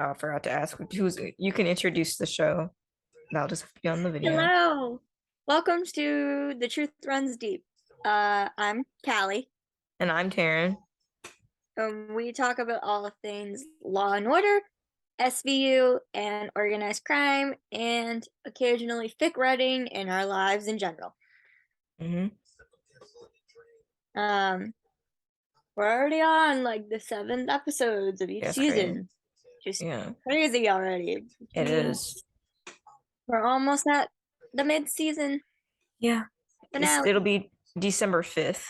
I forgot to ask who's you can introduce the show. That'll just be on the video. Hello. Welcome to The Truth Runs Deep. I'm Kalli. And I'm Terryn. We talk about all things law and order, SVU, and organized crime, and occasionally fic writing in our lives in general. Mm-hmm. We're already on like the 7th episodes of each season. Just crazy already. It is. We're almost at the mid-season. Yeah. It'll be December 5th.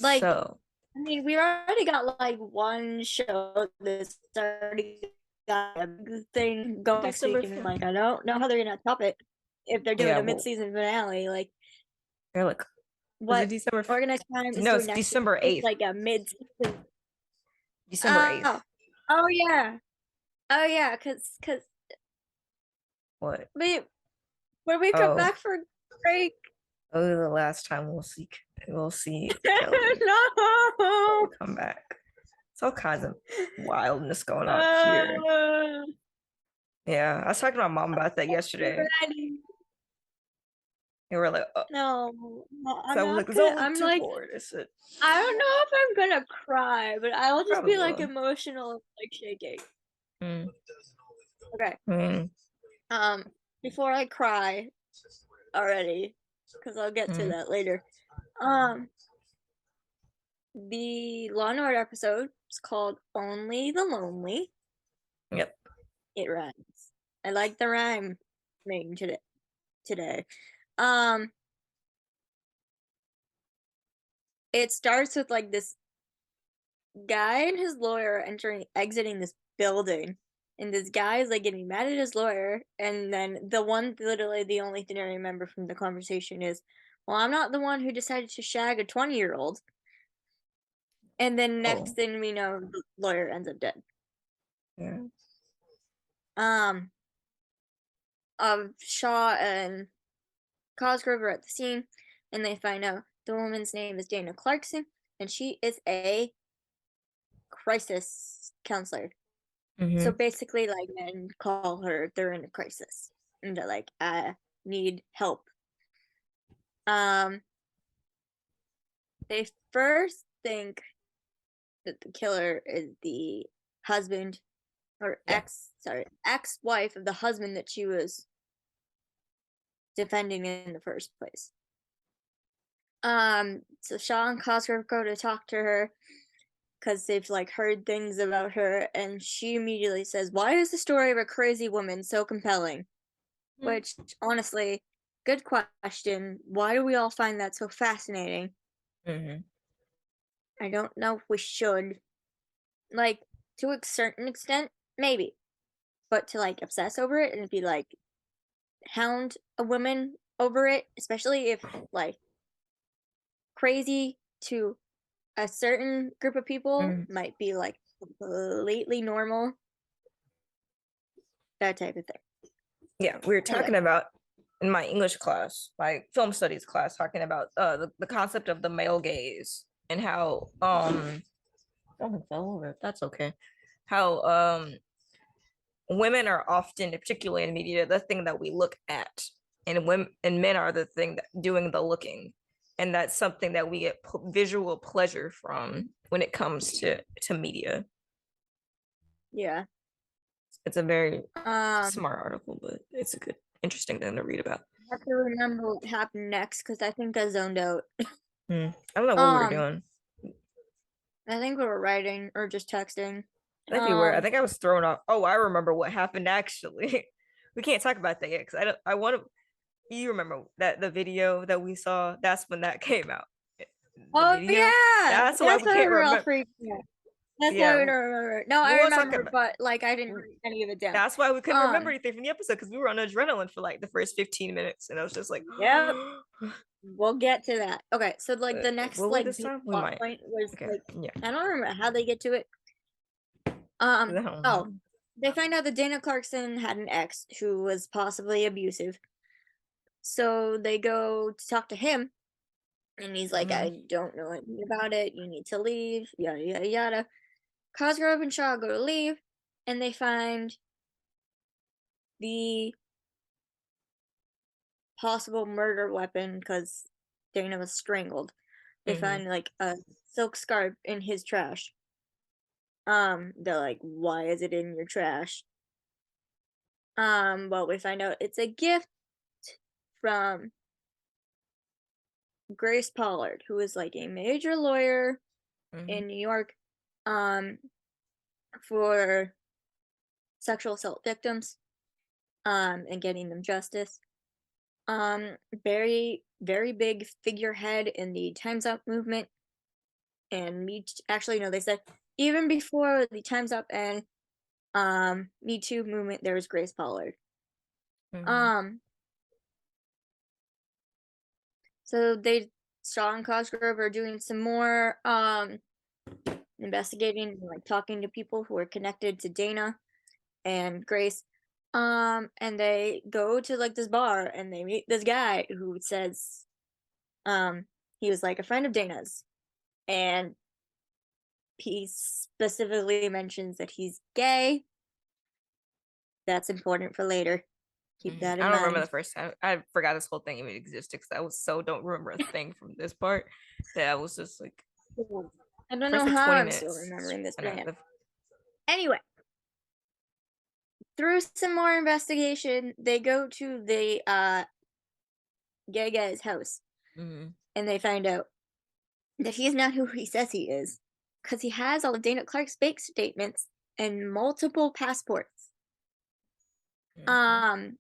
Like, so I mean, we already got like one show that's already got a thing going next week, and like I don't know how they're gonna top it if they're doing a mid-season finale. Like, they're like, what? Is it December? Organized Crime is no, it's December 8th. It's like a mid-season. December 8th. Oh yeah, cause. What? Wait, when we come back for break. Oh, the last time we'll see. No. We'll come back. It's all kinds of wildness going on here. Yeah, I was talking to my mom about that yesterday. And we're like, no, I'm so like, I don't know if I'm gonna cry, but I'll just be like emotional, like shaking. Okay. Before I cry already, because I'll get to that later. The Law and Order episode is called Only the Lonely. Yep. It rhymes. I like the rhyme making today. It starts with like this guy and his lawyer exiting this building, and this guy is like getting mad at his lawyer, and then literally the only thing I remember from the conversation is, well, I'm not the one who decided to shag a 20-year-old. And then next thing we know, the lawyer ends up dead. Yeah. Shaw and Cosgrove are at the scene, and they find out the woman's name is Dana Clarkson, and she is a crisis counselor. So basically, like, men call her, they're in a crisis, and they're like, I need help. They first think that the killer is the husband or ex-wife of the husband that she was defending in the first place. So Shaw and Cosgrove go to talk to her because they've like heard things about her, and she immediately says, why is the story of a crazy woman so compelling? Which, honestly, good question. Why do we all find that so fascinating? I don't know if we should. Like, to a certain extent, maybe. But to, like, obsess over it and be, like, hound a woman over it, especially if, like, crazy to a certain group of people might be, like, completely normal. That type of thing. Yeah, we were talking about, in my English class, my film studies class, talking about the concept of the male gaze and how that's okay. How women are often, particularly in media, the thing that we look at, and men are the thing that doing the looking, and that's something that we get visual pleasure from when it comes to media. Yeah, it's a very smart article, but it's a good, interesting thing to read about. I have to remember what happened next because I think I zoned out. I don't know what we were doing. I think we were writing or just texting. I think we were. I think I was thrown off. Oh, I remember what happened actually. We can't talk about that yet because I want to. You remember that the video that we saw? That's when that came out. Yeah, that's why we can't remember. That's why we don't remember. No, I remember, but like I didn't write any of it down. That's why we couldn't remember anything from the episode because we were on adrenaline for like the first 15 minutes, and I was just like, yeah. We'll get to that. Okay, so like the next like plot point was like I don't remember how they get to it. They find out that Dana Clarkson had an ex who was possibly abusive. So they go to talk to him, and he's like, I don't know anything about it. You need to leave, yada, yada, yada. Cosgrove and Shaw go to leave, and they find the possible murder weapon because Dana was strangled. They Mm-hmm. find like a silk scarf in his trash. They're like, why is it in your trash? Well, we find out it's a gift from Grace Pollard, who is like a major lawyer Mm-hmm. in New York, um, for sexual assault victims, and getting them justice. Very, very big figurehead in the Time's Up movement. And actually, no, they said even before the Time's Up and Me Too movement, there was Grace Pollard. Mm-hmm. Um, so they Shaw and Cosgrove are doing some more investigating and like talking to people who are connected to Dana and Grace. And they go to like this bar and they meet this guy who says he was like a friend of Dana's, and he specifically mentions that he's gay. That's important for later. Keep Mm-hmm. that I in don't remember the mind. first time. I forgot this whole thing even existed because I was so don't remember a thing from this part that I was just like I don't first know like how 20 I'm still minutes. remembering this I know. man. Anyway, through some more investigation, they go to the gay guy's house Mm-hmm. and they find out that he's not who he says he is because he has all of Dana Clark's bank statements and multiple passports. Mm-hmm. Um,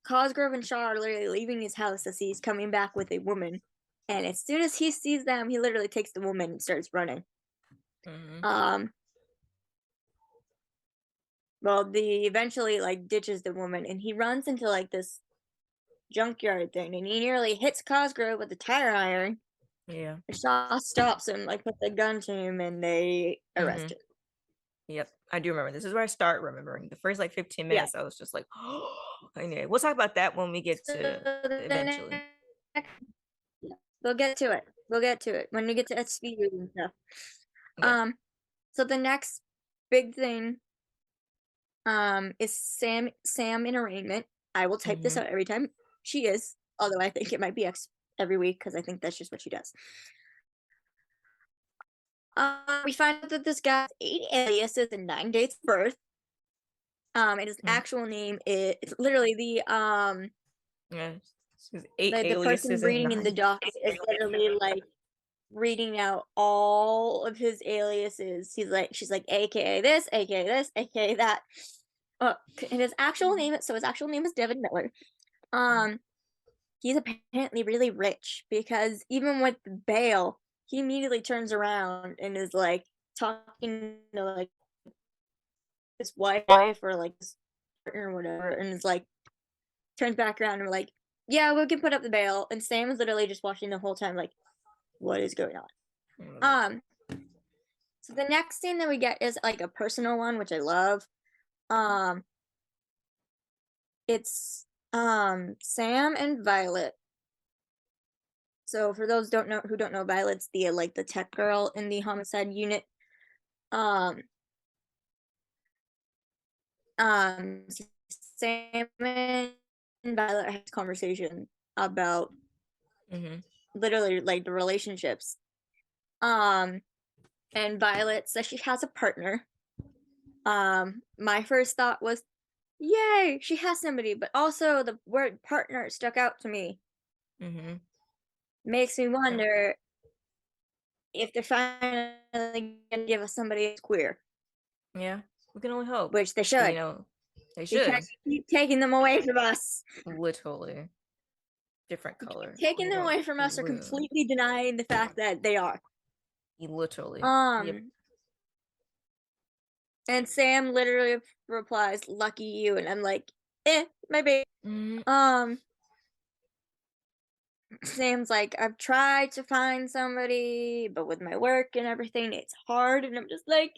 Cosgrove and Shaw are literally leaving his house as he's coming back with a woman. And as soon as he sees them, he literally takes the woman and starts running. Mm-hmm. Um, well, the eventually like ditches the woman and he runs into like this junkyard thing and he nearly hits Cosgrove with a tire iron. Yeah. Shaw stops him, like puts a gun to him, and they Mm-hmm. arrest him. Yep, I do remember. This is where I start remembering. The first like 15 Yeah. minutes, I was just like, oh, anyway, we'll talk about that when we get So to the eventually. next, yeah, we'll get to it. We'll get to it when we get to SVU and stuff. Yeah. Um, so the next big thing is Sam in arraignment. I will type this Mm-hmm. out every time she is, although I think it might be every week because I think that's just what she does. We find out that this guy has 8 aliases and 9 dates of birth. And his Mm-hmm. actual name is it's literally Yeah. She's eight the person aliases and reading in the nine. docket is literally like reading out all of his aliases. She's like, AKA this, AKA this, AKA that. And his actual name, so his actual name is Devin Miller. Um, he's apparently really rich because even with bail, he immediately turns around and is like talking to like his wife or like his partner or whatever, and is like turns back around and we're like, yeah, we can put up the bail. And Sam is literally just watching the whole time, like, what is going on? Um, so the next scene that we get is like a personal one, which I love. Um, it's Sam and Violet. So for those who don't know, Violet's the like the tech girl in the homicide unit. Um, um, Sam and Violet has conversation about Mm-hmm. literally like the relationships. Um, and Violet says she has a partner. My first thought was, yay, she has somebody, but also the word partner stuck out to me. Mm-hmm. Makes me Yeah. wonder if they're finally gonna give us somebody who's queer, Yeah. We can only hope. which they Because should, they because should. you keep taking them away from us. Literally. Different You keep color. taking We them want away from us or blue. completely denying the fact that they are. Literally. Yep. Um, and Sam literally replies, "Lucky you," and I'm like, maybe. Mm-hmm. Um, Sam's like, I've tried to find somebody, but with my work and everything, it's hard. And I'm just like,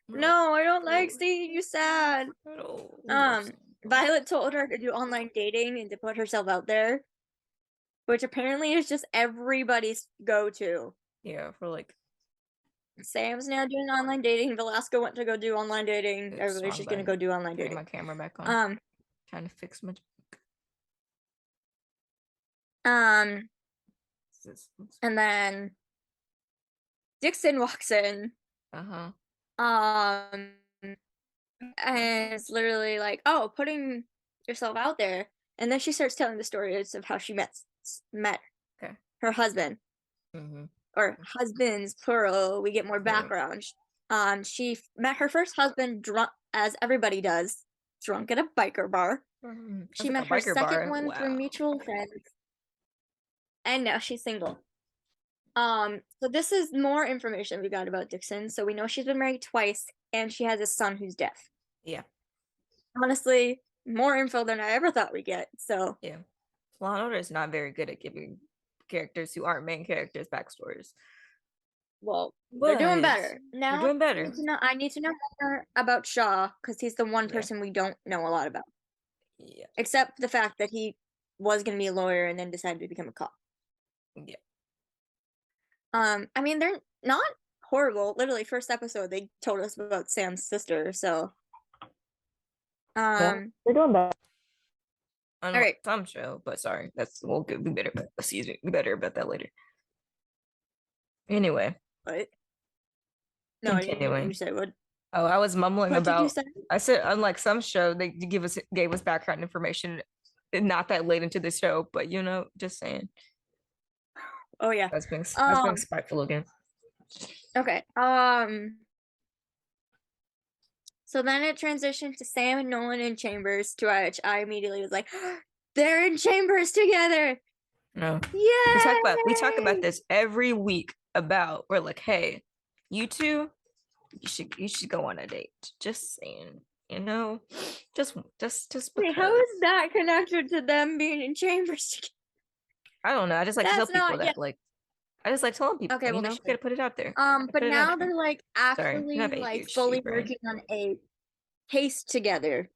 No. no, I don't like No. seeing you sad. No. We love Sam. Violet told her to do online dating and to put herself out there, which apparently is just everybody's go to. Yeah, for like Sam's now doing online dating. Velasco went to go do online dating. Oops, Everybody's wrong just gonna button. go do online Turning dating. my camera back on. Um, Trying to fix my. um, and then Dixon walks in. Uh-huh. Um, and it's literally like, oh, putting yourself out there. And then she starts telling the stories of how she met Okay. her husband, Mm-hmm. or husbands plural. We get more Right. background. She met her first husband drunk, as everybody does, drunk at a biker bar. She met her second one through mutual friends, and now she's single. So this is more information we got about Dixon. So we know she's been married twice, and she has a son who's deaf. Yeah. Honestly, more info than I ever thought we'd get. So yeah. Law and Order is not very good at giving characters who aren't main characters backstories. well, But they're doing better they're now. doing better. I need to know more about Shaw because he's the one Yeah. person we don't know a lot about, Yeah. except the fact that he was going to be a lawyer and then decided to become a cop. Yeah. I mean, they're not horrible. Literally, first episode they told us about Sam's sister. So, Well, they're doing better. all right. Some show, but sorry, we'll be better. Excuse me, be better about that later. Anyway, What? No, I didn't hear what continuing. you said. What? Oh, I was mumbling What did you about. say? I said, unlike some show, they gave us background information, not that late into the show, but just saying. Oh yeah. That's being spiteful again. Okay. So then it transitioned to Sam and Nolan in chambers, to which I immediately was like, they're in chambers together. No. Yeah. We talk about this every week about we're like, hey, you two, you should go on a date. Just saying, just Wait, how because. is that connected to them being in chambers together? I don't know. I just like to tell That's people not that yet. like I just like telling people, Okay, well they we should. gotta put it out there. But Put it out now there. they're like Sorry, you actually have like ADHD, fully Brian. working on a case together.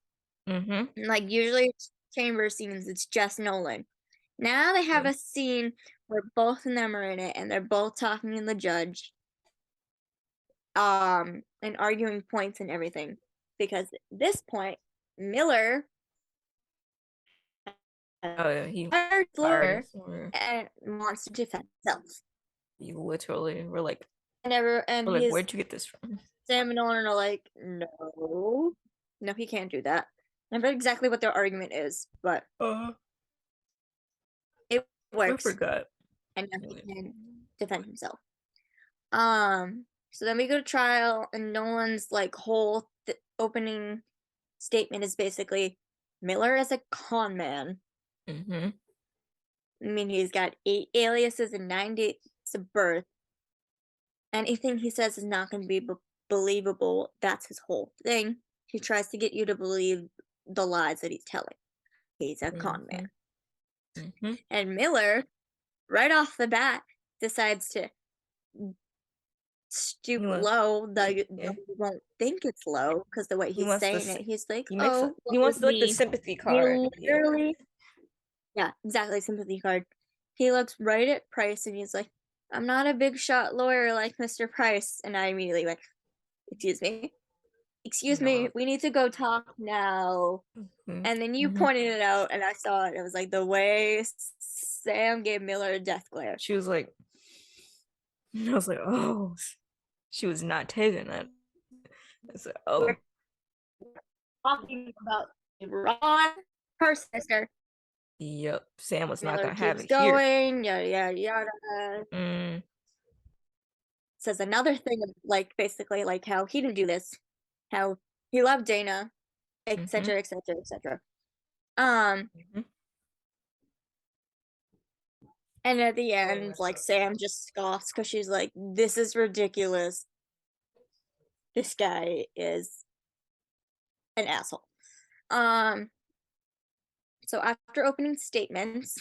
Mm-hmm. Like usually chamber scenes, it's just Nolan. Now they have a scene where both of them are in it and they're both talking to the judge. And arguing points and everything. Because at this point, Miller Oh yeah, he fired fired lawyer and wants to defend himself. You literally were like, And where'd you get this from? Sam and Nolan are like, no, he can't do that. I forget exactly what their argument is, but it works. I forgot. And now he can defend himself. So then we go to trial, and Nolan's like whole opening statement is basically Miller is a con man. Mm-hmm. I mean, he's got 8 aliases and 9 dates of birth. Anything he says is not going to be believable. That's his whole thing. He tries to get you to believe the lies that he's telling. He's a con man. Mm-hmm. And Miller, right off the bat, decides to stoop low. You won't think it's low because the way he's saying it, he's like, he wants to like the sympathy card. Literally, yeah, exactly, sympathy card. He looks right at Price and he's like, I'm not a big shot lawyer like Mr. Price. And I immediately went, excuse me, we need to go talk now. Mm-hmm. And then you pointed it out and I saw it. It was like the way Sam gave Miller a death glare. She was like, I was like, oh, she was not taking it. I said, oh. We're talking about Ron, her sister. Yep, Sam was Miller not gonna have it going, here. Yada yada. Says another thing, like basically like how he didn't do this, how he loved Dana, etc., etc., etc. And at the end, like Sam just scoffs because she's like, "This is ridiculous. This guy is an asshole." So after opening statements,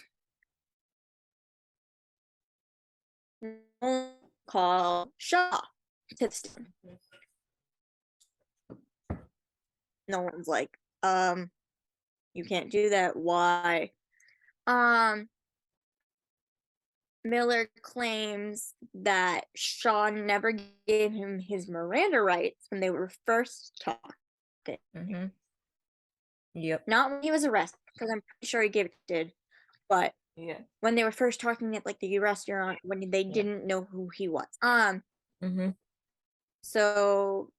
call Shaw to the stand. No one's like, you can't do that. Why? Miller claims that Shaw never gave him his Miranda rights when they were first talking. Mm-hmm. Yep. Not when he was arrested, because I'm pretty sure he did, but Yeah. when they were first talking at like the restaurant when they Yeah. didn't know who he was. Mm-hmm. So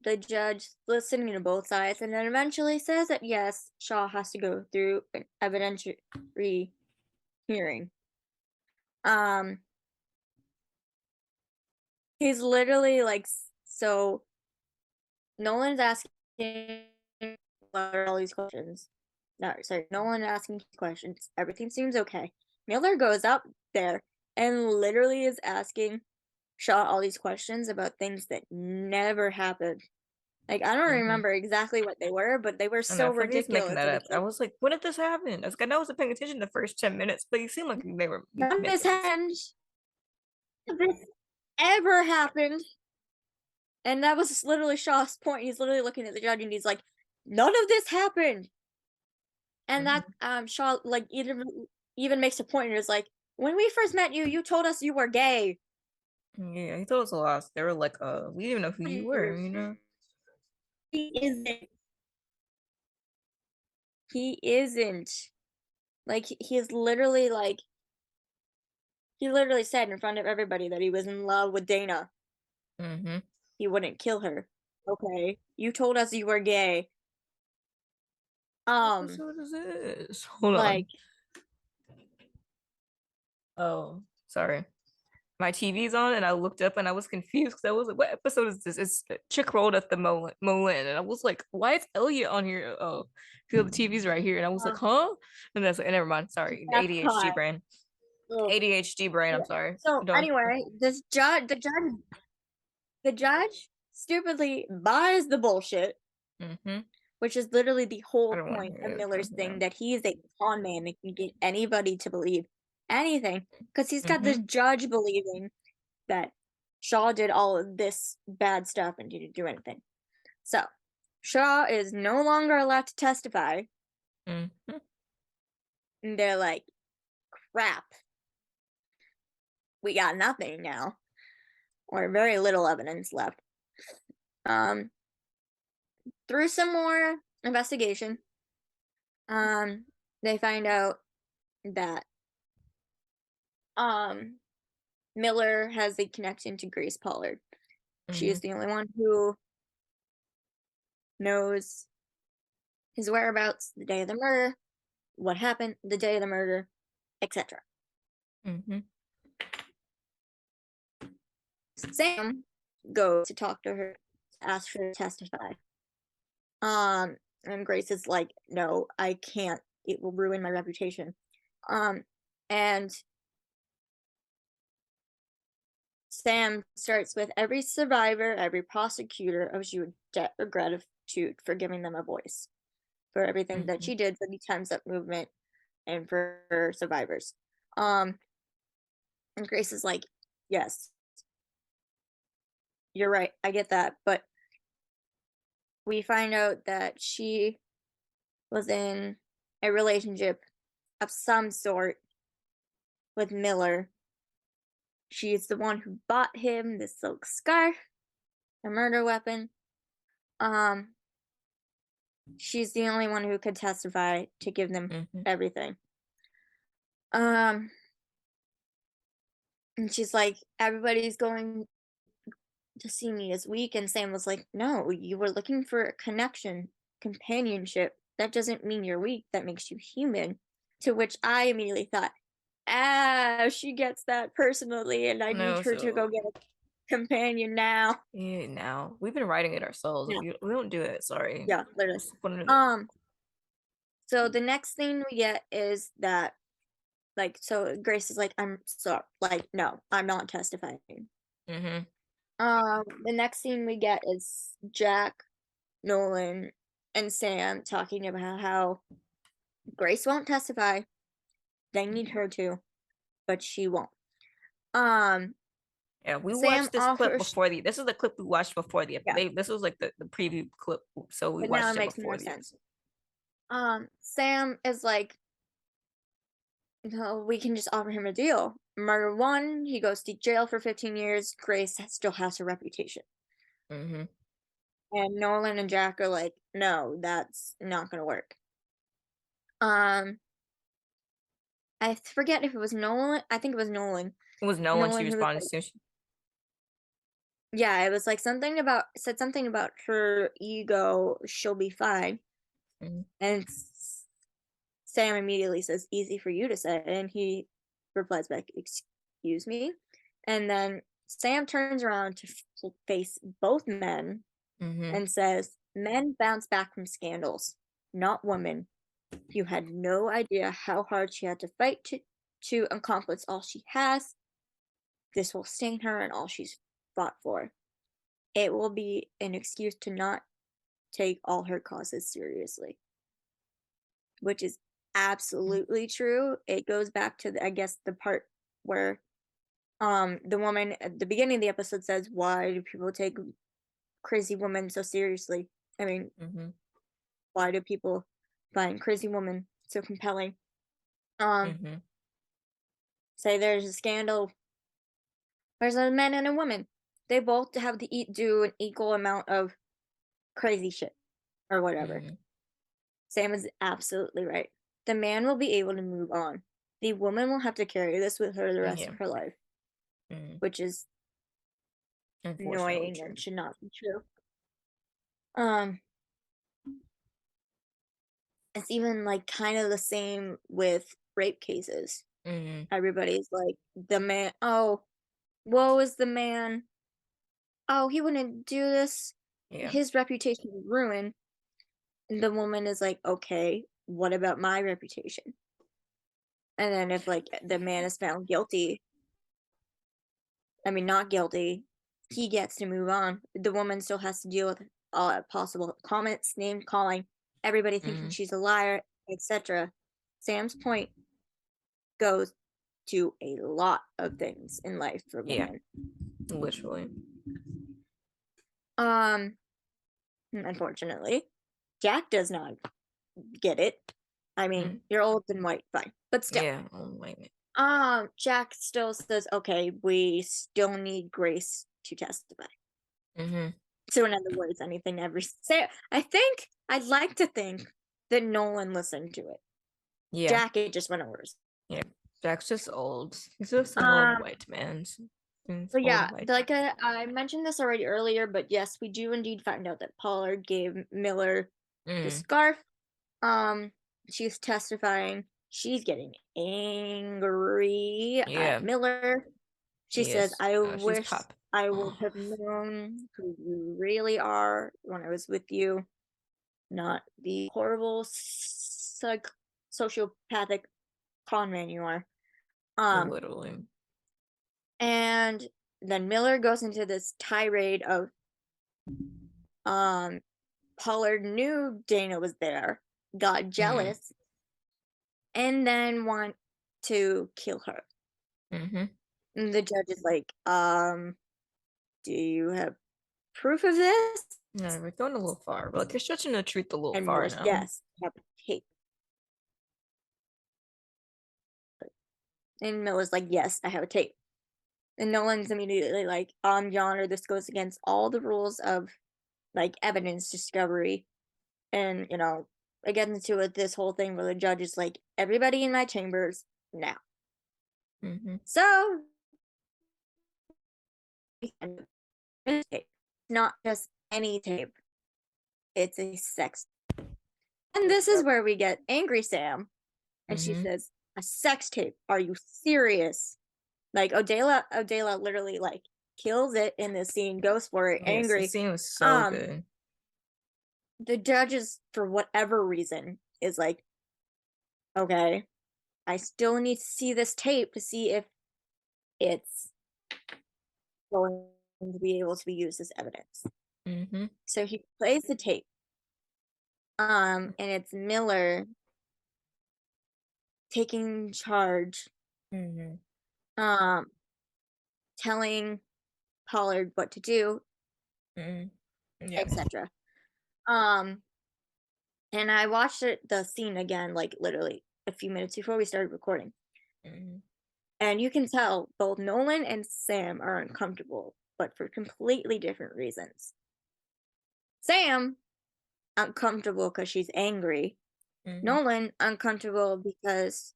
the judge listening to both sides and then eventually says that yes, Shaw has to go through an evidentiary hearing. Um, he's literally like, so Nolan's asking all these questions. No, sorry, Nolan asking questions. Everything seems okay. Miller goes up there and literally is asking Shaw all these questions about things that never happened. Like, I don't Mm-hmm. remember exactly what they were, but they were I know, so I feel like he's making ridiculous. that And up. it's I like, was like, when did this happen? I was like, I wasn't paying attention the first 10 minutes, but you seemed like they were none of this making this. happened. None of this ever happened. And that was literally Shaw's point. He's literally looking at the judge and he's like, none of this happened. And that Mm-hmm. Shaw like even makes a point and is like, when we first met you, you told us you were gay. Yeah, he told us a lot. They were like, we didn't even know who you were, He you know? isn't. He isn't. Like he's literally like he literally said in front of everybody that he was in love with Dana. Mm-hmm. He wouldn't kill her. Okay. You told us you were gay. What Um, episode is this? Hold on. like Oh, sorry. My TV's on and I looked up and I was confused because I was like, what episode is this? It's Chick rolled at the Molen. And I was like, why is Elliot on here? Oh, feel the TV's right here. And I was like, uh, huh? And that's like, never mind. Sorry. that's ADHD hot. brain. Ugh. ADHD brain. I'm Yeah. sorry. So Don't. anyway, the judge stupidly buys the bullshit, Mm-hmm. which is literally the I whole don't want to point hear of it. Miller's thing Yeah. that he is a con man that can get anybody to believe anything because he's got Mm-hmm. this judge believing that Shaw did all of this bad stuff and didn't do anything. So Shaw is no longer allowed to testify, Mm-hmm. and they're like, "Crap, we got nothing now, or very little evidence left." Um, through some more investigation, um, they find out that um Miller has a connection to Grace Pollard. She Mm-hmm. is the only one who knows his whereabouts the day of the murder, what happened the day of the murder, etc. Mm-hmm. Sam goes to talk to her, ask her to testify. And Grace is like, "No, I can't. It will ruin my reputation." Um, and Sam starts with every survivor, every prosecutor owes you a debt of gratitude for giving them a voice, for everything that Mm-hmm. she did for the Time's Up movement and for survivors. Um, and Grace is like, "Yes, you're right. I get that." But we find out that she was in a relationship of some sort with Miller. She's the one who bought him the silk scarf, the murder weapon. Um, she's the only one who could testify to give them Mm-hmm. everything. Um, and she's like, everybody's going to see me as weak. And Sam was like, no, you were looking for a connection, companionship. That doesn't mean you're weak. That makes you human. To which I immediately thought, she gets that personally, and I need No, her to go so get a companion now. yeah, now we've been writing it ourselves. Yeah, We don't do it. Sorry. yeah, literally. Just put it in the. Um, so the next thing we get is that, like, so Grace is like, I'm sorry, like, no, I'm not testifying. Mm-hmm. The next scene we get is Jack, Nolan, and Sam talking about how Grace won't testify. They need her to, but she won't. Um, Yeah, we Sam watched this clip offers, before the. This is the clip we watched before the. yeah, This was like the preview clip, so we but now it watched it makes before more the sense. episode. Sam is like, no, we can just offer him a deal. Murder one, he goes to jail for 15 years. Grace still has her reputation. Mm-hmm. And Nolan and Jack are like, no, that's not gonna work. Um, I forget if it was Nolan. I think it was Nolan. It was no one she Nolan who was responded like, to. yeah, it was like something about her ego. She'll be fine. Mm-hmm. And Sam immediately says, "Easy for you to say," and he replies back, "Excuse me." And then Sam turns around to face both men Mm-hmm. and says, "Men bounce back from scandals, not women. You had no idea how hard she had to fight to accomplish all she has. This will stain her and all she's fought for. It will be an excuse to not take all her causes seriously," which is absolutely true. It goes back to I guess the part where the woman at the beginning of the episode says, "Why do people take crazy women so seriously? I mean, Mm-hmm. why do people find crazy women so compelling?" Um, Mm-hmm. say there's a scandal, there's a man and a woman. They both have to do an equal amount of crazy shit or whatever. Mm-hmm. Sam is absolutely right. The man will be able to move on. The woman will have to carry this with her the rest Yeah. of her life, Mm-hmm. which is Unfortunately annoying true. and should not be true. Um, it's even like kind of the same with rape cases. Mm-hmm. Everybody's like, the man, oh, woe is the man. Oh, he wouldn't do this. Yeah. His reputation is ruined. And the woman is like, okay, what about my reputation? And then if like the man is found guilty, I mean, not guilty, he gets to move on. The woman still has to deal with possible comments, name calling, everybody thinking Mm-hmm. she's a liar, etc. Sam's point goes to a lot of things in life for Yeah. women. Literally. Um, Unfortunately, Jack does not get it. I mean, Mm. you're old and white, fine, but still. Yeah. Oh my god. Jack still says, okay, we still need Grace to testify. Mm-hmm. So in other words, anything ever say, I'd like to think that Nolan listened to it. Yeah. Jack, it just went over his. Yeah. Jack's just old. He's just an old Um, white man. He's but old yeah, white. like I mentioned this already earlier, but yes, we do indeed find out that Pollard gave Miller the Mm. scarf. Um, she's testifying. She's getting angry at Yeah. Miller. She says, Yes. "I She's wish pop. I would have known who you really are when I was with you, not the horrible sociopathic con man you are." Um, Literally. and then Miller goes into this tirade of um Pollard knew Dana was there, got Mm-hmm. jealous, and then want to kill her. Mm-hmm. And the judge is like, do you have proof of this? Yeah, we're going a little far. But like you're stretching the truth a little And far Miller's, now. yes, I have tape. And Miller's like, yes, I have a tape. And Nolan's immediately like, Your Honor, this goes against all the rules of like evidence discovery. And, I get into it this whole thing where the judge is like, everybody in my chambers now. Mm-hmm. So, tape. Not just any tape, it's a sex. And this is where we get Angry Sam. And she Mm-hmm. says, a sex tape. Are you serious? Like Odela literally like kills it in this scene, goes for it, Yes, the angry. scene was so Um, good. the judges, for whatever reason, is like, okay, I still need to see this tape to see if it's going to be able to be used as evidence. Mm-hmm. So he plays the tape. And it's Miller taking charge, Mm-hmm. um, telling Pollard what to do, Mm-hmm. Yeah. etc. Um, and I watched the scene again, like literally a few minutes before we started recording. Mhm. And you can tell both Nolan and Sam are uncomfortable, but for completely different reasons. Sam, uncomfortable because she's angry. Mhm. Nolan, uncomfortable because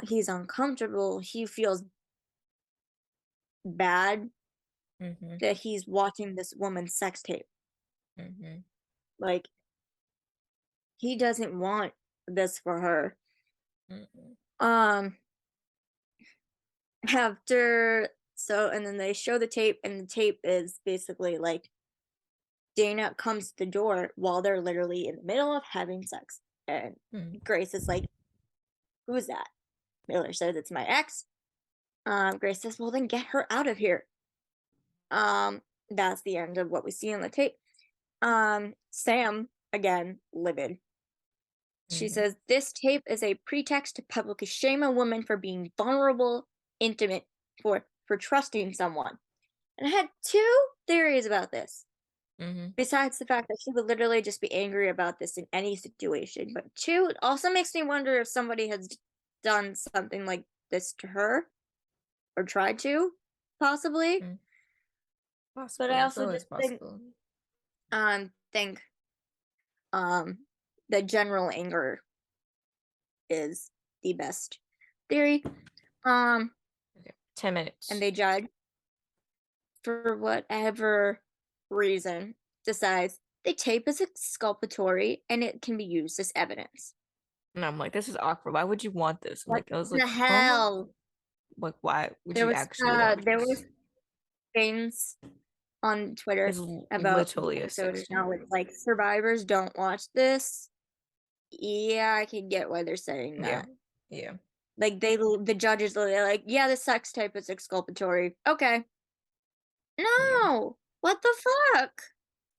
he's uncomfortable. He feels bad Mhm. that he's watching this woman's sex tape. Mhm. Like, he doesn't want this for her. Mhm. Um, and then they show the tape, and the tape is basically like Dana comes to the door while they're literally in the middle of having sex. And Mhm. Grace is like, "Who's that?" Miller says, "It's my ex." Grace says, "Well, then get her out of here." Um, that's the end of what we see on the tape. Sam, again, livid. She Mhm. says, "This tape is a pretext to publicly shame a woman for being vulnerable, intimate, for trusting someone." And I had two theories about this. Mhm. Besides the fact that she would literally just be angry about this in any situation. But two, it also makes me wonder if somebody has done something like this to her or tried to, possibly. Mhm. But I Possible. It's also always just possible. think um the general anger is the best theory. Um Okay. 10 and minutes. they judge for whatever reason decides the tape is exculpatory and it can be used as evidence. And I'm like, this is awkward. Why would you want this? I'm What like, I was like, the huh? hell? Like, why would There you was actually want there this? was things on Twitter It's about the literally a episode sex and how tape. it's like survivors don't watch this. Yeah, I can get why they're saying Yeah. that. Yeah. Like the judges they're like, yeah, the sex tape is exculpatory. Okay. Yeah. No. What the fuck?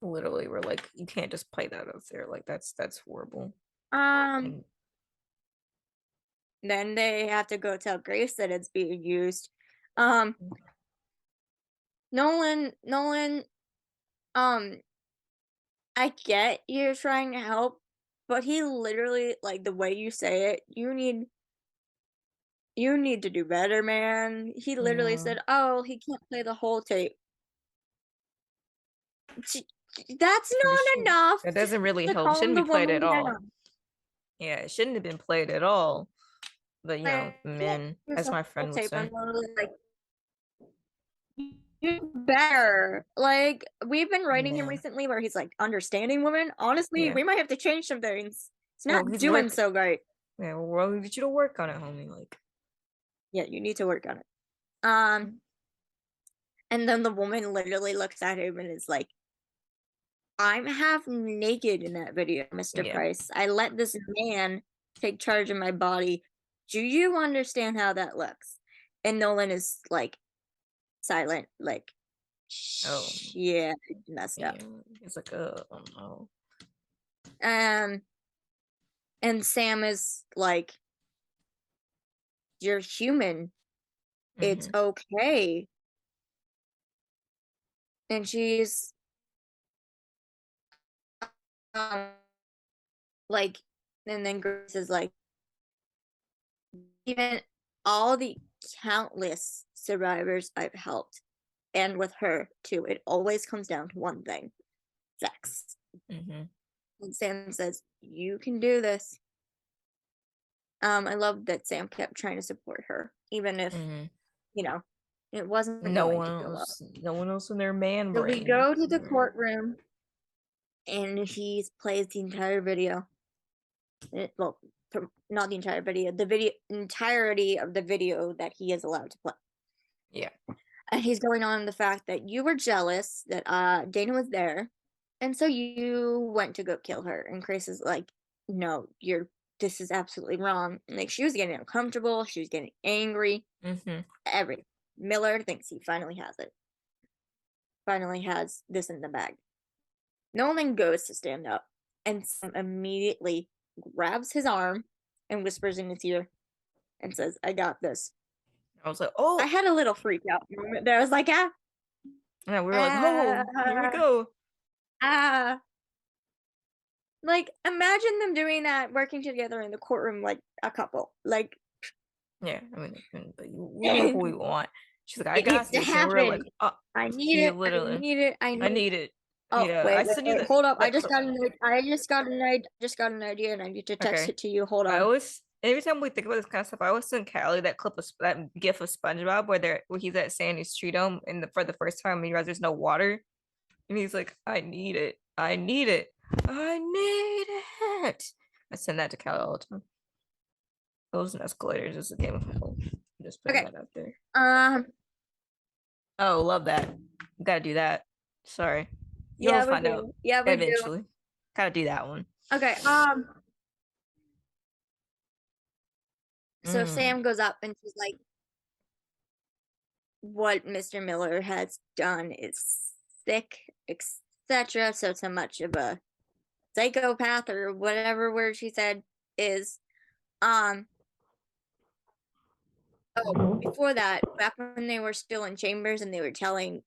Literally, we're like, you can't just play that up there. Like, that's horrible. Um And then they have to go tell Grace that it's being used. Um Nolan um I get you're trying to help, but he literally like the way you say it, you need to do better, man. He literally yeah, said, "Oh, he can't play the whole tape." Ch- That's it not shouldn't. enough That doesn't really to help. It calm shouldn't the be played at woman all. down. Yeah, it shouldn't have been played at all. But I can't men, use as the my whole friend would tape. I'm say. literally like, "You better." Like, we've been writing him Man. recently where he's like understanding women. Honestly, Yeah. we might have to change some things. It's Well, not he's doing working. so great. Yeah, well, we get you to work on it, homie. Like, Yeah, you need to work on it. Um, and then the woman literally looks at him and is like, "I'm half naked in that video, Mr. yeah. Price. I let this man take charge of my body. Do you understand how that looks?" And Nolan is like silent, like, Oh, yeah, messed yeah. up. It's like, oh no. Um, and Sam is like, "You're human. It's Mm-hmm. okay." And she's um, like, and then Grace is like, "Even all the countless survivors I've helped, and with her too, it always comes down to one thing: sex." Mm-hmm. And Sam says, "You can do this." I love that Sam kept trying to support her, even if, Mm-hmm. you know, it wasn't No going one to go well. else, no one else in their man So we brain. go to the Mm. courtroom, and he plays the entire video. Well, not the entire video, the video entirety of the video that he is allowed to play. Yeah. And he's going on the fact that you were jealous that Dana was there, and so you went to go kill her. And Grace is like, "No, you're this is absolutely wrong." And like she was getting uncomfortable, she was getting angry. Mm-hmm. Everything. Miller thinks he finally has it. Finally has this in the bag. Nolan goes to stand up, and Sam immediately grabs his arm and whispers in his ear and says, "I got this." I was like, I oh, had a little freak out moment there. I was like, and we were like, ah, oh, here we go. ah. Like, imagine them doing that, working together in the courtroom like a couple. Like, Yeah, I mean, we get what we want. She's like, I It got needs to this, and we're like, happen. I need yeah, it. I literally, need it. I I need. need it. Oh, Yeah, I wait, wait, send you wait. Hold up. I that just clip. got an. I just got an idea, and I need to text Okay, it to you. Hold I on. always every time we think about this kind of stuff, I always send Callie that clip of that gif of SpongeBob where he's at Sandy's Street Home and for the first time and he realizes there's no water and he's like, I need it, I need it, I need it. I send that to Callie all the time. Those and escalators is a game of hell. I'm just putting Okay. that out there. Um. Oh, love that. Gotta do that. Sorry. You'll Yeah, we find out do. Yeah, we do. eventually. Gotta do that one. Okay. So Mm. Sam goes up and she's like, "What Mr. Miller has done is sick, etc. So much of a psychopath or whatever word she said is." Um. Oh, before that, back when they were still in chambers and they were telling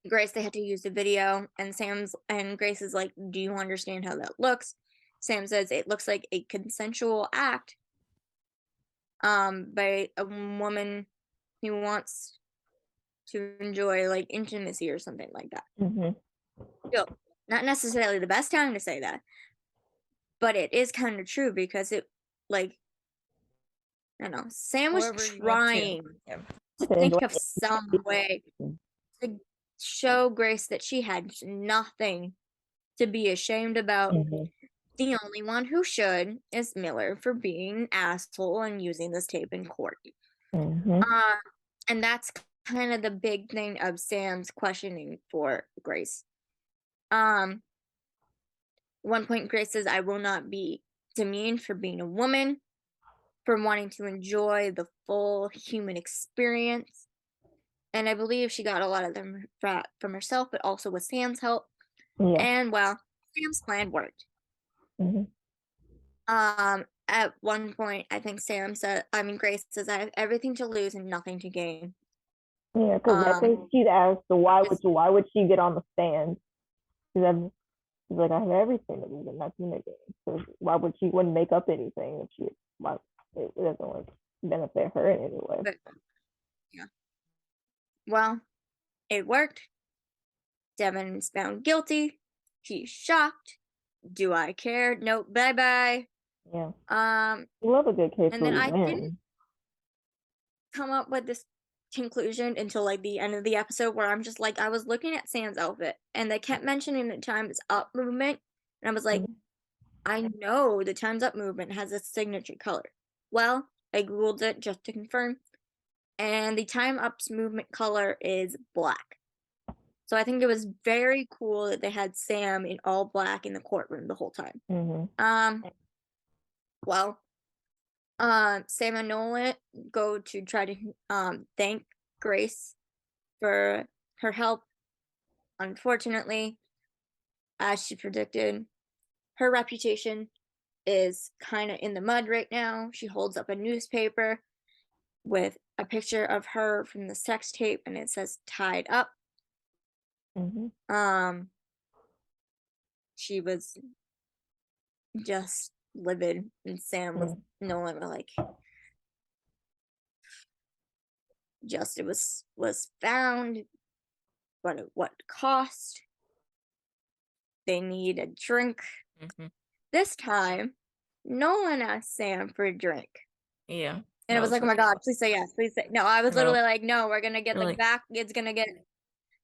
Grace they had to use the video, and Grace is like, "Do you understand how that looks?" Sam says it looks like a consensual act by a woman who wants to enjoy like intimacy or something like that. Mm-hmm. Still, not necessarily the best time to say that, but it is kind of true because it like I don't know, Sam was However you want to. trying Yeah. to To enjoy think of some way to show Grace that she had nothing to be ashamed about. Mm-hmm. The only one who should is Miller for being an asshole and using this tape in court. Mm-hmm. And that's kind of the big thing of Sam's questioning for Grace. One point Grace says, "I will not be demeaned for being a woman, for wanting to enjoy the full human experience." And I believe she got a lot of them from herself, but also with Sam's help. Yeah. And well, Sam's plan worked. Mm-hmm. At one point, I think Grace says, "I have everything to lose and nothing to gain." Yeah, because I think she'd asked, so why would she get on the stand? She's like, I have everything to lose and nothing to gain. So why would she wouldn't make up anything if it doesn't like benefit her in any way? But yeah, well, it worked. Devin's found guilty. He's shocked. Do I care? Nope. Bye bye. Yeah. Um, You love a good case and where then you I win. didn't come up with this conclusion until like the end of the episode where I'm just like, I was looking at Sam's outfit and they kept mentioning the Time's Up movement, and I was like, Mm-hmm. I know the Time's Up movement has a signature color. Well, I googled it just to confirm, and the Time Up's movement color is black. So I think it was very cool that they had Sam in all black in the courtroom the whole time. Mm-hmm. Well, Sam and Nolan go to try to thank Grace for her help. Unfortunately, as she predicted, her reputation is kind of in the mud right now. She holds up a newspaper with a picture of her from the sex tape and it says "tied up." Mm-hmm. She was just livid, and Sam was Nolan were like, just it was found, but at what cost? They need a drink. Mm-hmm. This time, Nolan asked Sam for a drink. Yeah. And it was like, oh my God, please say yes, please say no. I was literally like, no, we're gonna get Really? back.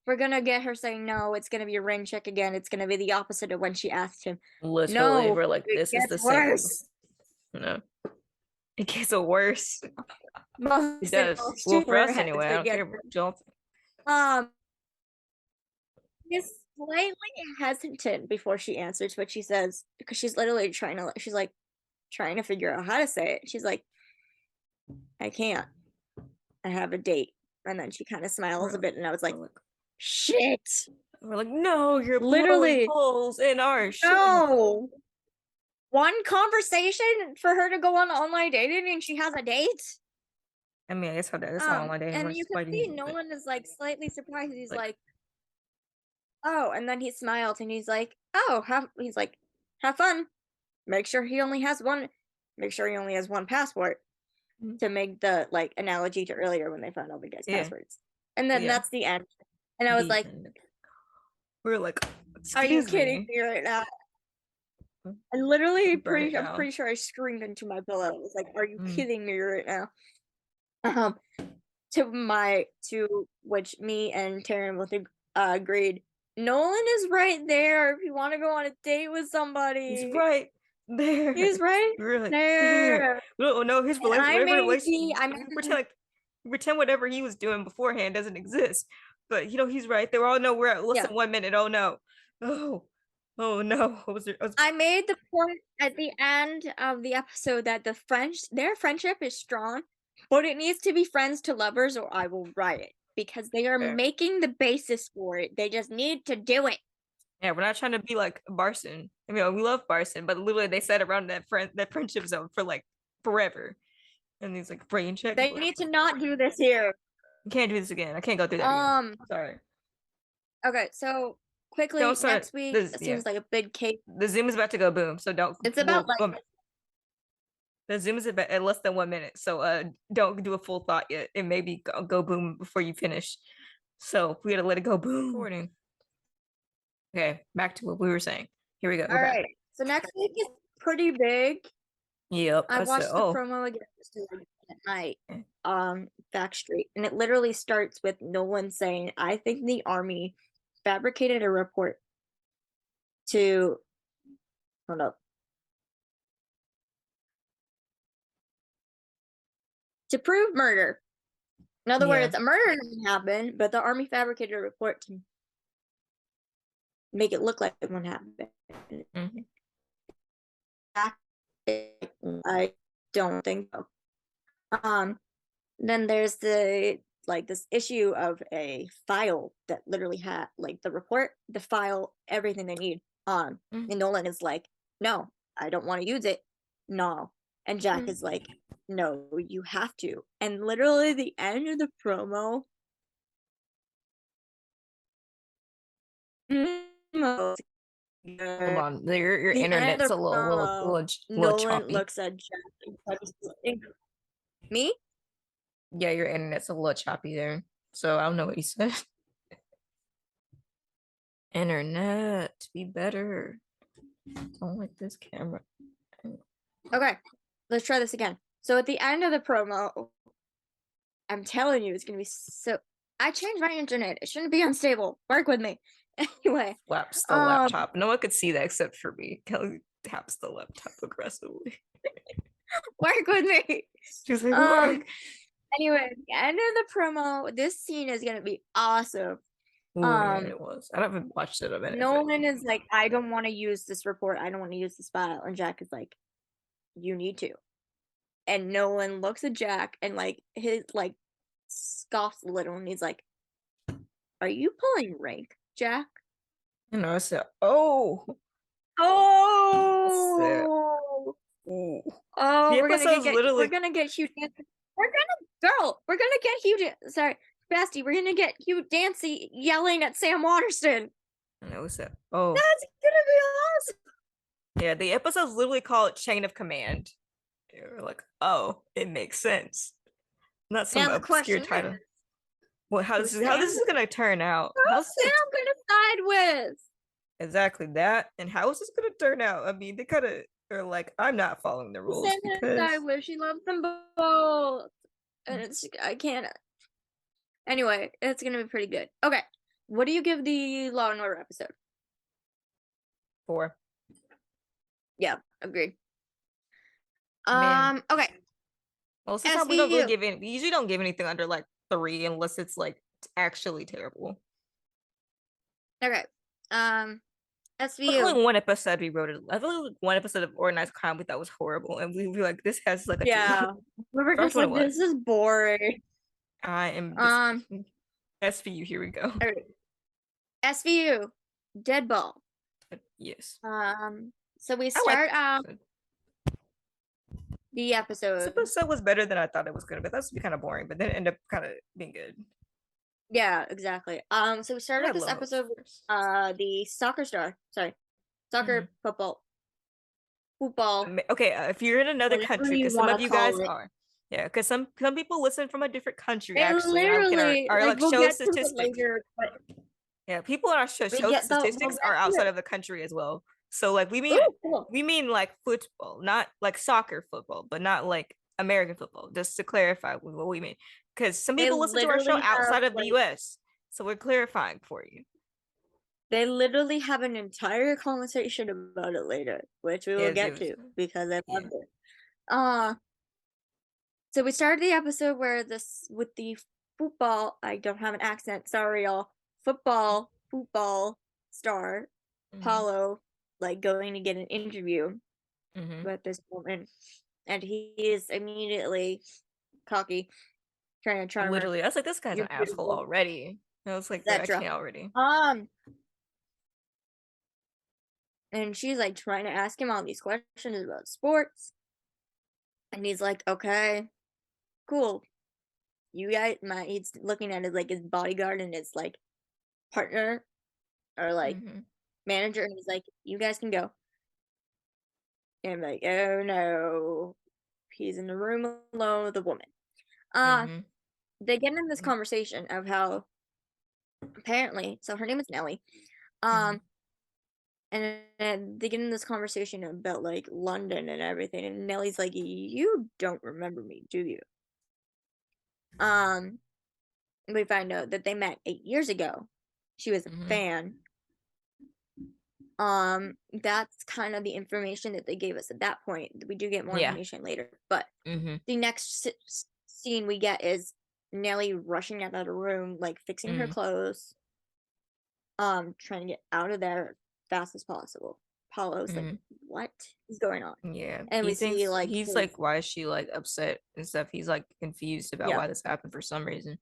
We're gonna get her saying no. It's gonna be a rain check again. It's gonna be the opposite of when she asked him. Literally, No, we're like, it this is gets the same. worse. No, it gets worse. It Most does. Well, for us anyway. I don't care. Don't. She's slightly hesitant before she answers what she says because she's literally she's like trying to figure out how to say it. She's like, I can't. I have a date. And then she kind of smiles a bit, and I was like, shit. We're like, no, you're Literally blowing holes in our shit. no. One conversation for her to go on online dating, and she has a date. I mean, I guess that's how online dating and works. you can see Nolan is like slightly surprised. He's like, oh, and then he smiles and he's like, oh, have fun. Make sure he only has one. make sure he only has one passport to make the like analogy to earlier when they found all the guys' passwords. And then that's the end. And I was like, we were like, are you kidding me right now? I literally I'm pretty sure I screamed into my pillow. I was like, are you kidding me right now? To which me and Terryn both agreed. Nolan is right there if you want to go on a date with somebody. He's right there. He's right there. No, his relationship. Pretend whatever he was doing beforehand doesn't exist. But he's right there. Oh no, we're at less than 1 minute. Oh no. Oh no. I made the point at the end of the episode that their friendship is strong, but it needs to be friends to lovers or I will riot. Because they are making the basis for it. They just need to do it. Yeah, we're not trying to be like Barson. I mean, we love Barson, but literally they sat around that friendship zone for like forever. And he's like, brain check. They need to not do this here. You can't do this again. I can't go through that again. Sorry. Okay, so quickly next week seems like a big cake. The Zoom is about to go boom, so don't. It's about the Zoom is at less than 1 minute, so don't do a full thought yet. It maybe go boom before you finish. So we gotta let it go boom. Recording. Okay, back to what we were saying. Here we go. All right. So next week is pretty big. Yep. I watched the promo again at night. Backstreet, and it literally starts with Nolan saying, "I think the army fabricated a report to hold up." To prove murder. In other words, a murder didn't happen, but the army fabricated a report to make it look like one happened. I don't think so. Then there's this issue of a file that literally had like the report, the file, everything they need. And Nolan is like, "No, I don't want to use it. No." And Jack is like, "No, you have to." And literally the end of the promo. Hold on, your internet's a little Nolan choppy. looks at Jack. Me? Yeah, your internet's a little choppy there. So I don't know what you said. Internet, be better. Don't like this camera. Okay, let's try this again. So at the end of the promo, I'm telling you, it's gonna be so. I changed my internet. It shouldn't be unstable. Work with me. Anyway, Slaps the laptop. No one could see that except for me. Kelly taps the laptop aggressively. Work with me. She's like, work. Anyway, the end of the promo, this scene is gonna be awesome. Ooh, yeah, it was. I haven't watched it a minute. Nolan is like, "I don't want to use this report. I don't want to use this file." And Jack is like, "You need to." And Nolan looks at Jack and like his like scoffs a little, and he's like, "Are you pulling rank, Jack?" I said, oh, we're gonna get Hugh. We're gonna get Hugh. Sorry, Basti, we're gonna get Hugh Dancy yelling at Sam Waterston. And I was that's gonna be awesome. Yeah, the episode's literally called Chain of Command. You're like, oh, it makes sense. Not some obscure title. Well, how this is gonna turn out? How's Sam gonna side with? Exactly that. And how is this gonna turn out? I mean, they kinda are like, I'm not following the rules. Sam gonna side with. She loves them both. And I can't. Anyway, it's gonna be pretty good. Okay. What do you give the Law and Order episode? 4. Yeah, agreed. Okay. Well, sometimes we don't really give we usually don't give anything under like 3 unless it's like actually terrible. Okay. SVU. Only one episode we wrote it. I feel like one episode of Organized Crime we thought was horrible, and we were like, this has like a we were just like, this is boring. I am SVU. Here we go. Right. SVU, Deadball. Yes. So we start the episode. This episode was better than I thought it was gonna be. That was be kind of boring, but then it ended up kind of being good. Yeah, exactly. So we started this episode with the soccer football football, Okay, if you're in another whatever country, you because some want of to you call guys it. are, yeah, because some people listen from a different country It actually, and I look at literally, our like, like we'll show get to it statistics. later, but Yeah, people in our show we'll statistics get are to outside it. of the country as well. So like Ooh, cool. we mean like football, not like soccer football, but not like American football. Just to clarify what we mean, because some They people listen to our show literally have outside of the like U.S., so we're clarifying for you. they literally have an entire conversation about it later, which we will Yes, get yes, to because I yeah. loved it. Uh so we started the episode where this with the football, I don't have an accent, sorry y'all. Football star, Mm-hmm. Paulo, like going to get an interview Mm-hmm. with this woman, and he is immediately cocky, trying to charm her. Literally, I was like, this guy's an You're asshole beautiful, already. I was like, bro, I etc. can't already. And she's like trying to ask him all these questions about sports, and he's like, okay, cool. You guys, he's looking at his like his bodyguard and his like partner or like Mm-hmm. manager, and he's like, you guys can go. And I'm like, oh no, he's in the room alone with a woman. Mm-hmm. They get in this conversation of how apparently, so her name is Nellie, Mm-hmm. and then they get in this conversation about like London and everything, and Nellie's like, you don't remember me, do you? We find out that they met 8 years ago. She was a Mm-hmm. fan. That's kind of the information that they gave us at that point. We do get more Yeah. information later, but Mm-hmm. the next scene we get is Nellie rushing out of the room, like fixing her Mm-hmm. clothes, trying to get out of there as fast as possible. Paulo's like, Mm-hmm. what is going on? Yeah, And he we see thinks like he's his, like, why is she like upset and stuff? He's like confused about yeah, why this happened for some reason.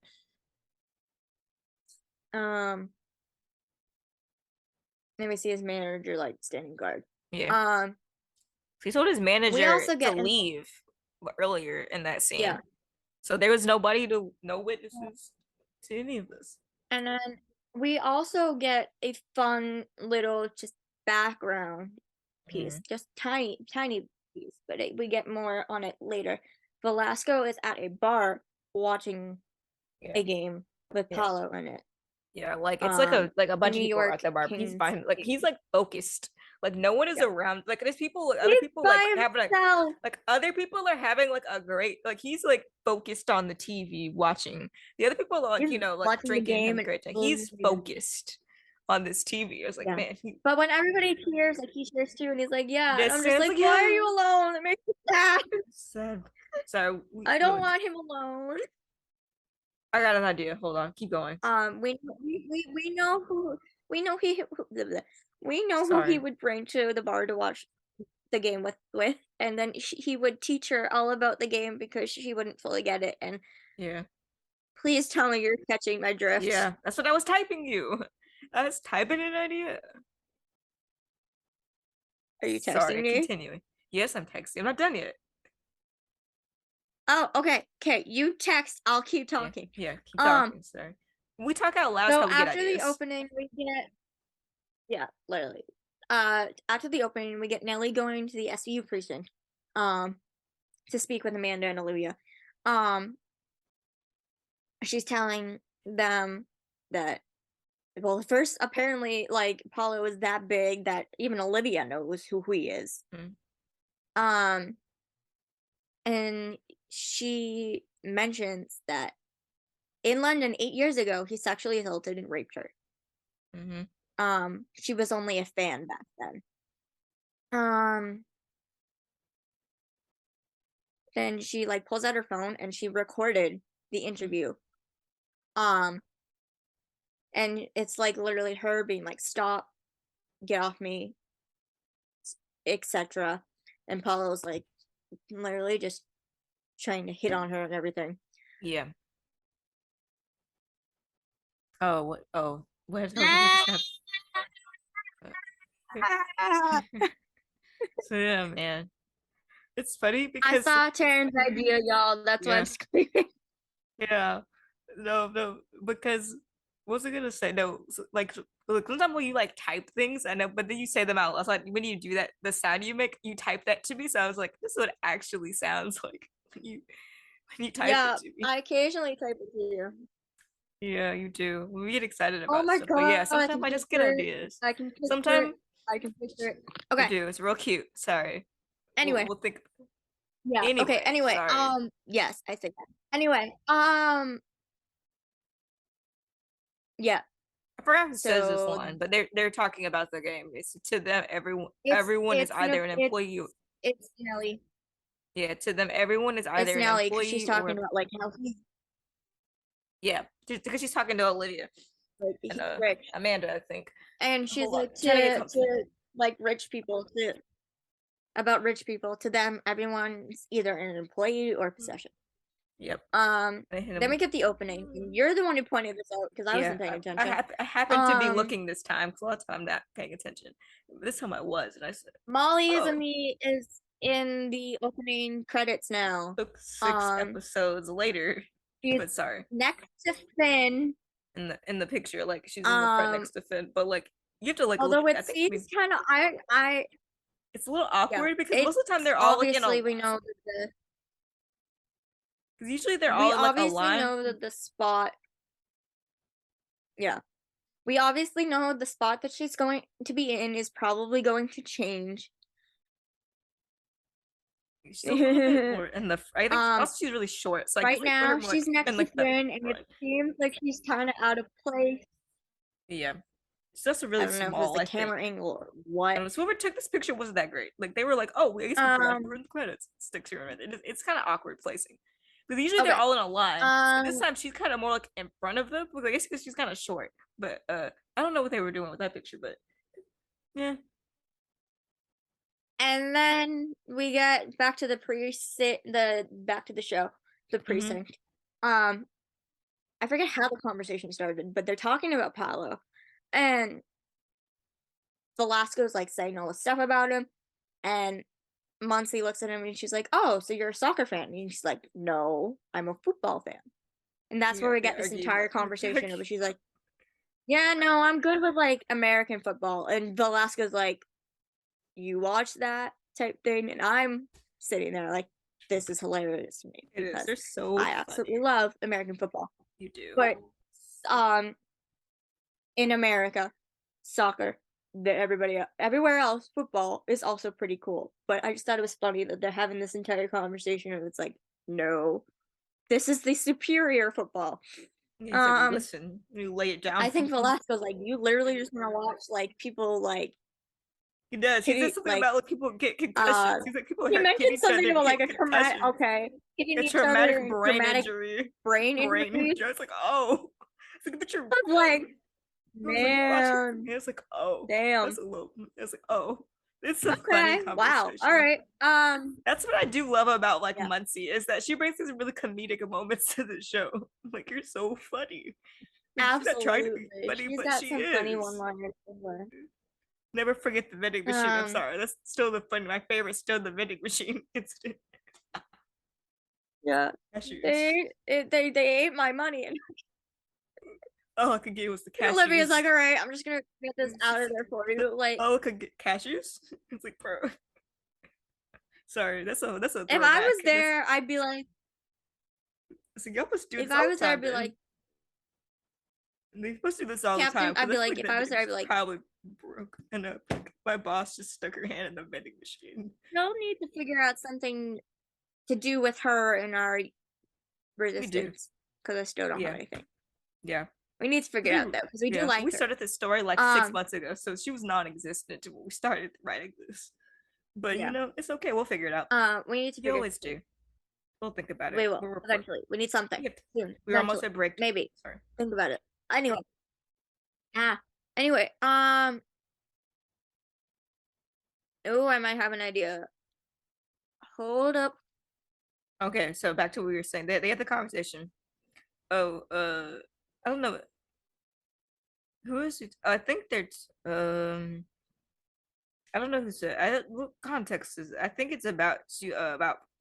then we see his manager like standing guard. Yeah, Um, he told his we manager also to get leave earlier in that yeah, scene, so there was nobody to no witnesses to any of this. and then we also get a fun little just background Mm-hmm. piece, just tiny piece, but we get more on it later. Velasco is at a bar watching Yeah, a game with yeah, Paulo in it. yeah. Like it's like a bunch New of people are York at the bar, but he's Kings behind. Like game. he's like focused. Like no one is Yeah. around. Like there's people, other He's people like by having himself. like other people are having like a great like he's like focused on the TV watching. The other people are like, He's you know, like watching the drinking, game having a and great time. feeling He's weird. focused on this TV. I was like, Yeah. man, But when everybody cheers, like he cheers too, and he's like, yeah. And this I'm just sounds like, like why are yeah. you alone? It makes me sad. Sad. So I don't want him alone. I got an idea. Hold on, keep going. We know who we know we know who he Sorry. would bring to the bar to watch the game with, and then he would teach her all about the game because she wouldn't fully get it. And Yeah. please tell me you're catching my drift. Yeah. That's what I was typing you. I was typing an idea. Are you Sorry, texting me? continuing. Yes, I'm texting. I'm not done yet. Oh, okay. You text. I'll keep talking. Yeah, keep talking. Sorry. When we talk out loud, So how we get after the ideas. opening, we get literally. After the opening, we get Nellie going to the SVU precinct, to speak with Amanda and Olivia. She's telling them that, well, first apparently like Paulo is that big that even Olivia knows who he is. Mm. And she mentions that in London 8 years ago he sexually assaulted and raped her. Mm-hmm. She was only a fan back then. Then she like pulls out her phone and she recorded the interview. And it's like literally her being like, stop, get off me, etc. And Paulo's like literally just trying to hit on her and everything. Yeah. Oh, what? Oh, what is that? So yeah, man. It's funny I because saw Terryn's idea, y'all. That's why yeah, I'm screaming. yeah. No, because what was I gonna say? No, like sometimes when you like type things, I know, but then you say them out. I was like, when you do that, the sound you make, you type that to me. So I was like, this is what it actually sounds like when you type it Yeah, to me. I occasionally type it to you. Yeah, you do. We get excited Oh about my stuff, but yeah, god, I sometimes can I just get picture it. ideas. I can picture it. Sometimes I can picture it. you Okay. do. It's real cute. Sorry. We'll, Anyway. we'll think. Yeah. Okay. Anyway, Anyway. sorry. Yes, I think that. Anyway. Yeah. I forgot who says this So line, but they're talking about the game. It's to them, it's everyone is it's either an employee. it's Nelly. Yeah, to them, everyone is It's either an Nelly because she's employee or talking about like how yeah, because she's talking to Olivia and he's rich, Amanda, I think. and she's Hold on, like trying to get comfy. to like rich people to about rich people to them. Everyone's either an employee or possession. Yep. Then we get the opening. And you're the one who pointed this out because I Yeah, wasn't paying attention. I happened to be looking this time because a lot of time I'm not paying attention. This time I was, and I said, Molly "Oh, is in the opening credits now. took 6 episodes later." She's But sorry, next to Finn. in the picture, like she's in the front next to Finn, but like you have to like look. Although I it think seems kind of I it's a little yeah. awkward because most It's of the time they're all like in a obviously we know that because usually they're we all in like a obviously line. know that the spot. Yeah, we obviously know the spot that she's going to be in is probably going to change. Still a little bit more in the. I think also she's really short, so I guess Right like put now her more like she's next in to like the Finn, and it front. seems like she's kind of out of place. Yeah, it's also I really don't know if it's small. the I think. camera angle or what. And so whoever took this picture wasn't that great. Like they were like, "Oh, I guess we forgot we're Um, in the credits." Sticks here, it's kind of awkward placing. Because usually they're okay. all in a line. But this Um, time she's kind of more like in front of them. Because I guess because she's kind of short. But I don't know what they were doing with that picture. But yeah, and then we get back to the back to the show, the precinct. I forget how the conversation started, but they're talking about Paolo, and Velasco's like saying all this stuff about him, and Muncie looks at him and she's like, "Oh, so you're a soccer fan?" And he's like, "No, I'm a football fan." And that's yeah, where we they get this argue entire about conversation of she's like, "Yeah, no, I'm good with like American football," and Velasco's like, "You watch that type thing," and I'm sitting there like, "This is hilarious to me It is. because They're so I funny. absolutely love American football." You do. But in America, soccer, that everywhere else, football is also pretty cool. But I just thought it was funny that they're having this entire conversation and it's like, no, this is the superior football. Yeah, it's like listen, you lay it down. I think Velasco's like, you literally just want to watch like people like He does. He said something about like people get concussions. He's like people he hit mentioned each something other about like get a traumatic concussions. hitting A each traumatic other brain traumatic injury. brain Brain injuries. injury. I was like, oh. It's like, but you're. I was like, I was like, you watch it. man, And it's like, oh. damn. That's a little. It's like, oh. It's a Okay, funny wow. conversation. All right. That's what I do love about like Yeah. Muncie is that she brings these really comedic moments to the show. Like you're so funny. Like, Absolutely. she's not trying to be funny, She's but got she some is. funny one-liners somewhere. Never forget the vending machine. I'm sorry, that's still the funny. My favorite still the vending machine incident. Yeah. Cashews. They ate my money. And all I could get was the cashews. Olivia's like, all right, I'm just gonna get this out of there for you. Like, all I could get cashews. It's like, bro. Sorry, that's a. if I was there, I'd be like, so y'all must do if this I all was the there, time. I'd be like, They supposed to do this all Captain, the time. I'd be like, if I was there, I'd be like, probably broke. And my boss just stuck her hand in the vending machine. no need to figure out something to do with her and our resistance because I still don't have anything. Yeah. We need to figure it out though because we do like we her. started this story like 6 months ago, so she was non-existent when we started writing this. But you know, it's okay. We'll figure it out. We need to. We always do. We'll think about it. We will eventually. We need something soon. We're almost at break. Maybe. Sorry. Think about it. Anyway. Anyway. Oh, I might have an idea. Hold up. Okay, so back to what we were saying. They had the conversation. Oh, I don't know. Who is it? I think there's I don't know who's what context is it? I think it's about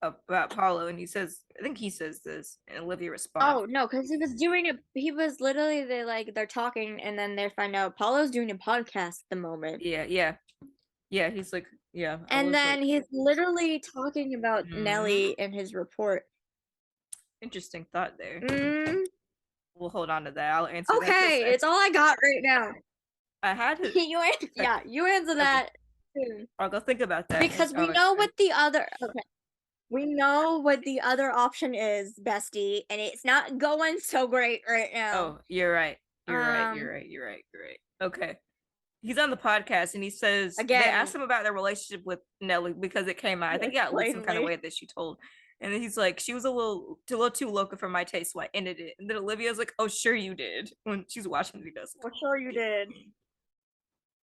about Paulo, and I think he says this, and Olivia responds. Oh no, because he was literally they're talking, and then they find out Paulo's doing a podcast at the moment. Yeah. He's like, yeah. And then he's literally talking about Nelly in his report. Interesting thought there. We'll hold on to that. I'll answer that. Okay, it's all I got right now. I had to. you answer that soon. I'll go think about that. Because we know what the other. Okay. We know what the other option is, bestie, and it's not going so great right now. Oh, you're right. You're right. Okay. He's on the podcast and he says again, they asked him about their relationship with Nelly because it came out. I think he got some kind of way that she told. And then he's like, she was a little too local for my taste, so I ended it. And then Olivia's like, oh, sure you did. When she's watching it, he does. Oh, sure you did.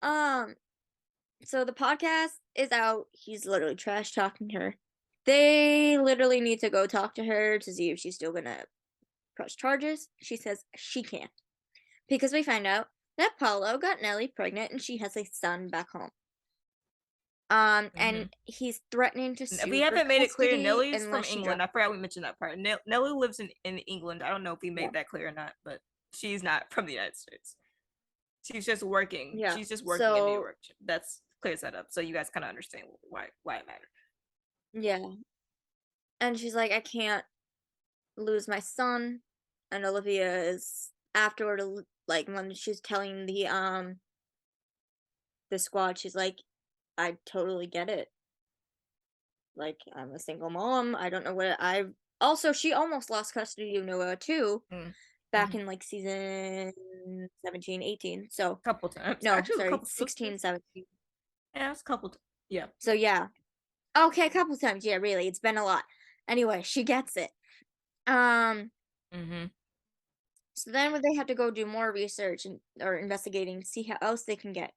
So the podcast is out. He's literally trash talking her. They literally need to go talk to her to see if she's still gonna press charges. She says she can't. Because we find out that Paulo got Nelly pregnant and she has a son back home. And he's threatening to sue. We haven't made it clear Nelly's from England. I forgot we mentioned that part. Nelly lives in England. I don't know if we made that clear or not, but she's not from the United States. She's just working. Yeah. She's just working in New York. That's clears that up, so you guys kind of understand why it mattered. Yeah. And she's like, I can't lose my son. And Olivia is afterward, like when she's telling the squad, she's like, I totally get it. Like, I'm a single mom. I don't know what she almost lost custody of Noah too. Back in like season 17, 18. So a couple times. No, actually, sorry, 16, 17. Yeah, it's a couple times. Yeah. So yeah. Okay, a couple times. Yeah, really. It's been a lot. Anyway, she gets it. So then they have to go do more research or investigating to see how else they can get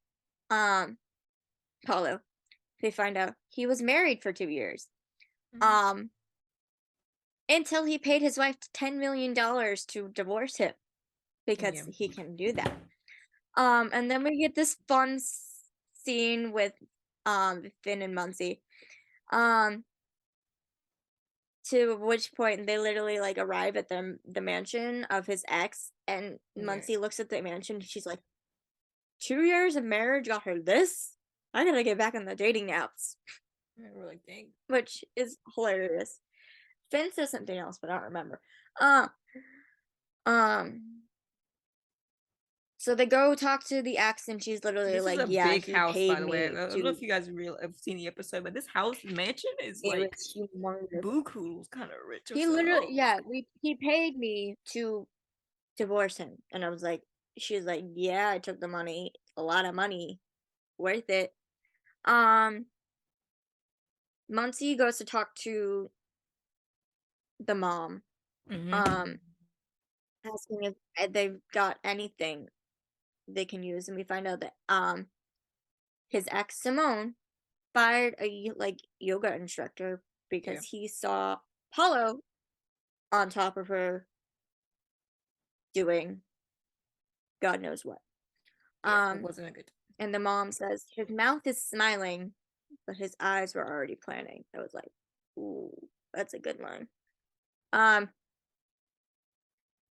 Paulo. They find out he was married for 2 years. Until he paid his wife $10 million to divorce him because he can do that. And then we get this fun scene with Finn and Muncie. To which point they literally like arrive at the mansion of his ex, and Muncie looks at the mansion and she's like, 2 years of marriage got her this? I gotta get back on the dating apps. We're like, dang. Which is hilarious. Finn says something else, but I don't remember. So they go talk to the ex, and she's literally this like, is a "Yeah, big he house, paid by the way. me I don't know if you guys have seen the episode, but this house mansion is like buku's kind of rich. He literally, he paid me to divorce him, and I was like, she was like, yeah, I took the money, a lot of money, worth it. Muncie goes to talk to the mom, asking if they've got anything they can use, and we find out that his ex Simone fired a yoga instructor because he saw Paulo on top of her doing God knows what. It wasn't a good time. And the mom says his mouth is smiling, but his eyes were already planning. I was like, ooh, that's a good line.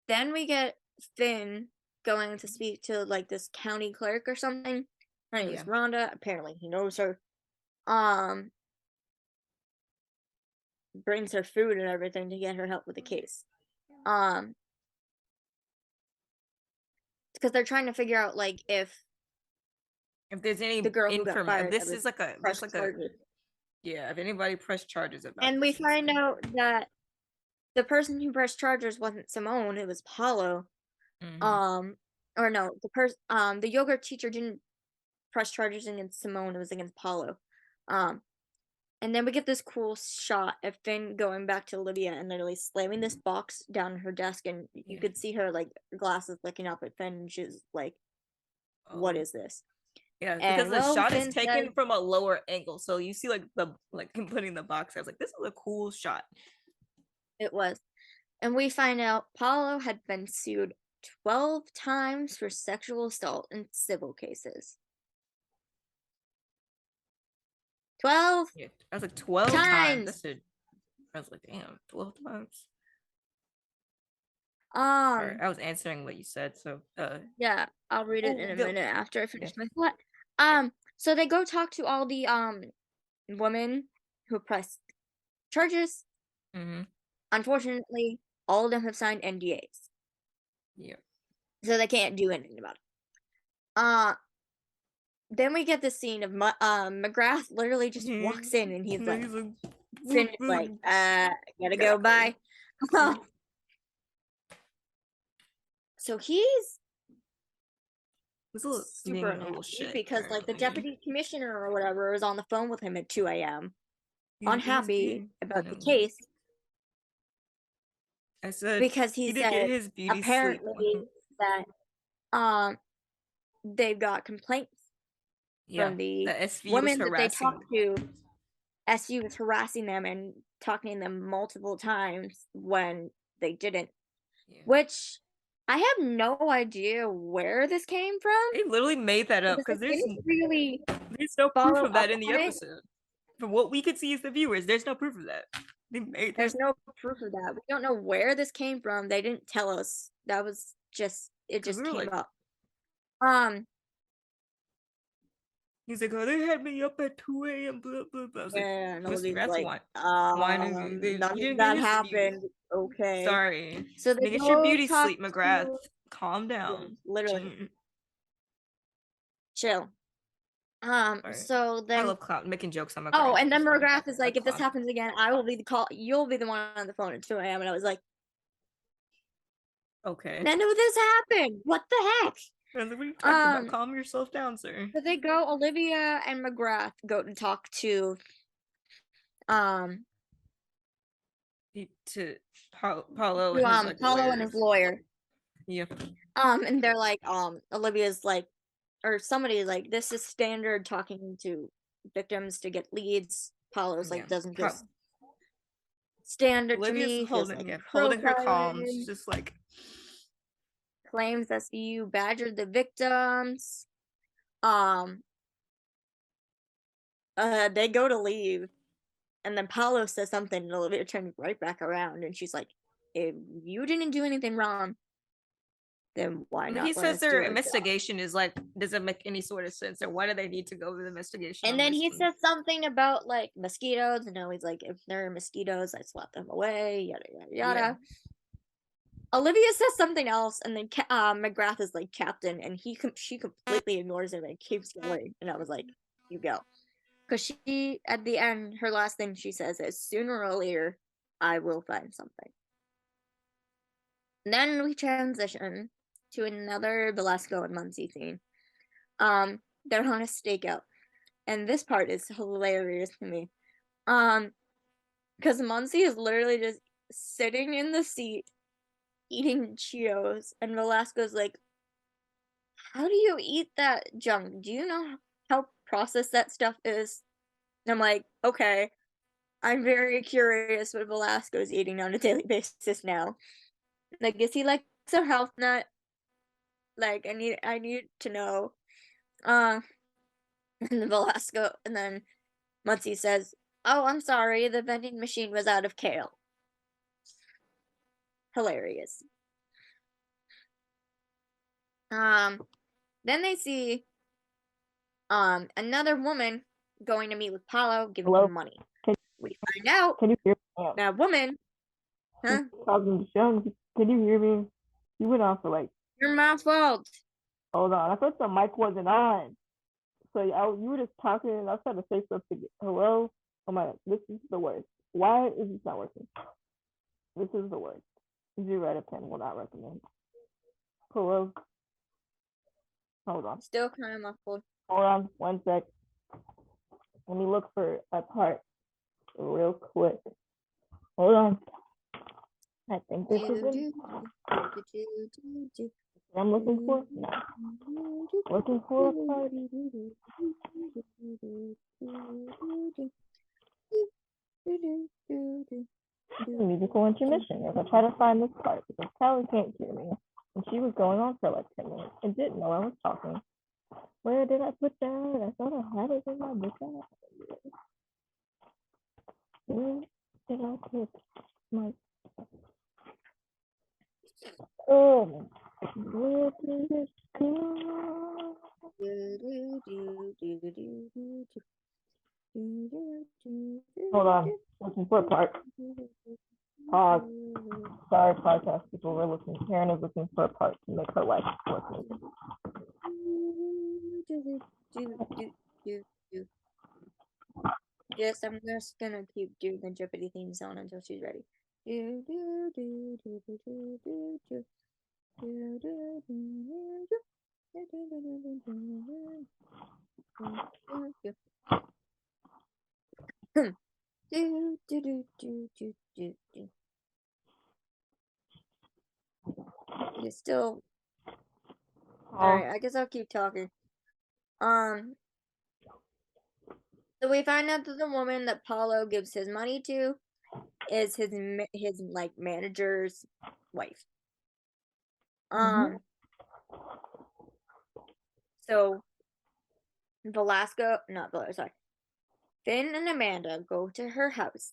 Then we get Finn going to speak to like this county clerk or something. Her name is Rhonda. Apparently he knows her. Brings her food and everything to get her help with the case. Because they're trying to figure out like if there's any the girl who got fired, this is like a if anybody pressed charges about and we find out that the person who pressed charges wasn't Simone, it was Paulo. Or no, the yoga teacher didn't press charges against Simone, it was against Paulo. And then we get this cool shot of Finn going back to Olivia and literally slamming this box down her desk, and you could see her like glasses looking up at Finn, and she's like, what is this? Yeah, because the shot is taken from a lower angle, so you see like him putting the box. I was like, this is a cool shot. It was. And we find out Paulo had been sued 12 times for sexual assault in civil cases. 12? Yeah, I was like 12 times. I was like, damn, 12 times. Um, I was answering what you said, so yeah, I'll read it in a the minute after I finish yeah. my thought. So they go talk to all the women who pressed charges. Mm-hmm. Unfortunately, all of them have signed NDAs, Yeah. so they can't do anything about it. Then we get the scene of McGrath literally just walks in and he's like, Cindy's like, gotta go, bye. So he's was a little, super a little unhappy shit because like the apparently. deputy commissioner or whatever is on the phone with him at 2 a.m. He's unhappy being about the annoying. case I said because he didn't get said his beauty sleep. apparently that they've got complaints Yeah, from the the SV was women that they harassing. talked to. SU was harassing them and talking to them multiple times when they didn't. Yeah. Which I have no idea where this came from. They literally made that up because there's really there's no proof follow of that up in the on it. episode. From what we could see as the viewers, there's no proof of that. They made There's no proof of that. We don't know where this came from. They didn't tell us. That was just it just came like, up. He's like, oh, they had me up at 2 a.m. Blah blah blah. I was Yeah, like, and Mr. Olivia's That's like, wine. none You of didn't that get his reviews. happened. Okay. Sorry. So they Get your go beauty talk sleep, McGrath. to Calm down. literally chill. Right. So then I love making jokes on McGrath. oh, and then McGrath is like, if this clown. happens again, I will be the call. You'll be the one on the phone at 2 a.m. And I was like, okay. none of this happened. What the heck? What are you talking about? Calm yourself down, sir. So they go. Olivia and McGrath go to talk to Paulo and his like Paulo and his lawyer. Yeah. And they're like, Olivia's like, or somebody's like, this is standard talking to victims to get leads. Paulo's like, doesn't this standard Olivia's to me? holding her calm. She's just like claims that you badgered the victims. They go to leave, and then Paulo says something, and Olivia turns right back around, and she's like, if you didn't do anything wrong, then why not? He says their investigation is like doesn't make any sort of sense, or why do they need to go with the investigation? And then he says something about like mosquitoes, and now he's like, if there are mosquitoes, I swat them away, yada yada yada. Yeah. Olivia says something else, and then McGrath is like captain, and she completely ignores him and keeps going. And I was like, you go. Because she, at the end, her last thing she says is, sooner or later, I will find something. And then we transition to another Velasco and Muncie scene. They're on a stakeout. And this part is hilarious to me. Because Muncie is literally just sitting in the seat, eating Cheetos, and Velasco's like, how do you eat that junk? Do you know how processed that stuff is? And I'm like, okay, I'm very curious what Velasco's eating on a daily basis now. Like, is he like a health nut? Like, I need to know. And then Velasco, and then Muncie says, oh, I'm sorry, the vending machine was out of kale. Hilarious. Then they see another woman going to meet with Paulo, giving him money. We find out that woman, huh? Talking to Sean, can you hear me? You went on for like. Your fault. Hold on, I thought the mic wasn't on. So you were just talking, and I was trying to say something. Hello? Oh my God, this is the worst. Why is this not working? This is the worst. 0 out of 10 will not recommend. Hello? Hold on. Still kind of muffled. Hold on, 1 sec. Let me look for a part real quick. Hold on. I think this is it. I'm looking for? No. Looking for a part. Musical intermission as I try to find this part because Kalli can't hear me. And she was going on for like 10 minutes and didn't know I was talking. Where did I put that? I thought I had it in my book. did I put my? Oh, where did it go? Hold on, looking for a part. Pause. Sorry, podcast people. We're looking. Karen is looking for a part to make her life worth Yes, I'm just gonna keep doing the Jeopardy theme song until she's ready. It's still alright. I guess I'll keep talking. So we find out that the woman that Paulo gives his money to is his like manager's wife. So Finn and Amanda go to her house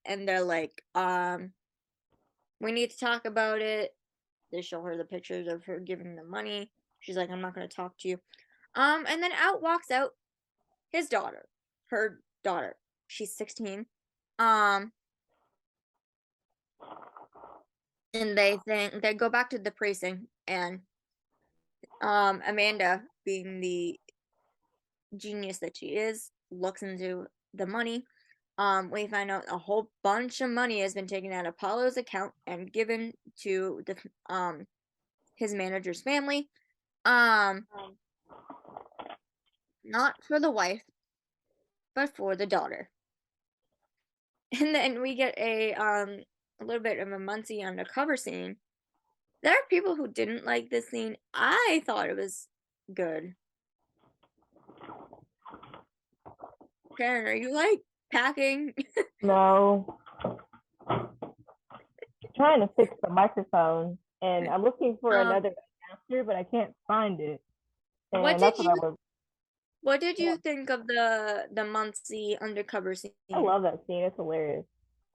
and they're like, we need to talk about it. They show her the pictures of her giving the money. She's like, I'm not gonna talk to you. And then walks out his daughter. Her daughter. She's 16. And they go back to the precinct, and Amanda, being the genius that she is, looks into the money. We find out a whole bunch of money has been taken out of Paulo's account and given to the his manager's family. Not for the wife, but for the daughter. And then we get a little bit of a Muncie undercover scene. There are people who didn't like this scene. I thought it was good. Karen, are you like packing? No. Trying to fix the microphone, and I'm looking for another adapter, but I can't find it. And what did you think of the Muncie undercover scene? I love that scene. It's hilarious.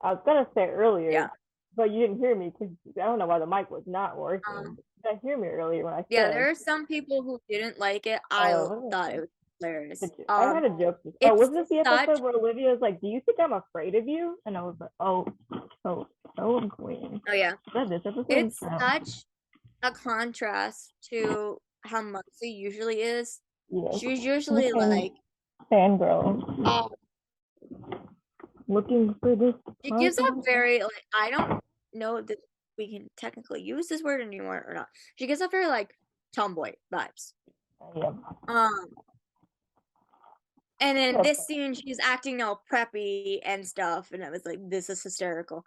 I was gonna say it earlier, but you didn't hear me because I don't know why the mic was not working. You didn't hear me earlier when I said. There are some people who didn't like it. I thought it was hilarious. I had a joke. Was this the episode where Olivia was like, "Do you think I'm afraid of you?" And I was like, "Oh, so annoying." Oh yeah. This episode it's such a contrast to how Muncie usually is. Yes. She's usually like fangirl. Looking for this. She gives off very like, I don't know that we can technically use this word anymore or not. She gives off very like tomboy vibes. Yeah. And in this scene, she's acting all preppy and stuff, and I was like, this is hysterical.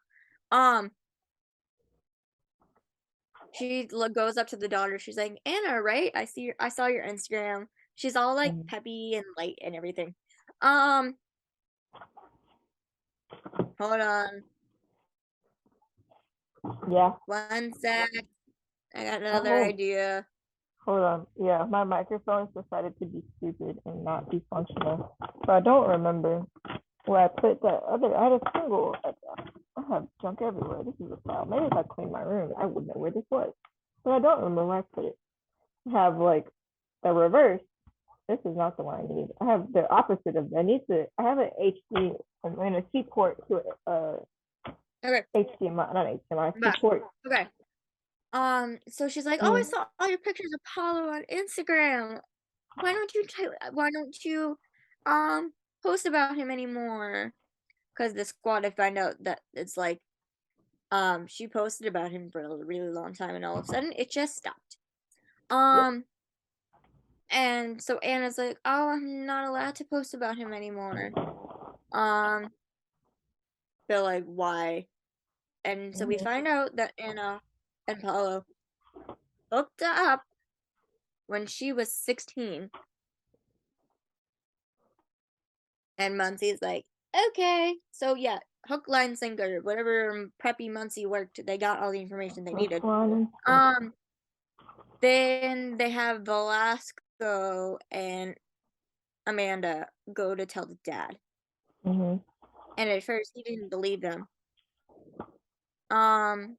She goes up to the daughter. She's like, Anna, right? I saw your Instagram. She's all like peppy and light and everything. Hold on. Yeah. 1 sec. I got another idea. Hold on. Yeah, my microphone's decided to be stupid and not be functional. So I don't remember where I put that other. I had a single. I have junk everywhere. This is a file. Maybe if I clean my room, I would know where this was. But I don't remember where I put it. I have like a reverse. This is not the one I need. I have the opposite of that. I have an HD and a C port to it. Okay. HDMI, not HDMI, C port. Okay. So she's like, oh, I saw all your pictures of Paulo on Instagram. Why don't you post about him anymore? Because the squad, I find out that it's like, she posted about him for a really long time, and all of a sudden it just stopped. And so Anna's like, oh, I'm not allowed to post about him anymore. They're like, why? And so we find out that Anna and Paulo hooked up when she was 16. And Muncie's like, okay. So yeah, hook, line, sinker, whatever preppy Muncie worked, they got all the information they needed. Then they have Velasco and Amanda go to tell the dad. And at first he didn't believe them. And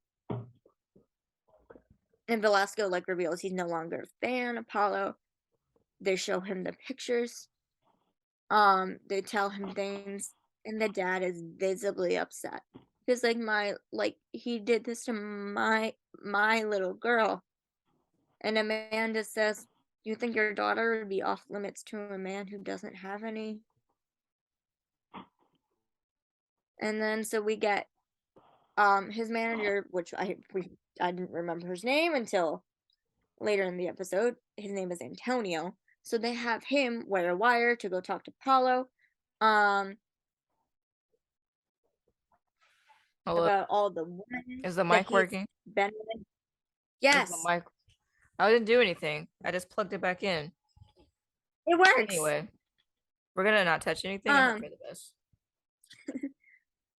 Velasco like reveals he's no longer a fan of Paulo. They show him the pictures. They tell him things, and the dad is visibly upset. Because he did this to my little girl. And Amanda says, "You think your daughter would be off limits to a man who doesn't have any?" And then so we get his manager, which I didn't remember his name until later in the episode. His name is Antonio. So they have him wear a wire to go talk to Paulo Hello, about all the women is the that mic he's working? been with. Is the Yes, mic? I didn't do anything. I just plugged it back in. it works. Anyway, we're gonna not touch anything and hope Um, for the best.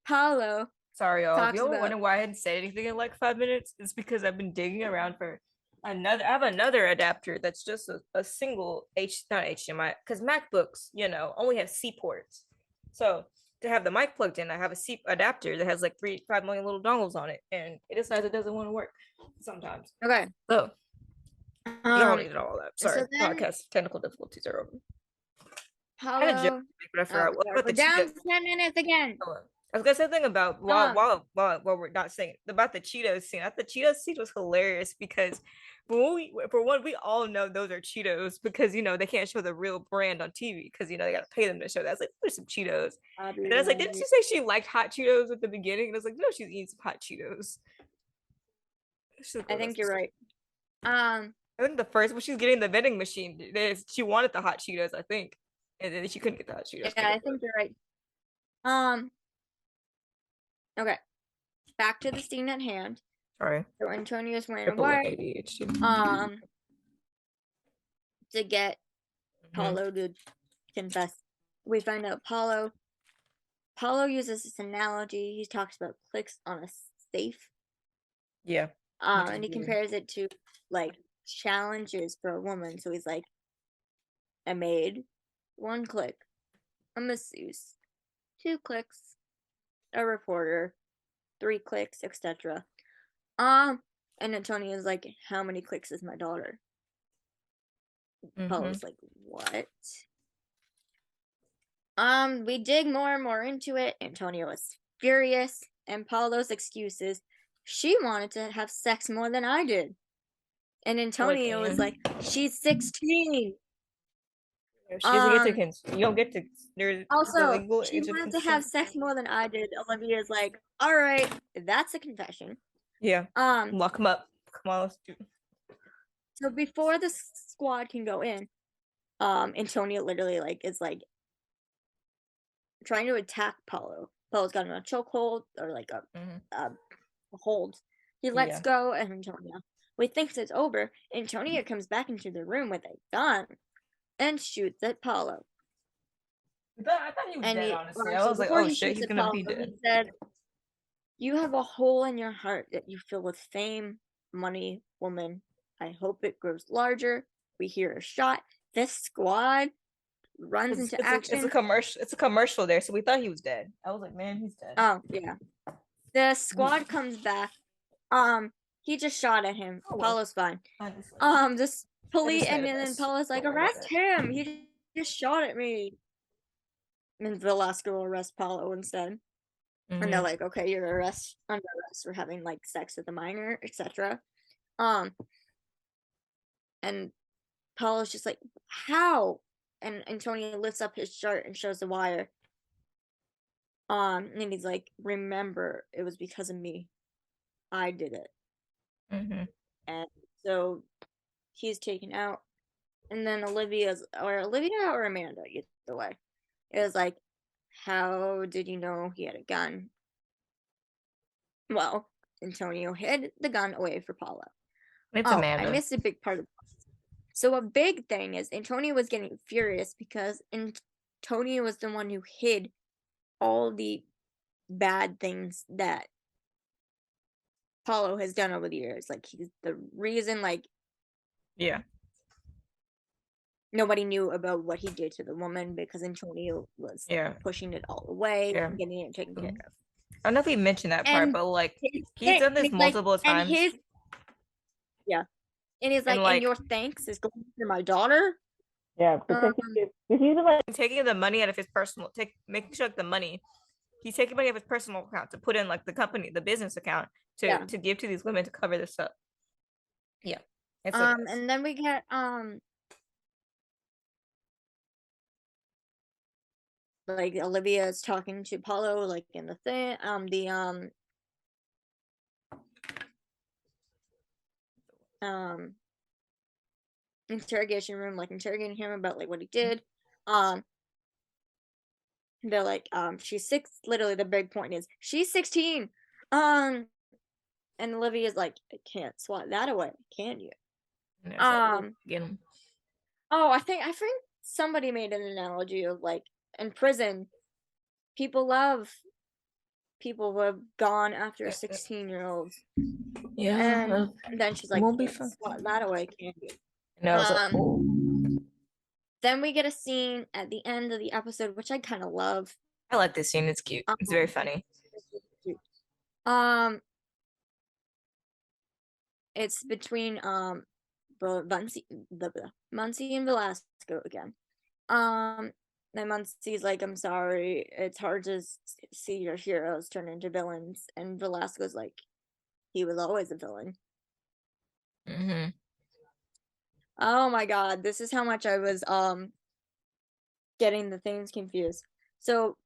Paulo Sorry, y'all. If talks y'all were about wondering why I hadn't said anything in like 5 minutes, it's because I've been digging around for another. I have another adapter that's just a single not HDMI, because MacBooks, only have C ports. So to have the mic plugged in, I have a C adapter that has like 5 million little dongles on it, and it decides it doesn't want to work sometimes. okay. So you don't need all that. Sorry, So then podcast technical difficulties are over. I had a joke, Paulo, but I forgot. What about we're the down Cheetos? to 10 minutes again. I was gonna say something about Um, while we're not saying about the Cheetos scene. I thought the Cheetos scene was hilarious because for one, we all know those are Cheetos because they can't show the real brand on TV because they gotta pay them to show that. I was like, there's some Cheetos. And I was like, didn't she say she liked hot Cheetos at the beginning? And I was like, no, she's eating some hot Cheetos. I think you're right. I think the first when she's getting the vending machine, she wanted the hot Cheetos, I think. And then she couldn't get the hot Cheetos. Yeah, I think you're right. Okay. Back to the scene at hand. Sorry. So Antonio's wearing a Triple wire. ADHD. To get Paulo to confess. We find out Paulo uses this analogy. He talks about clicks on a safe. Yeah. And he compares it to like challenges for a woman. So he's like, a maid, 1 click, a masseuse, 2 clicks, a reporter, 3 clicks, etc. And Antonio's like, how many clicks is my daughter? Paulo's like, what? We dig more and more into it. Antonio is furious, and Paulo's excuse is she wanted to have sex more than I did. And Antonio was like, she's 16. She doesn't get to you don't get to. There's Also, the legal she age of wanted to consent. have sex more than I did. Olivia's like, all right, that's a confession. Yeah. Lock him up. Come on, let's do. So before the squad can go in, Antonio literally is trying to attack Paulo. Paulo's got him in a chokehold or like a hold. He lets go, and Antonio. We think it's over. Antonio comes back into the room with a gun and shoots at Paulo. I thought he was dead, honestly. I was like, oh shit, he's gonna be dead. He said, you have a hole in your heart that you fill with fame, money, woman. I hope it grows larger. We hear a shot. This squad runs into action. It's a commercial there, so we thought he was dead. I was like, man, he's dead. Oh yeah. The squad comes back. He just shot at him. Paulo's fine. This police, and then Paulo's like, arrest him. He just shot at me. And Velasco arrests Paulo instead. And they're like, okay, you're under arrest for having like sex with a minor, etc. And Paulo's just like, how? And Antonio lifts up his shirt and shows the wire. And he's like, remember, it was because of me. I did it. And so he's taken out. And then Olivia or Amanda, either way, it was like, how did you know he had a gun? Well, Antonio hid the gun away for Paulo. It's Amanda. I missed a big part of this. So a big thing is Antonio was getting furious because Antonio was the one who hid all the bad things that Paulo has done over the years. Like, he's the reason, like... Yeah. nobody knew about what he did to the woman because Antonio was pushing it all away, getting it taken care of. I don't know if he mentioned that part, but like he's done this multiple times. And he's like, and your thanks is going to my daughter. Yeah, because he's like taking the money out of his personal, making sure like the money, he's taking money out of his personal account to put in like the business account to give to these women to cover this up. Yeah. And then we get like Olivia is talking to Paulo like in the thing, interrogation room, like interrogating him about like what he did. They're like, she's 6. Literally, the big point is she's 16. And Olivia's like, I can't swat that away, can you? Oh, I think somebody made an analogy of like in prison, people love people who have gone after 16-year-olds. Yeah. And then she's like, won't be fun. Swat that away, can you? Then we get a scene at the end of the episode, which I kind of love. I like this scene. It's cute. It's very funny. It's between Muncie and Velasco again. And Muncie's like, I'm sorry, it's hard to see your heroes turn into villains. And Velasco's like, he was always a villain. Mm-hmm. Oh my god, this is how much I was getting the things confused. So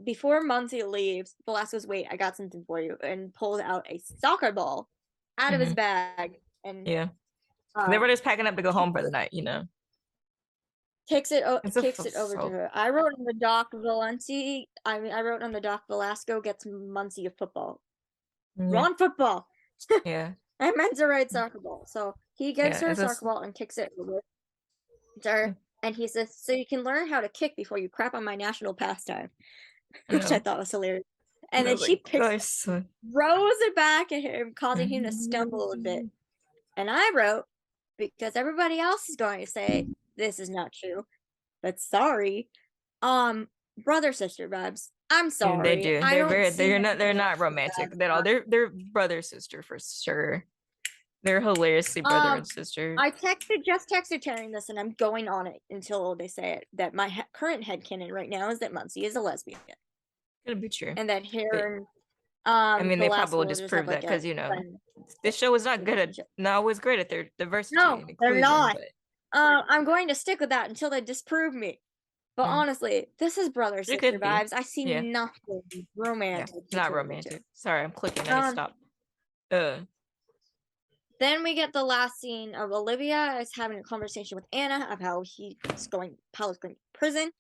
before Muncie leaves, Velasco's, wait, I got something for you, and pulls out a soccer ball out of his bag, and everybody's packing up to go home for the night, you know. Kicks it over to her. I wrote on the doc I wrote on the doc Velasco gets Muncie a football. Wrong football. Yeah. I meant to write soccer ball. So he gives her a soccer ball and kicks it over to her. And he says, so you can learn how to kick before you crap on my national pastime. Which I thought was hilarious. And then she throws it back at him, causing him to stumble a bit. And I wrote, because everybody else is going to say this is not true, but sorry, brother sister vibes. I'm sorry. They do. They're not romantic at all. They're brother sister for sure. They're hilariously brother and sister. I just texted Terryn this, and I'm going on it until they say it. That my current headcanon right now is that Muncie is a lesbian. Could be true. And that Heron. I mean, they probably will disprove that because this show is not always great at their diversity. No, they're not. I'm going to stick with that until they disprove me. But honestly, this is brother sister vibes. I see nothing romantic. Not romantic. Sorry, I'm clicking. I stop. Then we get the last scene of Olivia is having a conversation with Anna of how Paolo's going to prison.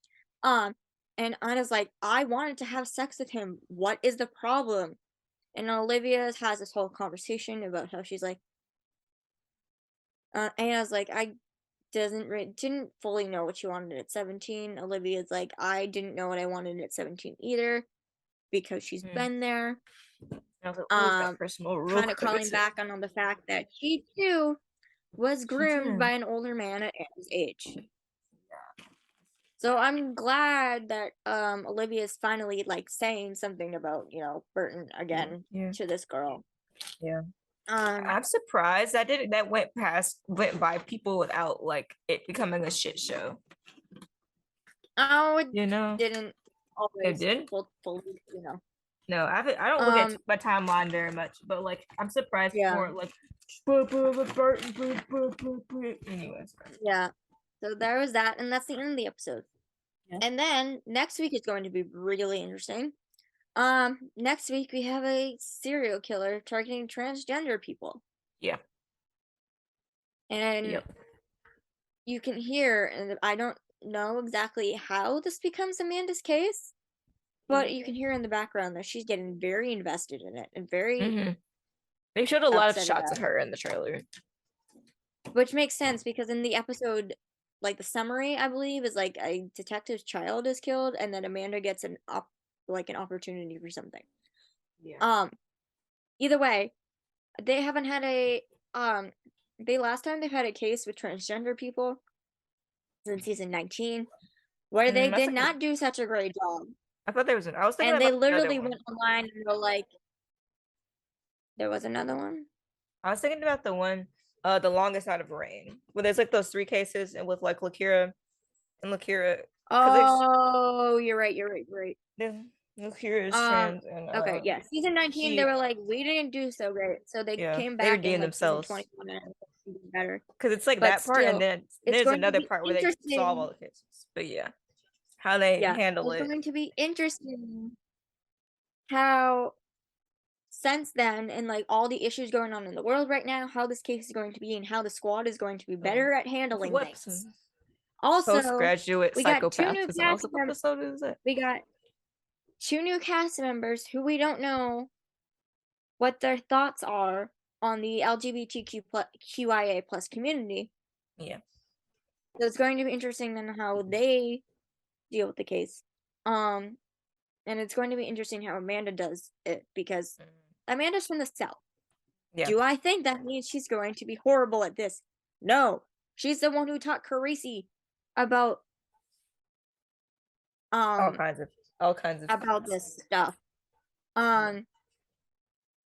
And Anna's like, I wanted to have sex with him. What is the problem? And Olivia has this whole conversation about how she's like, Anna's like, I didn't fully know what she wanted at 17. Olivia's like, I didn't know what I wanted at 17 either, because she's been there. Kind of calling back on the fact that she too was groomed by an older man at Anna's age. So I'm glad that Olivia's finally like saying something about, Burton again to this girl. Yeah. I'm surprised that went by people without like it becoming a shit show. Oh, it didn't always. It did? Fully. No, I don't look at my timeline very much, but like I'm surprised for like anyways. Yeah. So there was that, and that's the end of the episode. Yeah. And then next week is going to be really interesting. Next week we have a serial killer targeting transgender people. Yeah. And you can hear, and I don't know exactly how this becomes Amanda's case, but you can hear in the background that she's getting very invested in it and very. They showed a lot of shots of her in the trailer, which makes sense because in the episode, like the summary, I believe, is like a detective's child is killed, and then Amanda gets an opportunity for something. Yeah. Either way, they haven't had a last time they've had a case with transgender people in season 19, where they That's did like not do such a great job. I thought there was I was thinking And they about another literally one. went online and were like, there was another one? I was thinking about the one, the longest out of rain, where there's like those 3 cases, and with like Lakira and Lakira, because Oh, you're right. Lakira is trans, and Okay, yeah. Season 19, they she were like, we didn't do so great. So they yeah came they back in redeemed like season themselves 21 and it better. because it's like But that part, and still, then it's there's going to another be part where they solve all interesting. the cases. But yeah, how they Yeah, handle it's it. going to be interesting how since then and like all the issues going on in the world right now, how this case is going to be and how the squad is going to be better at handling things. Also, Postgraduate we got two new psychopathism. cast Also, what episode is it? we got two new cast members who we don't know what their thoughts are on the LGBTQIA plus community. Yeah. So it's going to be interesting on how they deal with the case. And it's going to be interesting how Amanda does it because Amanda's from the South. Yeah. Do I think that means she's going to be horrible at this? No. She's the one who taught Carisi about all kinds of about this stuff. So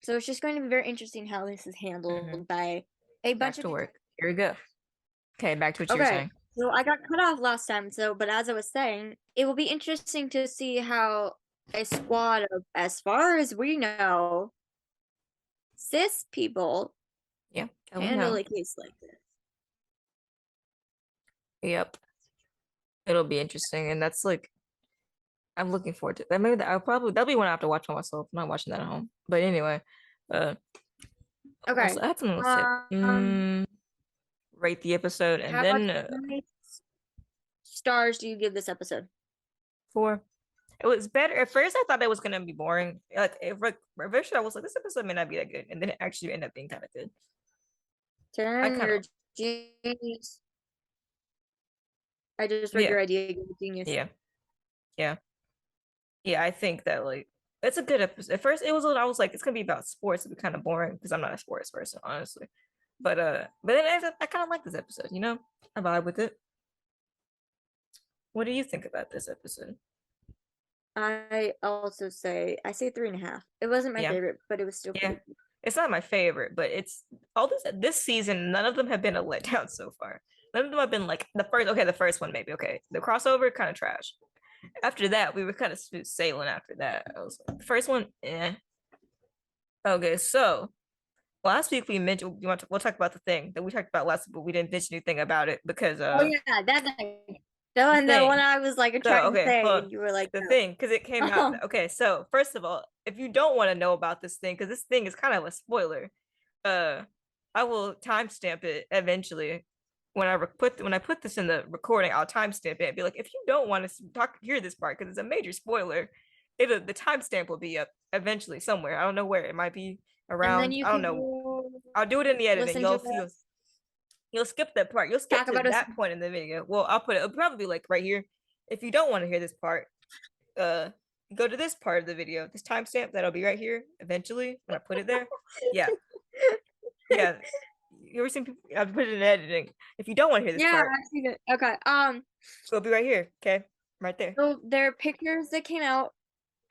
it's just going to be very interesting how this is handled by a bunch back to work. Here we go. Okay, back to what you were saying. So I got cut off last time, but as I was saying, it will be interesting to see how a squad of, as far as we know, cis people handle a case like this. Yep. It'll be interesting, and that's like I'm looking forward to that. Maybe that'll be one I have to watch by myself. I'm not watching that at home. But anyway, okay. Also, I have something to say. Rate the episode, and then how many stars do you give this episode? 4. It was better at first. I thought it was gonna be boring. Like eventually, I was like, this episode may not be that good, and then it actually ended up being kind of good. Terryn, you're genius. I just read your idea. You're genius. Yeah. I think that like it's a good episode. At first, it was I was like, it's gonna be about sports. It'd be kind of boring because I'm not a sports person, honestly. But then I kind of like this episode. You know, I vibe with it. What do you think about this episode? I also say 3.5. It wasn't my favorite, but it was still pretty. It's not my favorite, but it's all this season. None of them have been a letdown so far. None of them have been like the first. Okay, the first one maybe. Okay, the crossover kind of trash. After that, we were kind of smooth sailing. After that, I was like, the first one, eh. Okay, so last week we mentioned we'll talk about the thing that we talked about last week, but we didn't mention anything about it because oh yeah, that thing. The one I was like trying to say, and you were like the thing because it came out. Okay, so first of all, if you don't want to know about this thing, because this thing is kind of a spoiler, I will timestamp it eventually. When I put this in the recording, I'll timestamp it and be like, if you don't want to hear this part because it's a major spoiler, the timestamp will be up eventually somewhere. I don't know where. It might be around. I don't know. I'll do it in the editing. You'll skip that part. You'll skip to that point in the video. Well, I'll put it. It'll probably be like right here. If you don't want to hear this part, go to this part of the video. This timestamp that'll be right here. Eventually, when I put it there, yeah. You ever seen people? I've put it in editing. If you don't want to hear this part, I've seen it. Okay. it'll be right here. Okay, right there. So there are pictures that came out,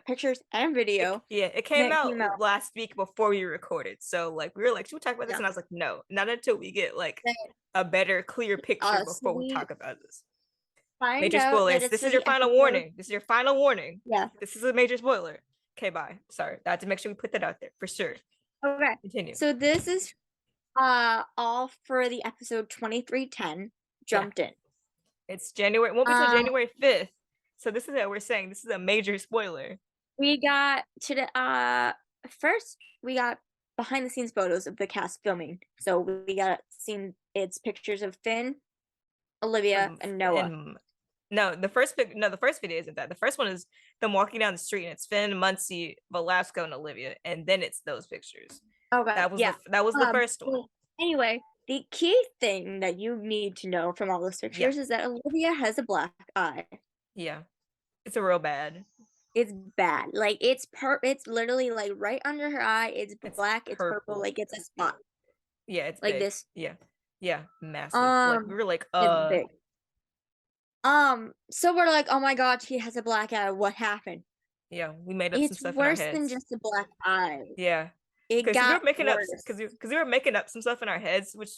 pictures and video. It came out last week before we recorded. So like we were like, should we talk about this? And I was like, no, not until we get like a better, clear picture before we talk about this. Major spoilers. This is your final warning. This is your final warning. Yeah. This is a major spoiler. Okay, bye. Sorry. I had to make sure we put that out there for sure. Okay. Continue. So this is all for the episode 2310 jumped in. It's January. It won't be till January 5th. So this is what we're saying. This is a major spoiler. We got first we got behind the scenes photos of the cast filming. So we got it's pictures of Finn, Olivia, and Noah. The first video isn't that. The first one is them walking down the street and it's Finn, Muncie, Velasco, and Olivia, and then it's those pictures. Okay. That was the first one. Anyway, the key thing that you need to know from all those pictures is that Olivia has a black eye. Yeah. It's a real bad. It's bad. Like it's literally like right under her eye. It's black. It's purple. Like it's a spot. Yeah, it's like big. this. Yeah, massive. Like we were like, it's big. So we're like, oh my god, she has a black eye. What happened? Yeah, we made up some It's stuff in our worse than heads. just a black eye. Yeah, It because we were got making up worse. because we were making up some stuff in our heads, which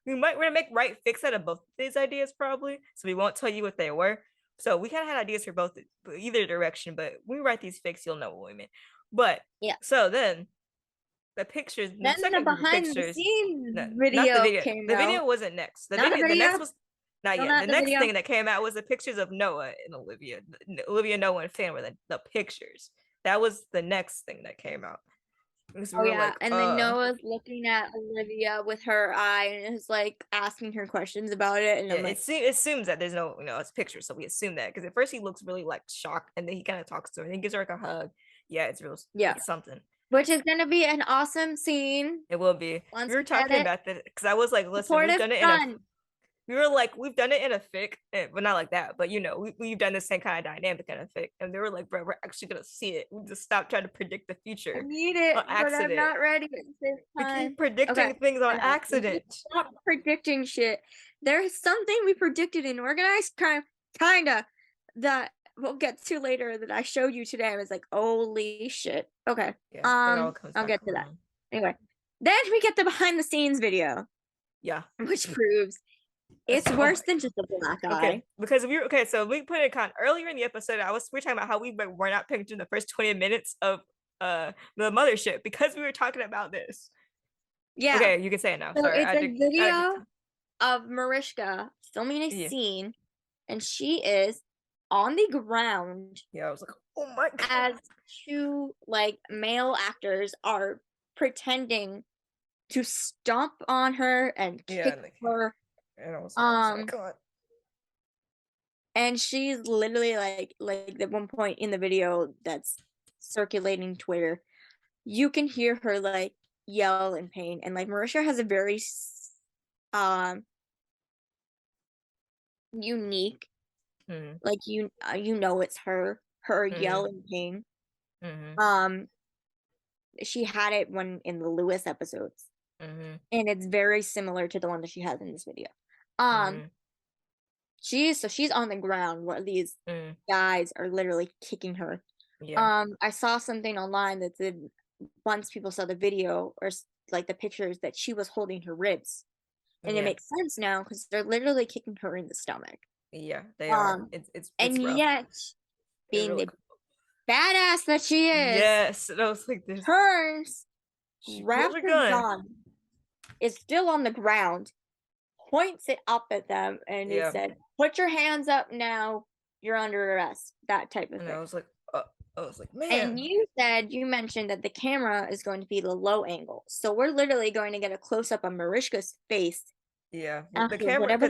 we're gonna make right fix out of both these ideas probably. So we won't tell you what they were. So we kind of had ideas for both either direction, but when we write these fics, you'll know what we mean. But Yeah. so then the pictures, the Then the second group of behind the pictures, scenes not the video video. came The video out. wasn't next. Not the The video. next was not No, yet. not The the next video. thing that came out was the pictures of Noah and Olivia. Olivia, Noah, and Fan were the pictures. That was the next thing that came out. Because we Oh were yeah, like, and then Noah's looking at Olivia with her eye and is like asking her questions about it, and yeah, I'm like, it assumes that there's no, it's pictures, so we assume that because at first he looks really like shocked, and then he kind of talks to her, and he gives her like a hug. Yeah, it's real. yeah, It's something. which is gonna be an awesome scene It will be. once We were we get talking it. about that because I was like, listen, we've Supportive done it in a. son. We were like, we've done it in a fic, but not like that. But we've done the same kind of dynamic in a fic, and they were like, bro, we're actually gonna see it. We just stop trying to predict the I future need it, on but I'm accident. not ready at this We time. keep predicting Okay, things on I know. accident. Stop predicting shit. There's something we predicted in organized crime, kinda, that we'll get to later that I showed you today. I was like, holy shit. Okay. Yeah, it all comes I'll back get to that. around. Anyway, then we get the behind the scenes video, Yeah, which proves it's So- worse than just a black eye. okay, because so we put it earlier in the episode. We're talking about how we were not paying attention the first 20 minutes of the mothership because we were talking about this. Yeah. Okay, you can say it now. So Sorry, it's a video of Mariska filming a scene, and she is on the ground. Yeah, I was like, oh my god. As two like male actors are pretending to stomp on her and kick her. And I was like, oh my god. And she's literally like at one point in the video that's circulating Twitter, you can hear her like yell in pain, and like Marisha has a very unique, like it's her yell in pain. She had it when in the Lewis episodes, and it's very similar to the one that she has in this video. She's on the ground where these guys are literally kicking her. I saw something online that said once people saw the video or like the pictures that she was holding her ribs, and it makes sense now because they're literally kicking her in the stomach. Yeah, they are. It's and rough. Yet being the badass that she is, yes, and I was like, this turns, grabs her gun, is still on the ground, points it up at them, and it said, "Put your hands up now. You're under arrest." That type of thing. I was like, man. And you mentioned that the camera is going to be the low angle, so we're literally going to get a close up of Mariska's face. Yeah, the camera's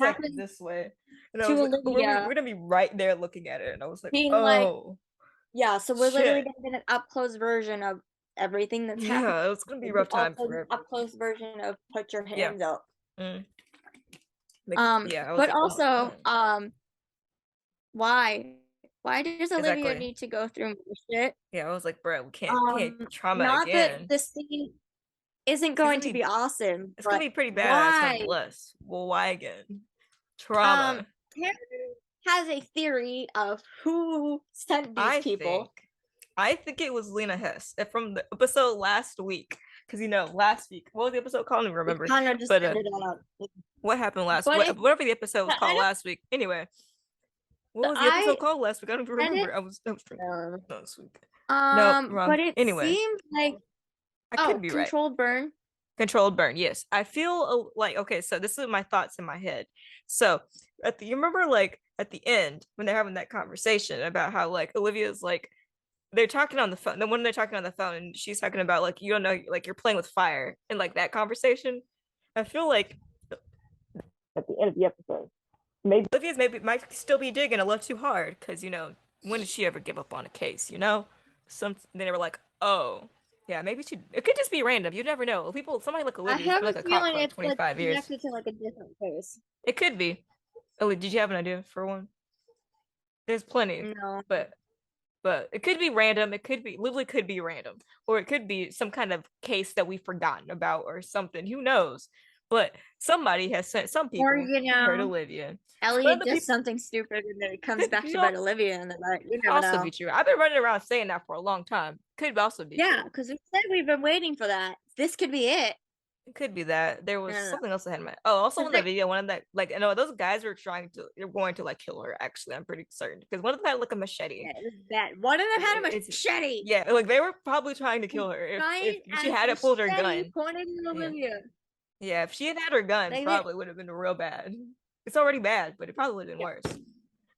like this way, and I was like, we're gonna be right there looking at it, and I was like, oh. Yeah, so we're literally gonna get an up close version of everything that's happening. Yeah, it's gonna be a rough time for an up close version of put your hands up. But like, also, why does Olivia need to go through more shit? Yeah, I was like, bro, we can't trauma not again. That the scene isn't going to be awesome. It's gonna be pretty badass nonetheless. Well, why again? Trauma. Terryn has a theory of who sent these people. I think it was Lena Hess from the episode last week. Because last week, what was the episode called? I don't remember. What happened last week? Whatever the episode was called last week. Anyway, what was the episode called last week? I don't remember. I was drinking last week. No, wrong. But it seemed like I could be right. Controlled burn. Controlled burn. Yes, I feel like okay. So this is my thoughts in my head. So you remember like at the end when they're having that conversation about how like Olivia's like they're talking on the phone. Then when they're talking on the phone and she's talking about like you don't know like you're playing with fire and like that conversation. I feel like at the end of the episode, Olivia's might still be digging a little too hard because when did she ever give up on a case? They were like, oh. Yeah, maybe it could just be random. You never know. Somebody like Olivia, I have like a a cop feeling for like it's 25 years. Connected to like a different case. It could be. Ellie, did you have an idea for one? There's plenty. No. But it could be random. It could be literally could be random, or it could be some kind of case that we've forgotten about or something. Who knows? But somebody has sent some people Or, you hurt know, Olivia. Elliot the does people- something stupid and then it comes back to You know, bite Olivia, and then you could never also know. be true. I've been running around saying that for a long time. Could also be Yeah, true. because we said we've been waiting for that. This could be it. It could be that there was No. something else I had in mind. Oh, also in the Like- video, one of that I know those guys were they're going to like kill her. Actually, I'm pretty certain because one of them had like a machete. Yeah, it was bad. One of them had a It's- machete. Yeah, like they were probably trying to kill her if she hadn't pulled her gun. Pointed at Olivia. Yeah, if she had had her gun, They did. probably would have been real bad. It's already bad, but it probably would have been worse.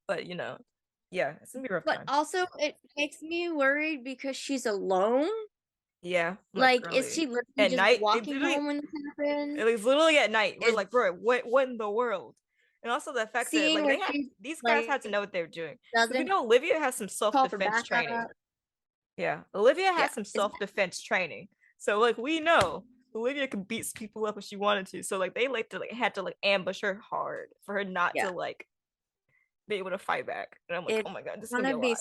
But yeah, it's gonna be a rough But time. also, it makes me worried because she's alone. Yeah, Like, girly. is she literally At just night, walking home when this happens? It was literally at night. We're Is- like, bro, what in the world? And also the fact that Seeing like where these guys had to like, know what they were doing. 'Cause we doesn't know Olivia has some call for self-defense training. backup. Yeah, Olivia Yeah, has some self-defense training. So like we know Olivia could beat people up if she wanted to. So like they had to ambush her hard for her not Yeah. to be able to fight back. And I'm like, It's oh my god, this is gonna gonna be a be lot.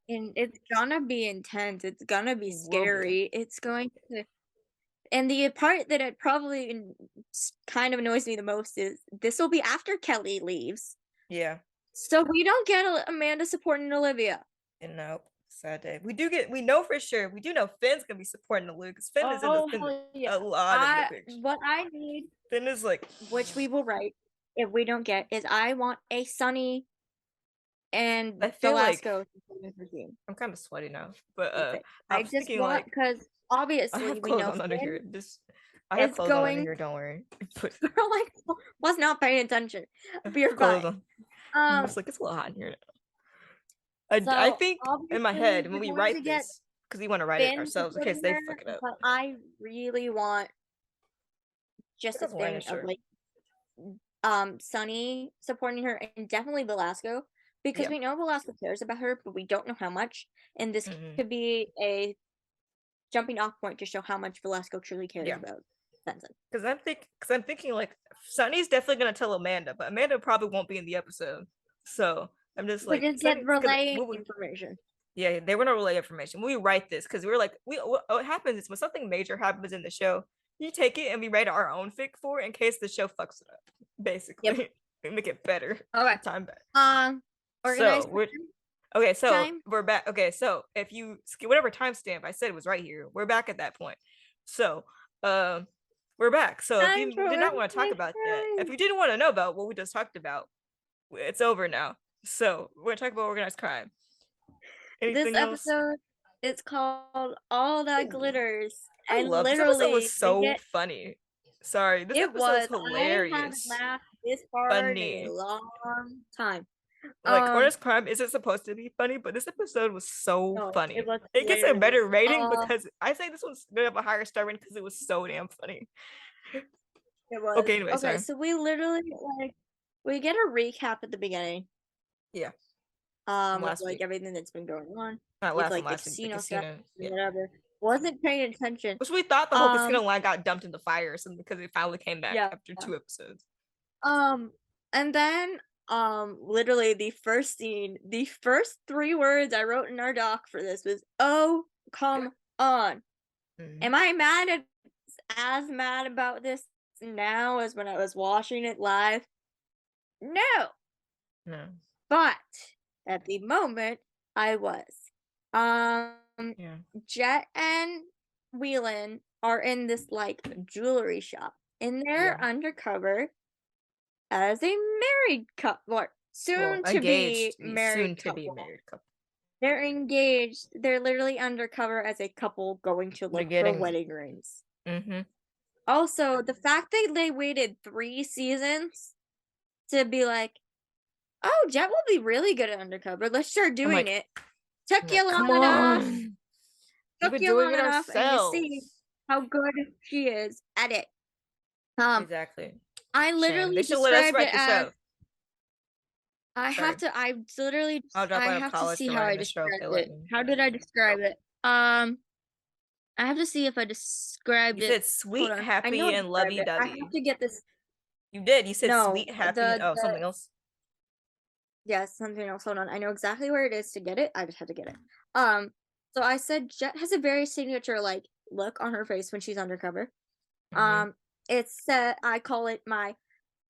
and it's gonna be intense. It's gonna be It will be. scary. It's going to, and the part that it probably kind of annoys me the most is this will be after Kelly leaves, Yeah. so we don't get Amanda supporting Olivia. And nope. Sad day. We know for sure. We do know Finn's gonna be supporting the Luke because Finn is in Oh, the hell yeah. a lot of the picture. What I need, Finn is like, which we will write if we don't get, is I want a Sunny and I feel like Velasco. I'm kind of sweaty now, but I I'm just thinking want, like because I obviously have we clothes know on under Finn here. I have is clothes on under going- here. Don't worry. But Girl, like, was not paying attention. But you're clothes fine. on. I'm just like it's a little hot in here. I So, think in my head when we going write to get this because we want to write it Finn ourselves in case they supporting her, fuck it up. But I really want just a Look at the thing shirt. of Sunny supporting her, and definitely Velasco, because Yeah. we know Velasco cares about her, but we don't know how much. And this Mhm. could be a jumping off point to show how much Velasco truly cares Yeah. about Benson. Because I'm thinking like Sunny's definitely gonna tell Amanda, but Amanda probably won't be in the episode. So I'm just like, But it's that Sunny- 'cause relaying when we- information. yeah, they were gonna relay information. When we write this, because we were like, what happens is when something major happens in the show, you take it and we write our own fic for it in case the show fucks it up. Basically, we make it better. Okay. Time back. Organized So okay, so time? we're back. Okay, so if you whatever timestamp I said it was right here, we're back at that point. So we're back. So if you did not want to talk about that, if you didn't want to know about what we just talked about, it's over now. So we're gonna talk about organized crime. Anything This else? episode is called All That Ooh. Glitters. I And love literally, this episode was so they get- funny. Sorry, this it episode was was hilarious. I haven't laughed this hard Funny. in a long time. Like Organized Crime isn't supposed to be funny, but this episode was so No, funny. it was It gets a better hilarious. rating because I say this one's gonna have a higher star rating because it was so damn funny. It was. Okay, anyway, sorry. So we literally we get a recap at the beginning. Yeah. Of last week. everything that's been going on. Not with last like one, the last week, the casino stuff casino. and Yeah. whatever. Wasn't paying attention. Which we thought the whole casino line got dumped in the fire or something because it finally came back Yeah, after 2 episodes. And then literally the first scene, the first 3 words I wrote in our doc for this was, "Oh, come on." Mhm. Am I as mad about this now as when I was watching it live? No. No. But at the moment I was. Yeah. Jet and Whelan are in this jewelry shop, and they're undercover as a married couple, soon to be married couple. They're engaged. They're literally undercover as a couple going to look for wedding rings. Mm-hmm. Also, the fact that they waited 3 seasons to be like, "Oh, Jet will be really good at undercover. Let's start doing it." Took you long enough. Took you long enough, and you see how good she is at it. Exactly. I literally they should let us described write it the as. show. I have to. I literally. I'll drop I out of have to college see to how write I in the show if described they let it. me. How did I describe it? I have to see if I described You it. said sweet, Hold on. I happy, know I and described lovey it. I dovey. have to get this. You did. You said No, sweet, happy. Something else. Yes, something else. Hold on. I know exactly where it is to get it. I just have to get it. So I said Jet has a very signature look on her face when she's undercover. Mhm. It's I call it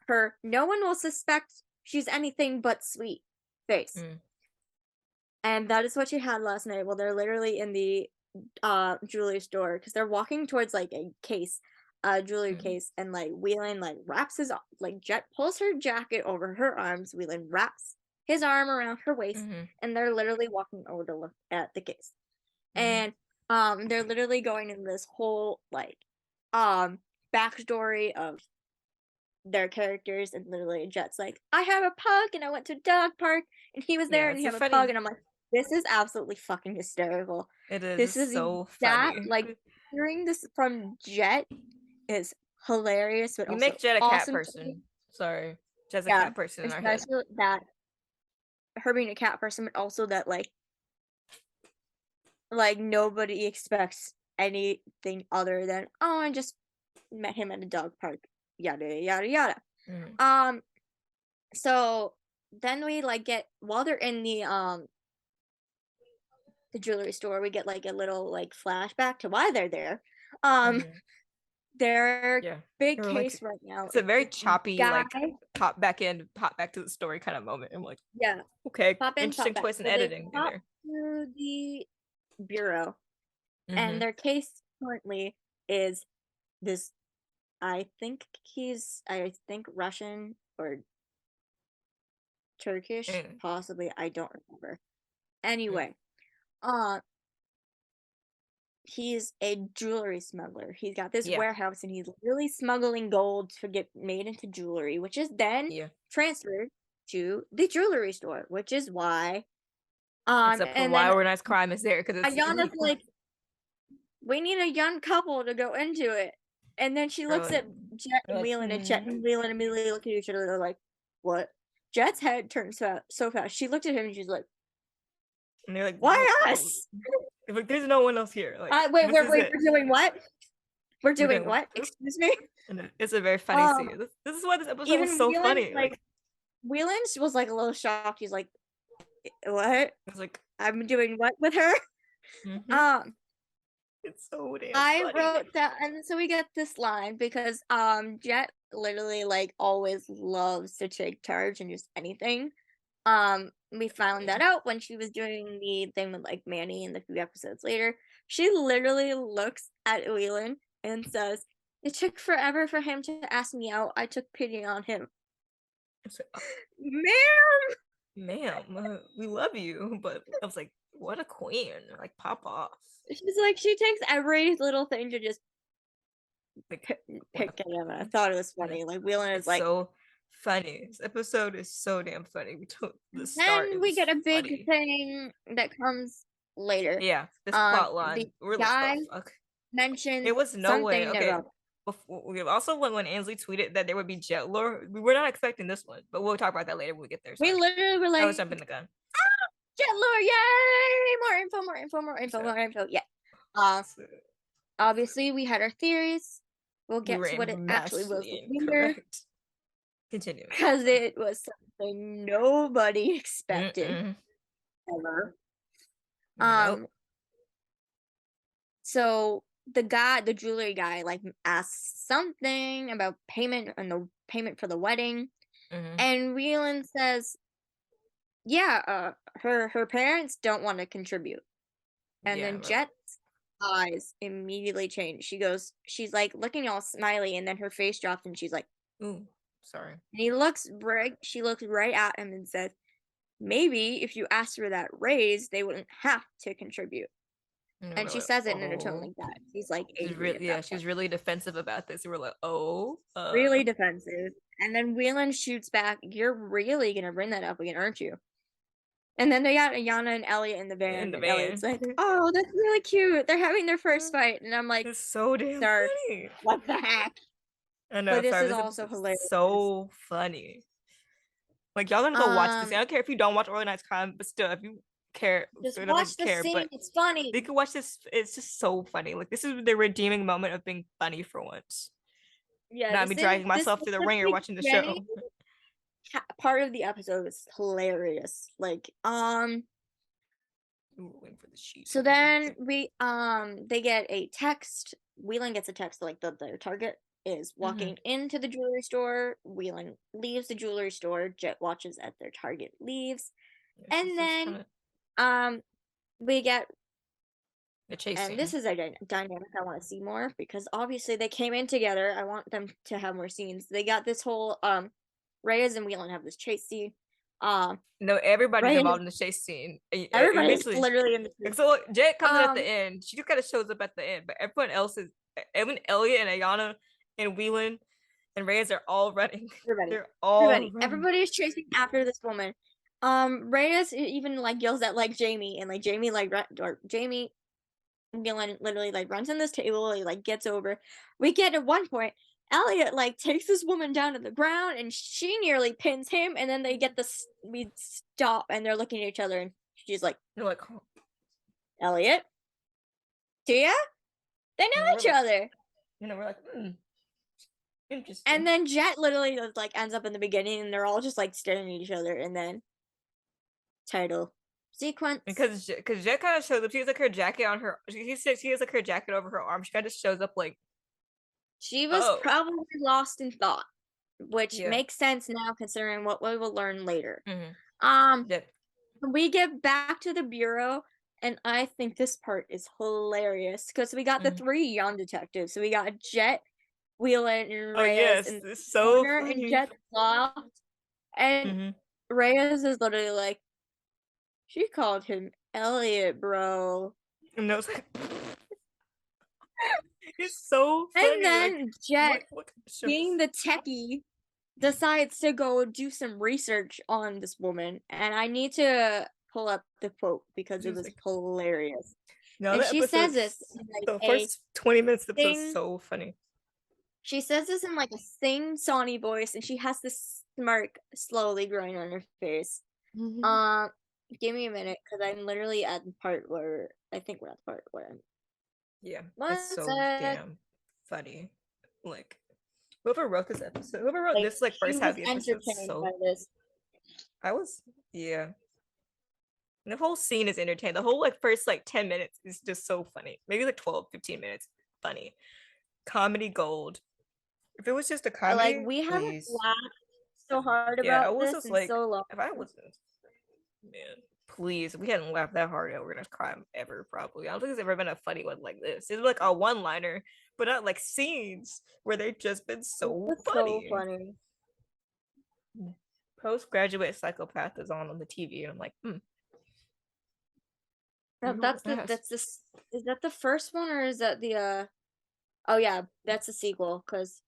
her no one will suspect she's anything but sweet face. Mm. And that is what she had last night. Well, they're literally in the jewelry store because they're walking towards like a case, jewelry Mm. case, and like Whelan like wraps like Jet pulls her jacket over her arms. Whelan wraps his arm around her waist, Mm-hmm. and they're literally walking over to look at the case. Mm-hmm. And they're literally going in this whole like backstory of their characters, and literally Jet's like, I have a pug and I went to a dog park and he was there Yeah, and it's he a have a pug, funny. and I'm like, this is absolutely fucking hysterical. It is. This It's is so that funny. like hearing this from Jet is hilarious, but You also make Jet a cat awesome to me. person. Sorry, Jet's a Yeah, cat person in our head. especially that her being a cat person, but also that like nobody expects anything other than, oh, I just met him at a dog park, yada yada yada. Mm. So then we like get while they're in the jewelry store, we get like a little like flashback to why they're there. Um Mhm. their Yeah. big Or like case right now it's a is very this choppy, guy. like pop back in, pop back to the story kind of moment. I'm like, Yeah, okay, pop in, interesting pop back. choice in So they editing pop there. to the bureau, and Mm-hmm. their case currently is this. I think Russian or Turkish, Mm. possibly. I don't remember. Mm. Anyway, uh, he's a jewelry smuggler. He's got this Yeah. warehouse and he's really smuggling gold to get made into jewelry, which is then Yeah. transferred to the jewelry store, which is why Except for and why then organized crime is there because it's Ayana's illegal. like, we need a young couple to go into it. And then she looks Really. at Jet They're and like, Whelan, and Jet and Whelan immediately look at each other. They're like, what? Jet's head turns so fast. She looked at him and she's like, and they're like, why us? They're like, there's no one else here. Like, Wait, this is we're it. doing what? We're We're doing doing what? Excuse me? and it's a very funny Um, scene. This is why this episode was even so Whelan, funny. Like, Whelan was like a little shocked. He's like, what? it's like, I'm doing what with her? mhm. It's so damn I funny. wrote that, and so we get this line because Jet literally like always loves to take charge in just anything. We found that out when she was doing the thing with like Manny and a few episodes later. She literally looks at Whelan and says, it took forever for him to ask me out. I took pity on him. It's like, Ma'am! ma'am, we love you, but I was like, what a queen! Like, pop off. She's like, she takes every little thing to just Like, pick at him. And I thought it was funny. Like, Whelan is it's like, so funny. This episode is so damn funny. We took the start. then we get a big funny. thing that comes later. Yeah, this plot The line. We're guy like, the fuck. mentioned There was no way. something Okay. about. Also, when Ansley tweeted that there would be jet lore, we were not expecting this one, but we'll talk about that later when we get there. We Sorry. literally were I was like, jumping the gun. jet lore, yay! More info. Yeah. Obviously, we had our theories. We'll We get were to what it actually was massively later incorrect. Continue. because it was something nobody expected ever. Nope. So the jewelry guy, like asks something about payment and the payment for the wedding, and Whelan says, "Yeah, her parents don't want to contribute." And Yeah, then right. Jet's eyes immediately change. She's like looking all smiley, and then her face drops, and she's like, Ooh, sorry. and she looks right at him and says, maybe if you asked for that raise, they wouldn't have to contribute. And she Like, says it in a tone like that. She's like angry. She's really defensive about this. We're like, oh, really defensive. And then Whelan shoots back, you're really gonna bring that up again, aren't you? And then they got Ayana and Elliot in the van, and Elliot's like, oh, that's really cute. They're having their first fight. And I'm like, it's so damn funny. What the heck? I know, but this sorry, is also hilarious. So funny. Like, y'all gotta go watch this. I don't care if you don't watch Organized Crime, but still, if you care, just watch the scene. But it's funny. You can watch this. It's just so funny. Like, this is the redeeming moment of being funny for once. Yeah, not me dragging myself through the ringer watching the show. Part of the episode is hilarious. Like, so then they get a text. Whelan gets a text, like their target is walking into the jewelry store. Whelan leaves the jewelry store. Jet watches as their target leaves. And then we get the chase and scene. this is a dynamic I want to see more because obviously they came in together. I want them to have more scenes. They got this whole Reyes and Whelan have this chase scene. No, everybody's Reyes, involved in the chase scene. everybody's literally in the chase. So Jet comes in at the end. She just kind of shows up at the end, but everyone else is even Elliot and Ayana and Whelan and Reyes are all running. They're all running. Everybody's chasing after this woman. Reyes even like yells at like Jamie, and like Jamie like Jamie Whelan literally like runs on this table. He like gets over. We get at one point Elliot like takes this woman down to the ground, and she nearly pins him. And then they get we stop, and they're looking at each other, and she's like, "You're like, oh. Elliot, Tia, they know each other." You know, we're like, interesting. And then Jet literally just, like ends up in the beginning, and they're all just like staring at each other, and then title sequence because Jet kind of shows up. She has like her jacket on her. She said she has like her jacket over her arm. She kind of shows up like she was probably lost in thought, which makes sense now considering what we will learn later. We get back to the bureau, and I think this part is hilarious because we got the 3 young detectives. So we got Jet, Whelan, and Reyes, and it's so funny. And Jet's lost, and Reyes is literally like, she called him Elliot, bro. And I was like, it's so funny. And then like, Jet, being the techie, decides to go do some research on this woman. And I need to pull up the quote because it was like, hilarious. No, and she says this in, like, the first 20 minutes of the episode is so funny. She says this in like a sing-songy voice, and she has this smirk slowly growing on her face. Give me a minute, because I'm literally at the part where I think we're at the part where I'm. Yeah, it's so damn funny. Like, whoever wrote this episode, whoever wrote this like first half of the episode, the whole scene is entertaining. The whole like first like 10 minutes is just so funny. Maybe like 12-15 minutes funny. Comedy gold. If it was just a comedy, like we haven't laughed so hard about this in so long. If I wasn't, man, please, we hadn't laughed that hard, we're gonna cry ever. Probably, I don't think there's ever been a funny one like this. It's like a one-liner, but not like scenes where they've just been so funny. So funny. Postgraduate Psychopath is on the TV, and I'm like, Is that the first one, or is that the Oh yeah, that's a sequel, because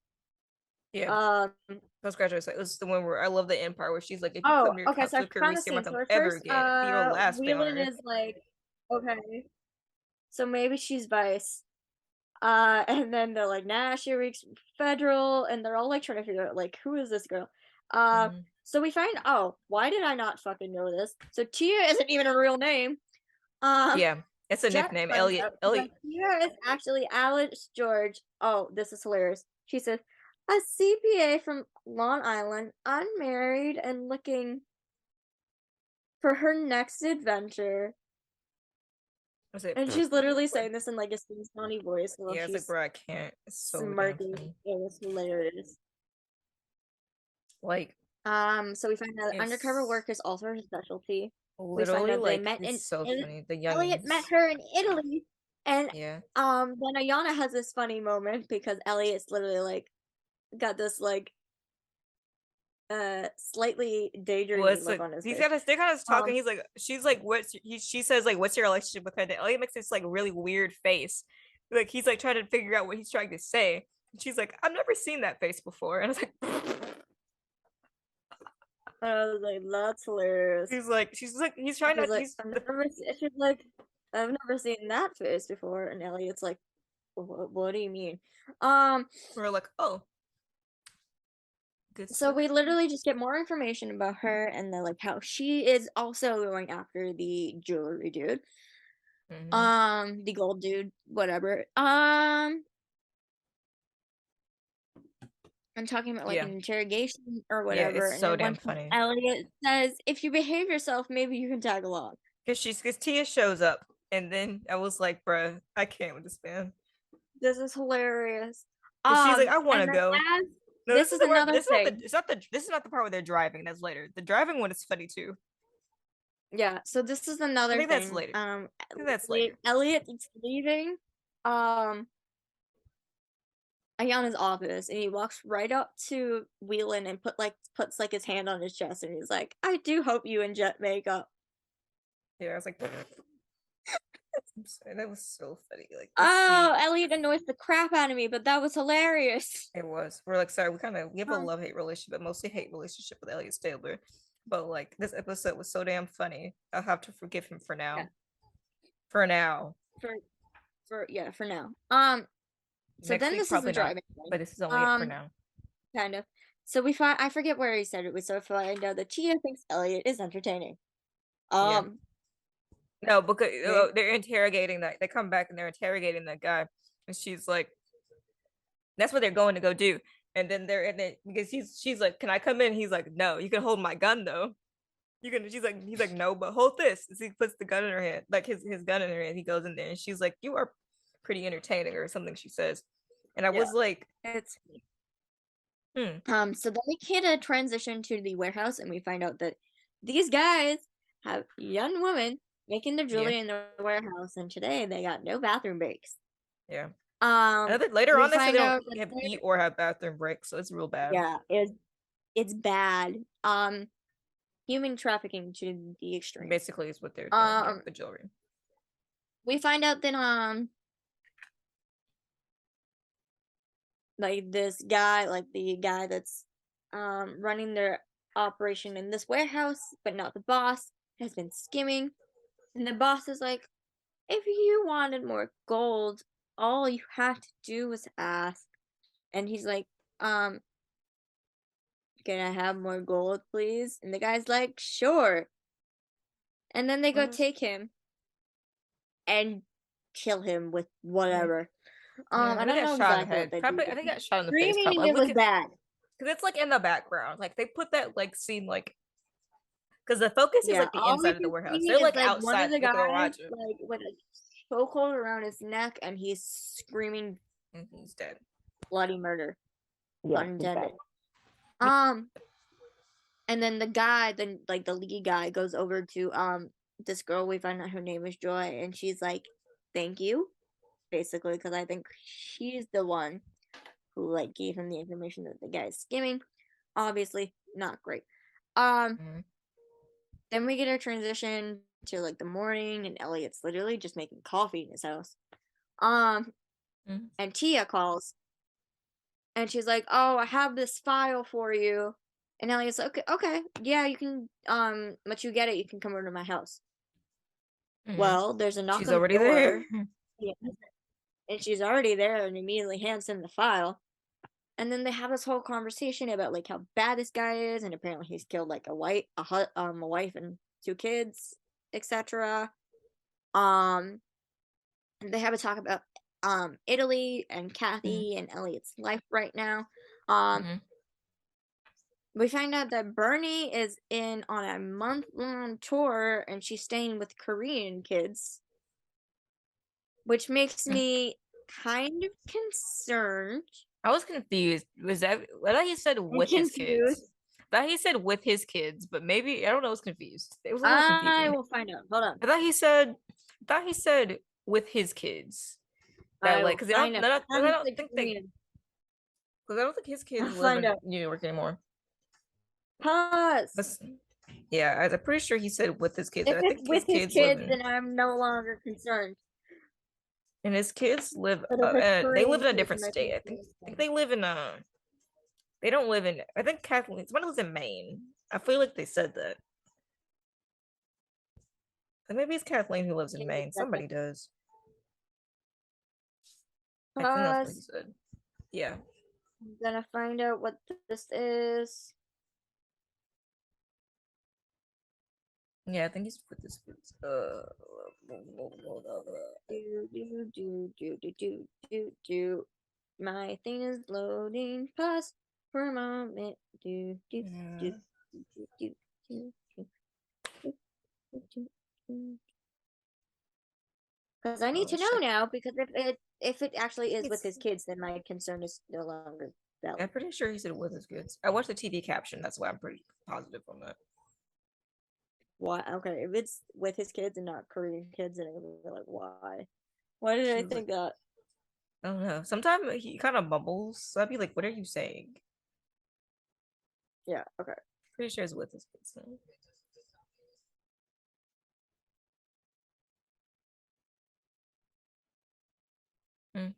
Postgraduate Psychopath is the one where I love the end part where she's like, if you come near so I found the scene. So ever again, your last Whelan is like, okay, so maybe she's Vice. And then they're like, nah, she reeks federal, and they're all like trying to figure out like, who is this girl? So we find, why did I not fucking know this? So Tia isn't even a real name. It's a nickname. Elliot. Tia is actually Alice George. Oh, this is hilarious. She says, a CPA from Long Island, unmarried and looking for her next adventure. And she's literally saying this in like a sing-songy voice. It's like, bro, I can't. It's so smirking. It was hilarious. Like, so we find out undercover work is also her specialty. Literally, like, it's so funny. The Elliot met her in Italy, and then Ayana has this funny moment because Elliot's literally like got this like slightly daydreamy look on his face. They're kind of talking. He's like, she's like, she says like, what's your relationship with her? Then Elliot makes this like really weird face, like he's like trying to figure out what he's trying to say. And she's like, I've never seen that face before, and I was like. I was like, that's hilarious. He's trying to. She's like, I've never seen that face before, and Elliot's like, what do you mean? We're like, oh. Good so we literally just get more information about her, and then like how she is also going after the jewelry dude, the gold dude, whatever. I'm talking about like an interrogation or whatever. Yeah, it's so damn funny. Elliot says, if you behave yourself, maybe you can tag along. Because Tia shows up, and then I was like, bruh, I can't with this man. This is hilarious. She's like, I want to and then go. as No, this is another this thing. This is not the part where they're driving. That's later. The driving one is funny too. Yeah, so this is I another think that's thing. later. I think that's later. Elliot is leaving Ayana's office, and he walks right up to Whelan and puts like his hand on his chest, and he's like, "I do hope you and Jet make up." Yeah, I was like, I'm sorry, that was so funny. Like, Oh, Elliot annoys the crap out of me, but that was hilarious. it was. We're like, sorry, we have a Um, love hate relationship, but mostly hate relationship with Elliot Stabler. But like, this episode was so damn funny. I'll have to forgive him for now. Yeah. For now. For now. So Next then week, this is probably the not. driving thing. But this is only it for now. Kind of. So we find I forget where he said it. So find out that Tia thinks Elliot is entertaining. No, because they're interrogating that. They come back and they're interrogating that guy, and she's like, "That's what they're going to go do." And then they're in it because she's like, "Can I come in?" He's like, "No, you can hold my gun though. You can." He's like, "No, but hold this." So he puts the gun in her hand, like his gun in her hand. He goes in there, and she's like, "You are pretty entertaining," or something she says, and I was like, it's hmm. So then we get a transition to the warehouse, and we find out that these guys have young women making their jewelry in their warehouse, and today they got no bathroom breaks. Yeah. Later we on, they say find they out don't that eat or have bathroom breaks, so it's real bad. yeah, it's bad. Human trafficking to the extreme. Basically, is what they're doing with the jewelry. We find out that like this guy, like the guy that's running their operation in this warehouse, but not the boss, has been skimming. And the boss is like, if you wanted more gold, all you have to do was ask. And he's like, can I have more gold, please? And the guy's like, sure. And then they go take him and kill him with whatever. I don't know exactly what they do. I think he got shot in the face. Screaming, it was bad. Because it's like in the background. Like they put that like scene like because the focus is like the inside of the warehouse. They're like outside one of the guys garage. like with a chokehold around his neck, and he's screaming, and he's dead. Bloody murder. Yeah, Unintended. And then the guy, then like the lead guy, goes over to this girl. We find out her name is Joy, and she's like, "Thank you," basically, because I think she's the one who like gave him the information that the guy is skimming. Obviously, not great. Then we get a transition to like the morning, and Elliot's literally just making coffee in his house. And Tia calls, and she's like, "Oh, I have this file for you." And Elliot's like, okay, yeah, you can, once you get it, you can come over to my house. Well, there's a knock she's on the already door. there. And she's already there and immediately hands him the file. And then they have this whole conversation about like how bad this guy is, and apparently he's killed like a wife and 2 kids, etc. And they have a talk about Italy and Kathy and Elliot's life right now. We find out that Bernie is on a month-long tour, and she's staying with Korean kids, which makes me kind of concerned. I was confused. Was that? I thought he said with his kids. I thought he said with his kids, but maybe I don't know. I was confused. It was a little confusing. I will find out. Hold on. I thought he said with his kids. That like because I don't think his kids live in New York anymore. Pause. Yeah, I'm pretty sure he said with his kids. If it's with his kids, then I'm no longer concerned. And his kids live. They live in a different state. I think they live in They don't live in. I think Kathleen. Someone lives in Maine. I feel like they said that. And maybe it's Kathleen who lives in Maine. Somebody does. I think that's what he said. Yeah. I'm gonna find out what this is. Yeah, I think he's put this. My thing is loading. Pause for a moment. Because I need to know now. Because if it actually is with his kids, then my concern is no longer valid. I'm pretty sure he said with his kids. I watched the TV caption. That's why I'm pretty positive on that. Why? Okay, if it's with his kids and not Korean kids, then I'm like, why? Why did I think that? I don't know. Sometimes he kind of mumbles. So I'd be like, what are you saying? Yeah, okay. Pretty sure it's with his kids. So. Mm.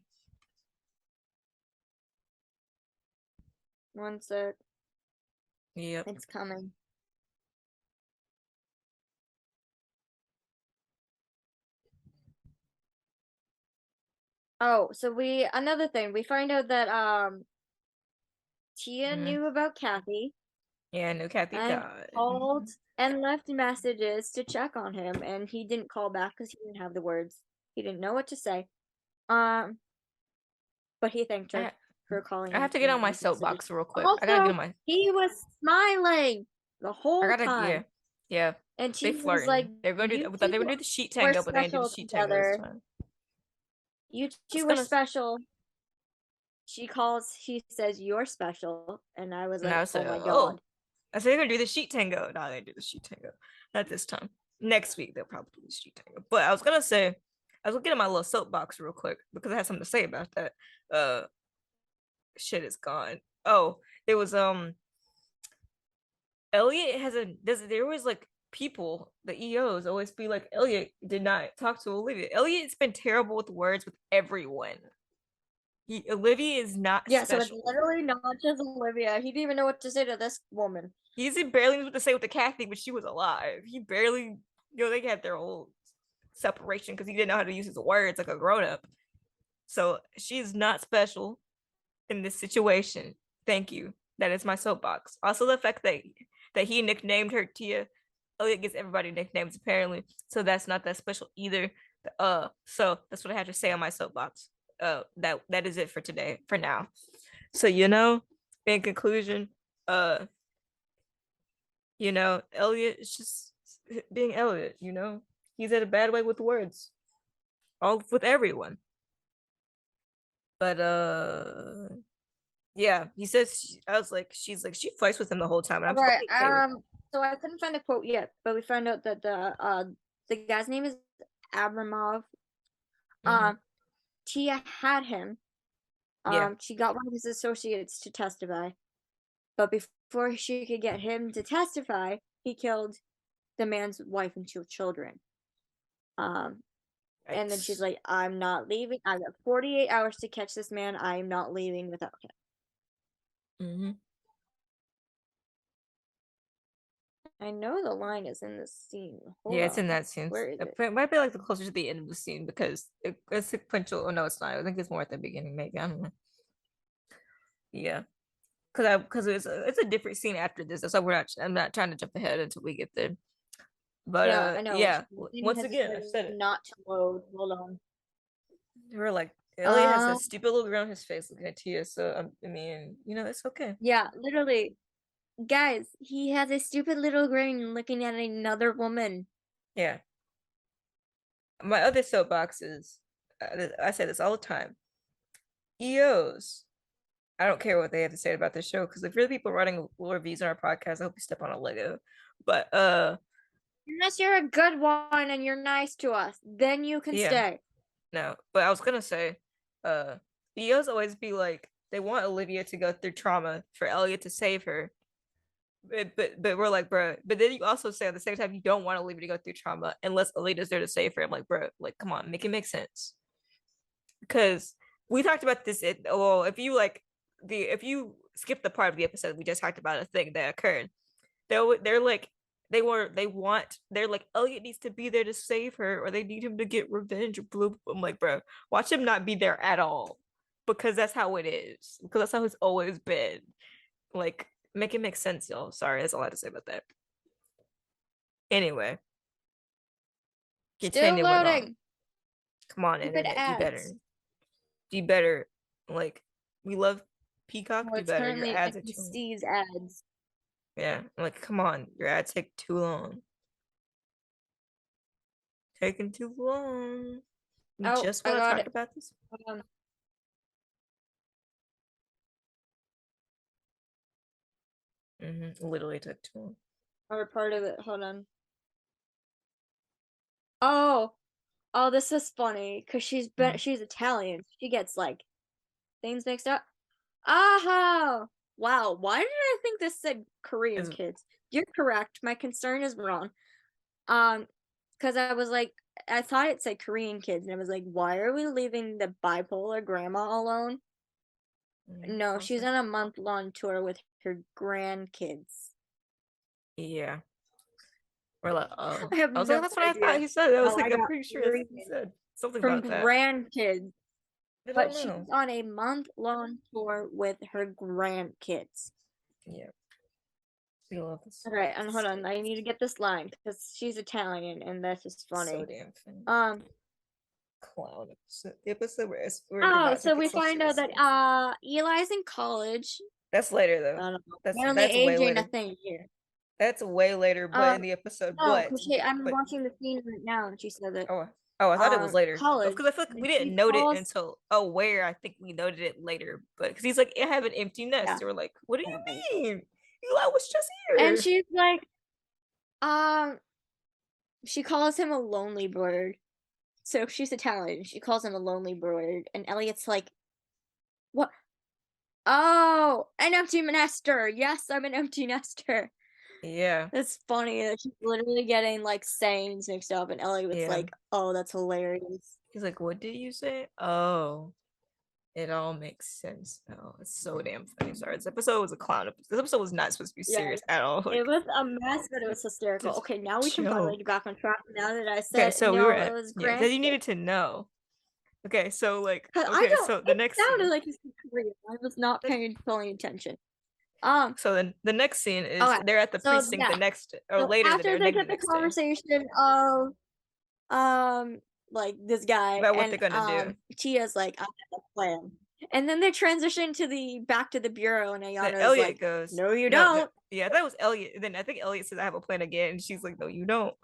One sec. Yep. It's coming. Oh, so another thing, we find out that Tia knew about Kathy Yeah, I knew Kathy and died. called and left messages to check on him, and he didn't call back because he didn't have the words. He didn't know what to say. But he thanked her for calling. I have to get on my soapbox real quick. Also, I gotta get on my. He was smiling the whole time. Yeah. And she they was like, they're going to do. They were going to do the sheet tango, but they didn't do the sheet tango this time. You two were special. She says, you're special. And I was like, oh my God. I said they're going to do the sheet tango. No, they didn't do the sheet tango. Not this time. Next week, they'll probably do the sheet tango. But I was going to say, I was going to get in my little soapbox real quick because I had something to say about that. Shit is gone. Oh, it was, Elliot there was like people, the EOs always be like, Elliot did not talk to Olivia. Elliot's been terrible with words with everyone. Olivia is not special. So it's literally not just Olivia. He didn't even know what to say to this woman. He barely knew what to say with the Kathy when she was alive. He barely, they had their whole separation because he didn't know how to use his words like a grown-up. So she's not special in this situation. Thank you. That is my soapbox. Also the fact that he nicknamed her Tia. Elliot gives everybody nicknames apparently, so that's not that special either. So that's what I have to say on my soapbox. That is it for today, for now. So in conclusion, Elliot is just being Elliot. He's in a bad way with words, all with everyone. But yeah, he says. She's like she fights with him the whole time, and I'm right. okay So I couldn't find a quote yet, but we found out that the guy's name is Abramov. Tia had him. She got one of his associates to testify, but before she could get him to testify, he killed the man's wife and 2 children. And then she's like, I'm not leaving. I got 48 hours to catch this man. I'm not leaving without him. I know the line is in this scene. Hold on. It's in that scene. Where is it? It might be like the closer to the end of the scene because it's sequential. Oh no, it's not. I think it's more at the beginning. Maybe I don't know. Yeah, because it's a different scene after this. That's why I'm not trying to jump ahead until we get there. But yeah, I know. Yeah. Once again, I said it. Not to load. Hold on. We're like, Elliot has a stupid little grin on his face looking at Tia. So I mean, it's okay. Yeah, literally. Guys, he has a stupid little grin looking at another woman. Yeah. My other soapbox is, I say this all the time. EOs, I don't care what they have to say about this show because if you're the people writing reviews on our podcast, I hope you step on a Lego. But unless you're a good one and you're nice to us, then you can stay. No, but I was gonna say, EOs always be like they want Olivia to go through trauma for Elliot to save her. But we're like, bro. But then you also say at the same time you don't want Olivia to go through trauma unless Alita's there to save her. I'm like, bro, like, come on, make it make sense. Because we talked about this. If you skip the part of the episode we just talked about a thing that occurred, they're like Elliot needs to be there to save her, or they need him to get revenge. I'm like, bro, watch him not be there at all, because that's how it is. Because that's how it's always been. Like, make it make sense, y'all. Sorry, that's all I had to say about that. Anyway, still loading. On. Come on, internet, do better. Like, we love Peacock. Do better. Your ads are too ads. Yeah, like, come on, your ads take too long. Taking too long. We Oh, just I want to got talk it. about this. Literally took too long. Or part of it. Hold on. Oh, this is funny because she's Italian. She gets like things mixed up. Oh, wow. Why did I think this said Korean Is- kids? You're correct. My concern is wrong. Because I was like, I thought it said Korean kids, and I was like, why are we leaving the bipolar grandma alone? No, she's on a month-long tour with her grandkids. Yeah. We're like, oh. I have I was like, no that's what I idea thought he said. I was how like, I I'm got pretty sure three he said something from about that. grandkids. I But don't she's know. on a month-long tour with her grandkids. Yeah. We love this. Okay, and hold on, I need to get this line because she's Italian, and that's just funny. So damn funny. Clown episode. The episode where we're Oh, not so taking we it so find out that seriously. Eli's in college. That's later I though. don't know. That's Apparently way age ain't a later. thing here. That's way later, but in the episode, No, but because I'm watching the scene right now, and she said that I thought it was later. college. Because I feel like we didn't note it until where I think we noted it later. But because he's like, I have an empty nest. Yeah. And we're like, what do you mean? Eli was just here. And she's like, she calls him a lonely bird. So she's Italian. She calls him a lonely bird, and Elliot's like, what? Oh, an empty nester. Yes, I'm an empty nester. Yeah. It's funny that she's literally getting like sayings mixed up, and Elliot's Yeah. like, oh, that's hilarious. He's like, what did you say? Oh, it all makes sense. Oh, it's so damn funny. Sorry, this episode was a clown. This episode was not supposed to be serious at all. Like, it was a mess, but it was hysterical. Okay, now we can finally get back on track. Now that I said, okay, so no, we were it at was yeah, great. you needed to know. Okay, so like, I don't. so the next sounded scene. like it's Korean. I was not paying fully attention. So then the next scene is okay, they're at the so precinct yeah. the next or So later after the they day, get the next day. conversation of like this guy About what and they're gonna do. Tia's like, I have a plan. And then they transition to the back to the bureau, and Then Ayana's Elliot like, goes, no, you don't. Yeah, that was Elliot. Then I think Elliot says, I have a plan again. And she's like, no, you don't.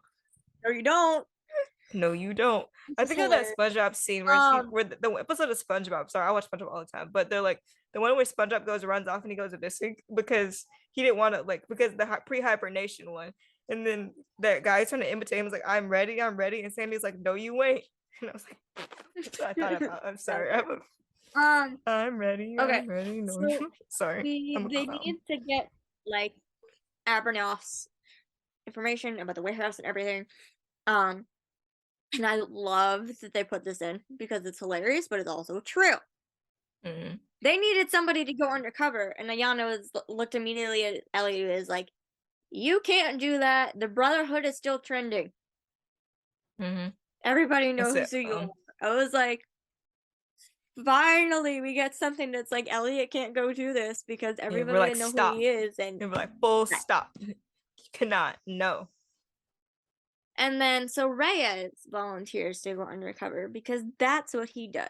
No, you don't. No, you don't. I think of that SpongeBob scene where where the episode of SpongeBob. Sorry, I watch SpongeBob all the time, but they're like the one where SpongeBob runs off and he goes missing because he didn't want to because the pre-hibernation one, and then that guy's trying to imitate him. He's like, I'm ready, and Sandy's like, no, you ain't. And I was like, I thought about. I'm sorry. I'm ready. Okay. I'm ready. No, So sorry. they need to get like Abernoff's information about the warehouse and everything. And I love that they put this in because it's hilarious, but it's also true. Mm-hmm. They needed somebody to go undercover, and Ayana looked immediately at Elliot and was like, you can't do that. The Brotherhood is still trending. Mm-hmm. Everybody knows who you are. I was like, finally, we get something that's like, Elliot can't go do this because everybody knows who he is. And we're like, full stop. You cannot. No. And then, so Reyes volunteers to go undercover because that's what he does.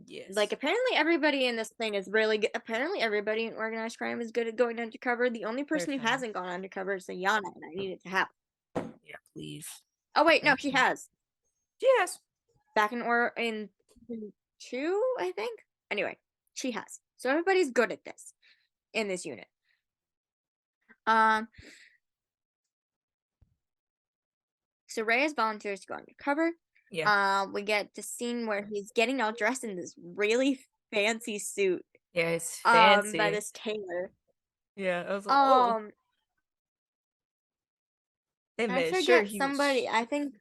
Yes. Like, apparently everybody in this thing is really good. Apparently everybody in organized crime is good at going undercover. The only person who hasn't gone undercover is Ayana, and I need it to happen. Yeah, please. Oh, wait, no, she has. She has. Back in 2, I think? Anyway, she has. So everybody's good at this in this unit. So Reyes volunteers to go undercover. Yeah. We get the scene where he's getting all dressed in this really fancy suit. Yeah, it's fancy. By this tailor. Yeah, I was like, oh. They made sure somebody. I think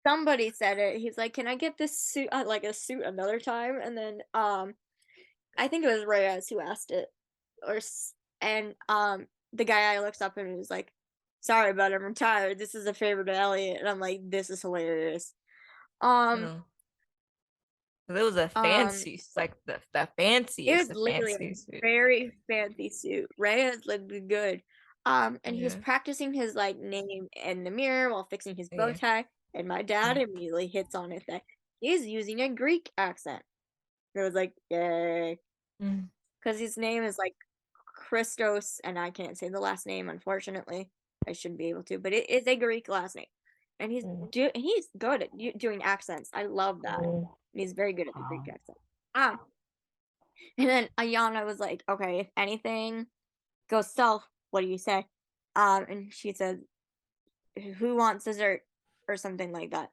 somebody said it. He's like, "Can I get this suit, like a suit, another time?" And then, I think it was Reyes who asked it, and the guy looks up and was like, sorry, but I'm retired. This is a favor to Elliot. And I'm like, this is hilarious. It was a fancy, like the fanciest. It was literally a very fancy suit. Reyes looked good. And he's practicing his like name in the mirror while fixing his bow tie. And my dad immediately hits on it that he's using a Greek accent. It was like, yay. Because his name is like Christos, and I can't say the last name, unfortunately. I should be able to, but it is a Greek last name. and he's good at doing accents. I love that. He's very good at the Greek accent. And then Ayana was like, "Okay, if anything goes south, what do you say?" And she said, "Who wants dessert?" or something like that.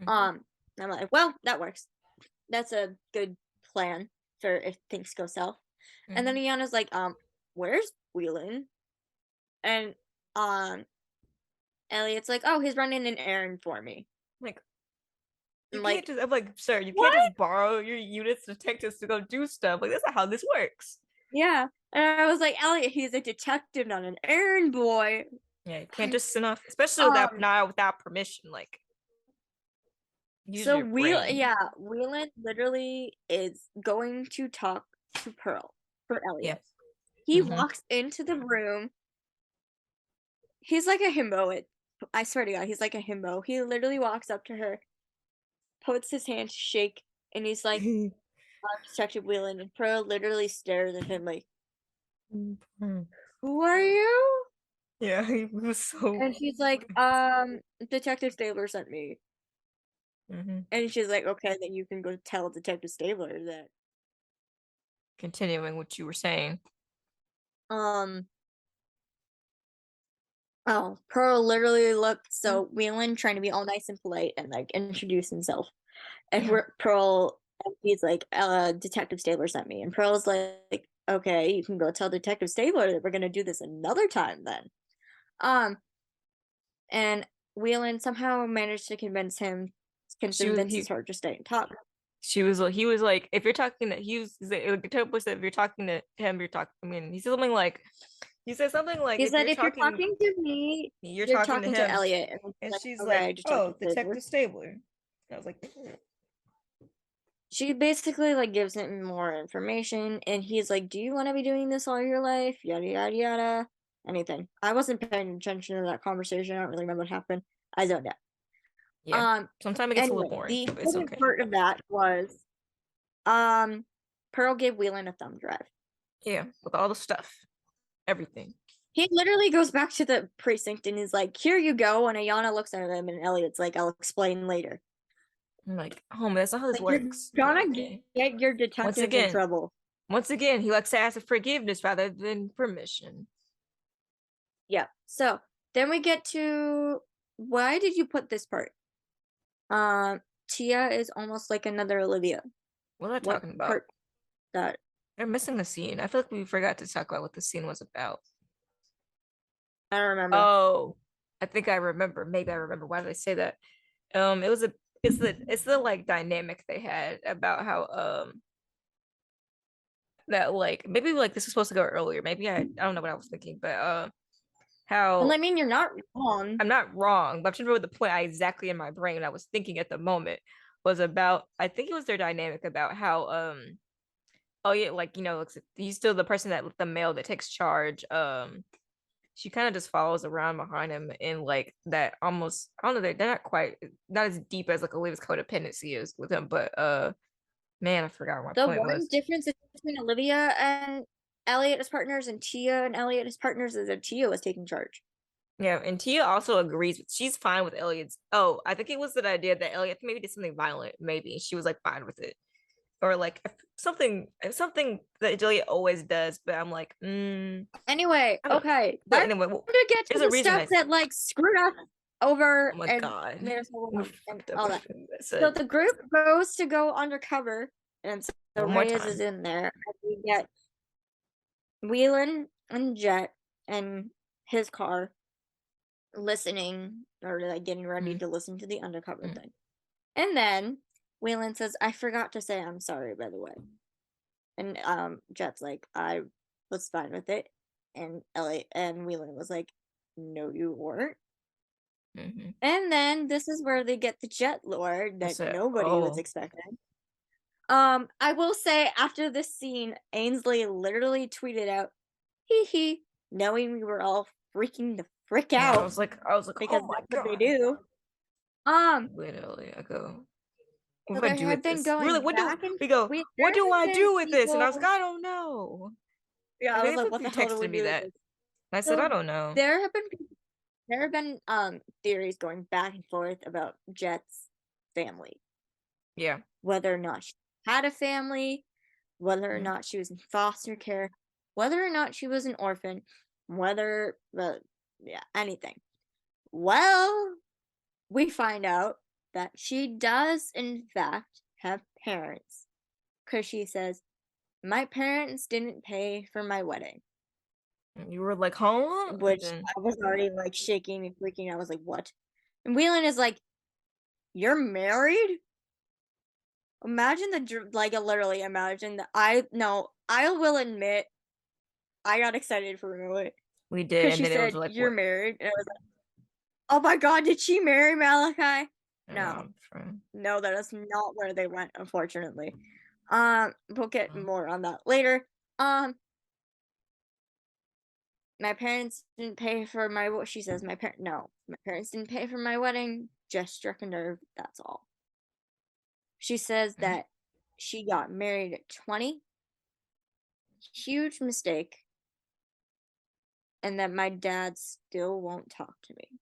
I'm like, well, that works. That's a good plan for if things go south. And then Ayana's like, where's Whelan? And Elliot's like, oh, he's running an errand for me. Like, you can't just, I'm like, sir, you can't just borrow your unit's detectives to go do stuff. Like, that's not how this works. Yeah. And I was like, Elliot, he's a detective, not an errand boy. Yeah, you can't just send off, especially without permission. Like, so Whelan literally is going to talk to Pearl for Elliot. Yeah. He walks into the room. He's like a himbo. I swear to God, he's like a himbo. He literally walks up to her, puts his hand to shake, and he's like, Detective Whelan, and Pearl literally stares at him like, who are you? Yeah, he was so. And she's like, Detective Stabler sent me. And she's like, okay, then you can go tell Detective Stabler that. Continuing what you were saying. Oh, Pearl literally looked so Whelan trying to be all nice and polite and like introduce himself. And Pearl, he's like, Detective Stabler sent me. And Pearl's like, okay, you can go tell Detective Stabler that we're gonna do this another time then. And Whelan somehow managed to convince her to stay and talk. He was like, if you're talking to, the detective said, if you're talking to him, he said something like, he said, if you're talking to me, you're talking to Elliot. And she's like, oh, Detective Stabler. I was like, she basically like gives him more information, and he's like, do you want to be doing this all your life? Yada yada yada. Anything. I wasn't paying attention to that conversation. I don't really remember what happened. I zoned out. Yeah. Sometimes it gets a little boring. The important part of that was Pearl gave Whelan a thumb drive. Yeah, with all the stuff. Everything. He literally goes back to the precinct and he's like, here you go. And Ayana looks at him and Elliot's like, I'll explain later. I'm like, oh man, that's not how this works. You're gonna get your detective in trouble. Once again, he likes to ask for forgiveness rather than permission. Yeah. So then we get to, why did you put this part? Tia is almost like another Olivia. What are they talking about? They're missing a scene. I feel like we forgot to talk about what the scene was about. I don't remember. Oh, I think I remember. Maybe I remember. Why did I say that? It's the like dynamic they had about how that like maybe like this was supposed to go earlier. Maybe I don't know what I was thinking, but how. Well, I mean, you're not wrong. I'm not wrong, but I'm trying to remember the point I exactly in my brain I was thinking at the moment was about. I think it was their dynamic about how oh yeah, like he's still the person that the male that takes charge. She kind of just follows around behind him in like that almost. I don't know. They're not as deep as like Olivia's codependency is with him, but man, I forgot what my point was. The one difference between Olivia and Elliot as partners and Tia and Elliot as partners is that Tia was taking charge. Yeah, and Tia also agrees. She's fine with Elliot's. Oh, I think it was the idea that Elliot maybe did something violent. Maybe she was like fine with it. Or like something that Juliet always does, but I'm like, Anyway, okay. But anyway, to get to the stuff that like screwed us over. Oh my god! And all that. So the group goes to go undercover, and so Reyes is in there. And we get Whelan and Jet and his car listening or like getting ready to listen to the undercover thing, and then Whelan says, I forgot to say I'm sorry, by the way. And Jet's like, I was fine with it. And Whelan was like, no, you weren't. And then this is where they get the Jet lore that nobody was expecting. I will say after this scene, Ainsley literally tweeted out, hee hee, knowing we were all freaking the frick out. I was like, because oh that's what they do. Literally, I go. What do I do with this? Really, what do I do with this? And I was like, I don't know. Yeah, I was like, what the hell do we do with this? I said, I don't know. There have been there have been theories going back and forth about Jet's family, Yeah. whether or not she had a family, whether or Mhm. not she was in foster care, whether or not she was an orphan, whether anything. Well, we find out that she does in fact have parents, because she says, my parents didn't pay for my wedding. And you were like, huh? Which Then I was already like shaking and freaking. I was like, what? And Whelan is like, you're married? Imagine like literally imagine that. I will admit I got excited for a moment we did, because and she then it was said like, you're what? married, and I was like, oh my god, did she marry Malachi? No, Friend. no, that is not where they went, unfortunately. We'll get Oh. more on that later. My parents didn't pay for my. She says my parents didn't pay for my wedding. Just struck a nerve. That's all. She says Mhm. that she got married at 20. Huge mistake. And that my dad still won't talk to me.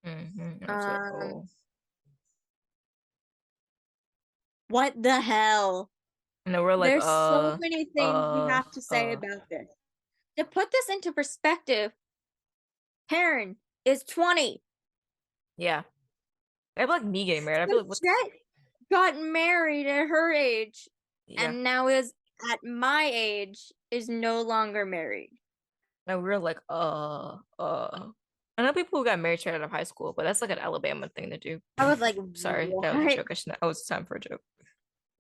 I was like, Um, oh. what the hell? And then we're like, There's so many things we have to say about this. To put this into perspective, Terryn is 20. yeah. I feel like me getting married. I So feel like, what? Jet got married at her age, Yeah. and now is at my age is no longer married. And we're like, I know people who got married straight out of high school, but that's like an Alabama thing to do. I was like, Sorry, what? that was a joke. Oh, it's time for a joke.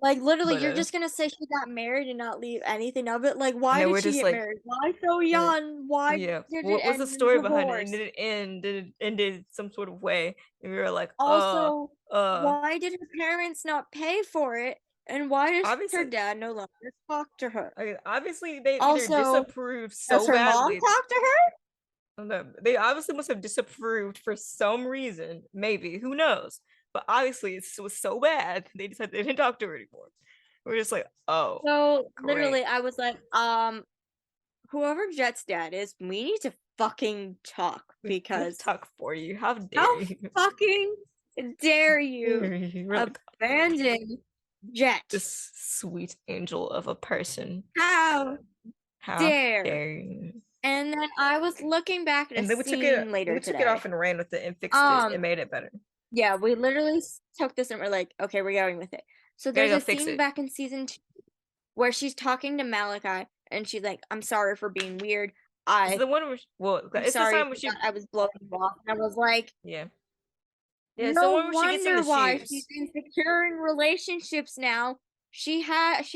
Like literally, But you're just gonna say she got married and not leave anything of it. Like, why no, did we're she just get like, married? Why so young? Why yeah. did it What was the end in story behind it? And divorce? did it end? Did it ended some sort of way? And we were like, Also, why did her parents not pay for it? And why does her obviously, dad no longer talk to her? I mean, obviously they either Also, disapproved does so her mom badly. talk to her? No, they obviously must have disapproved for some reason. Maybe, who knows? But obviously, it was so bad they decided they didn't talk to her anymore. We're just like, oh, So great. literally, I was like, whoever Jet's dad is, we need to fucking talk because Talk for you. How dare how you? fucking dare you We're like, abandon Jet? this sweet angel of a person. How How dare? dare you? And then I was looking back at And a then scene later we took it today. off and ran with it and fixed it. It made it better. Yeah, we literally took this and we're like, okay, we're going with it. So Gotta there's go a fix scene it. back in season 2 where she's talking to Malachi and she's like, I'm sorry for being weird. It's the one where, well, I'm it's the sorry time when she, that I was blowing you off. And I was like, yeah. Yeah, it's the no one where she gets in wonder the why she's shoes. insecure in relationships now. She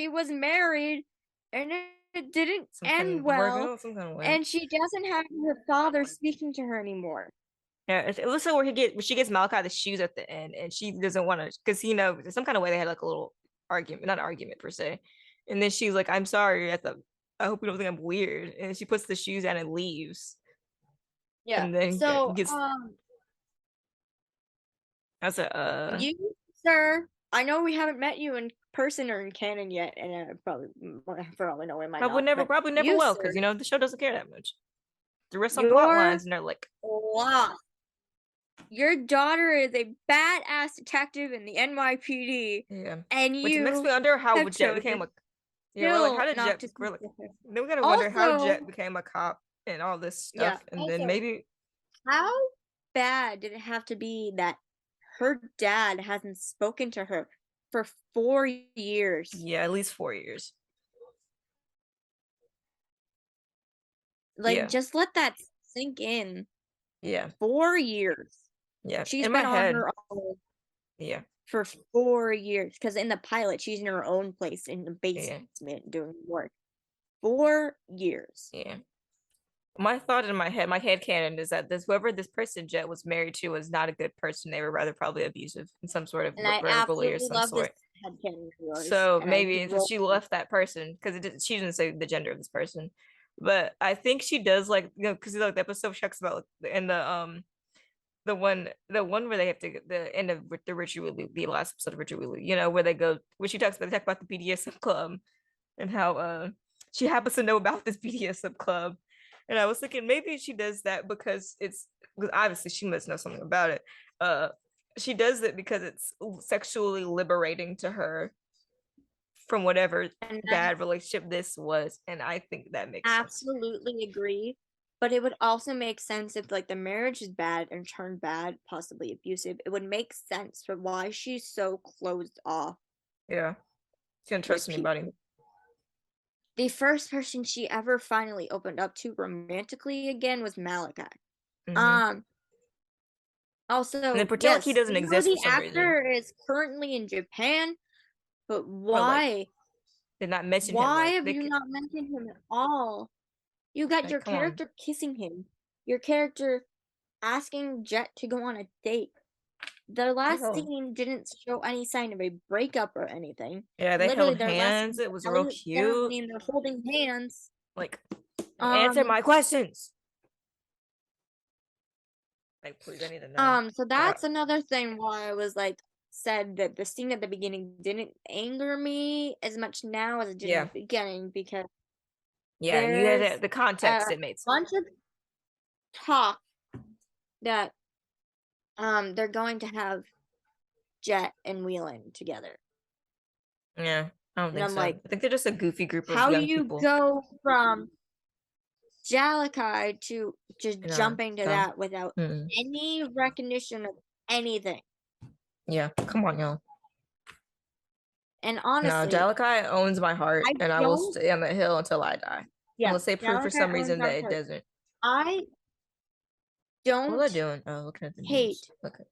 was married and it didn't end well. Some kind of way. And she doesn't have her father speaking to her anymore. Yeah, it looks like where she gets Malachi the shoes at the end, and she doesn't want to, because some kind of way they had like a little argument, not an argument per se, and then she's like, "I'm sorry, I hope you don't think I'm weird," and she puts the shoes on and leaves, Yeah. and then So, gets that's you, sir, I know we haven't met you in person or in canon yet, and probably no, we might not. But probably never you, will, sir, because the show doesn't care that much. There are some plot you're lines, and they're like, lost. Your daughter is a badass detective in the NYPD, yeah, and which makes me you wonder how have Jet became chosen a, yeah, we're like, how still did not Jet, to we're speak like, with her. then we gotta wonder how Also, Jet became a cop and all this yeah, stuff, and then also, maybe how bad did it have to be that her dad hasn't spoken to her for 4 years? yeah, at least 4 years. Like, Yeah, just let that sink in. yeah, 4 years. yeah. She's In my been on head, her own yeah, for 4 years. Because in the pilot, she's in her own place in the yeah, basement doing work. 4 years. yeah. My thought in my head canon is that whoever this person Jet was married to was not a good person. They were rather probably abusive in some sort of And I verbally or absolutely some love this sort. headcanon of yours. So And I maybe love she left that person because she didn't say the gender of this person, but I think she does, like, because like the episode talks about in the one where they have to the end of the Richard Wheeler, the last episode of Richard Wheeler, where they talk about the BDSM club and how she happens to know about this BDSM club, And I was thinking maybe she does that because obviously she must know something about it. She does it because it's sexually liberating to her from whatever And bad relationship this was, and I think that makes sense. absolutely agree. But it would also make sense if like the marriage is bad and turned bad, possibly abusive. It would make sense for why she's so closed off Yeah, she don't trust with anybody. people. The first person she ever finally opened up to romantically again was Malachi. Mhm. Also, And they pretend like he yes, doesn't you know exist for the some reason, actor is currently in Japan, but or like why? did not mention him. Why Like have they you could, not mentioned him at all? You got like, your come on. character kissing him. Your character asking Jet to go on a date. Their last Yo. scene didn't show any sign of a breakup or anything. Yeah, they Literally, held their last scene hands. was It was real Elliot cute. ceremony and they're holding hands. Like, answer Um, my questions. Like, please, I need to know. so that's another thing why I was like said that the scene at the beginning didn't anger me as much now as it did in Yeah, the beginning because yeah. You there's had the a context. It made sense. bunch of talk that they're going to have Jet and Wheelan together. Yeah, I don't And think I'm so. like, I think they're just a goofy group of how young you people. go from Jalakai to just You know, jumping to so, that without mm-mm. any recognition of anything. Yeah, come on, y'all. And No, honestly, Jalakai owns my heart, I and I will don't. stay on the hill until I die. Yeah, Unless they prove for Jalakai some owns reason my that it heart. doesn't. I What are don't they doing? Oh, looking at the news. hate Okay.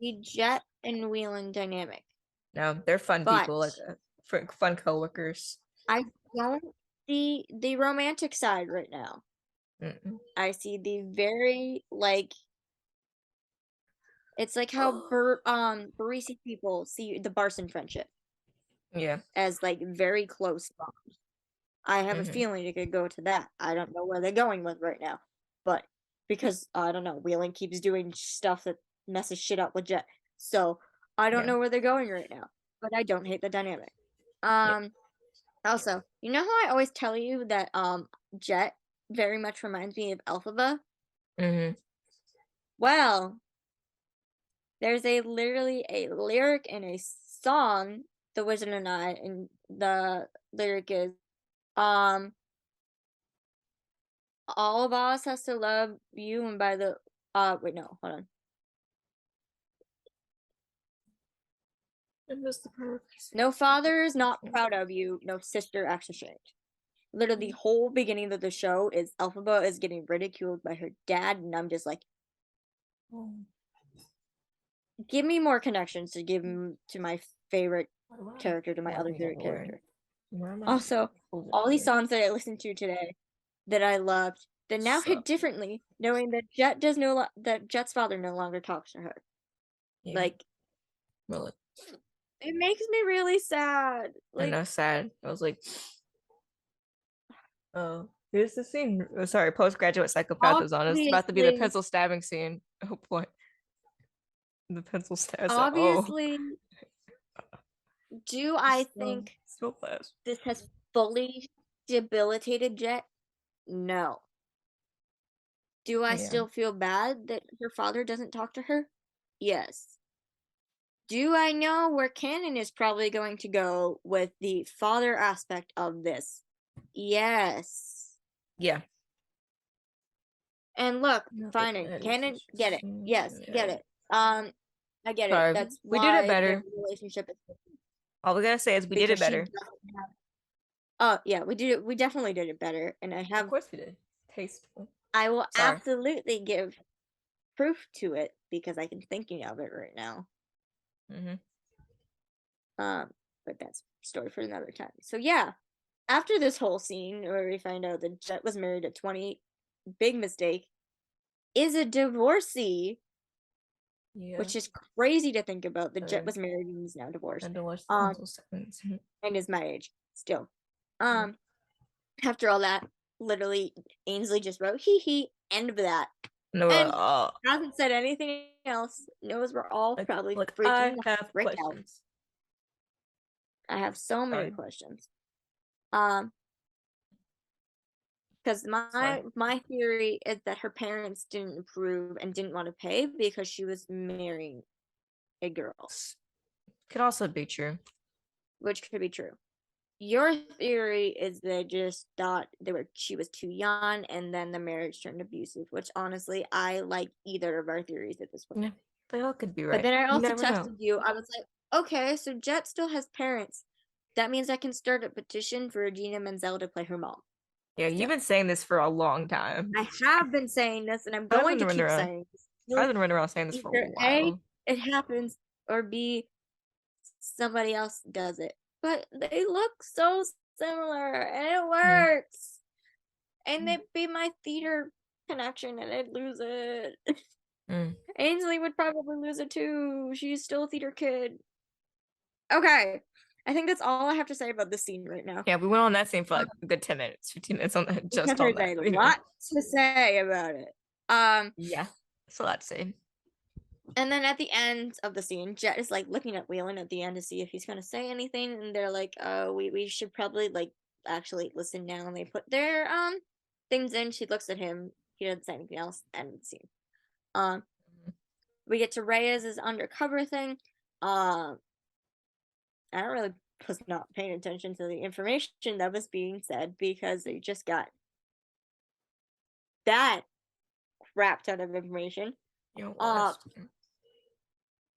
the Jet and Wheelan dynamic, No, they're fun but people, like fun coworkers. I don't see the romantic side right now. Mm-mm. I see the very like it's like how Barisi people see the Barson friendship Yeah. as like very close bonds. I have a Mm-hmm. feeling it could go to that. I don't know where they're going with right now, but because I don't know, Wheeling keeps doing stuff that messes shit up with Jet, so I don't Yeah. know where they're going right now. But I don't hate the dynamic. Yeah. Also, you know how I always tell you that Jet very much reminds me of Elphaba? Mm-hmm. Well, there's literally a lyric in a song, The Wizard and I, and the lyric is um all of us has to love you and by the wait, no, hold on. No father is not proud of you, no sister acts ashamed. Literally the whole beginning of the show is Elphaba is getting ridiculed by her dad, and I'm just like, give me more connections to give to my favorite character, to my other favorite character. Also, all these songs that I listened to today that I loved that now hit differently, knowing that that Jet's father no longer talks to her. Yeah. Like, Really. it makes me really sad. I Like, know, sad. I was like, oh, here's the scene. Sorry, postgraduate psychopath is on. It's about to be the obviously, pencil stabbing scene. Oh boy. The pencil stab. Oh, obviously, do I think so fast. this has fully debilitated Jet? No. Do I Yeah. still feel bad that her father doesn't talk to her? Yes. Do I know where canon is probably going to go with the father aspect of this? Yes. Yeah. And look, fine, canon, get it. Yes, get it. I get it. Sorry, That's we did it why better. their relationship is All we gotta say is we did it because she better. doesn't have. Oh yeah, we did it. We definitely did it better, and I Of have. course we did. Tasteful. I will Sorry. absolutely give proof to it because I can thinking of it right now. Mm-hmm. But that's a story for another time. So yeah, after this whole scene where we find out that Jet was married at 20, big mistake, is a divorcee, Yeah. which is crazy to think about. That Jet was married and is now divorced. And divorced And is my age still. After all that, literally, Ainsley just wrote hee hee, end of that. No, and hasn't said anything else. Knows we're all probably freaking I have freak questions. out. I have so many Sorry. questions. Because my theory is that her parents didn't approve and didn't want to pay because she was marrying a girl, Could also be true. which could be true. Your theory is they just thought she was too young, and then the marriage turned abusive. Which honestly, I like either of our theories at this point. Yeah, they all could be right. But then I You also never know. texted you. I was like, okay, so Jet still has parents. That means I can start a petition for Regina Menzel to play her mom. Yeah, you've been saying this for a long time. I have been saying this, and I'm I've going been to running keep around. saying this. I've been running around saying this for a Either A, while. it happens, or B, somebody else does it. But they look so similar, and it works. And it'd be my theater connection, and I'd lose it. Ainsley would probably lose it too. She's still a theater kid. Okay. I think that's all I have to say about this scene right now. Yeah, we went on that scene for like a good 10 minutes, 15 minutes on that, just on that. There's a lot to say about it. Yeah, it's a lot to say. And then at the end of the scene, Jet is like looking at Whelan at the end to see if he's gonna say anything, and they're like, we should probably like actually listen now. And they put their things in. She looks at him, he doesn't say anything else, end of the scene. We get to Reyes's undercover thing. I don't really was not paying attention to the information that was being said because they just got that crap ton of information.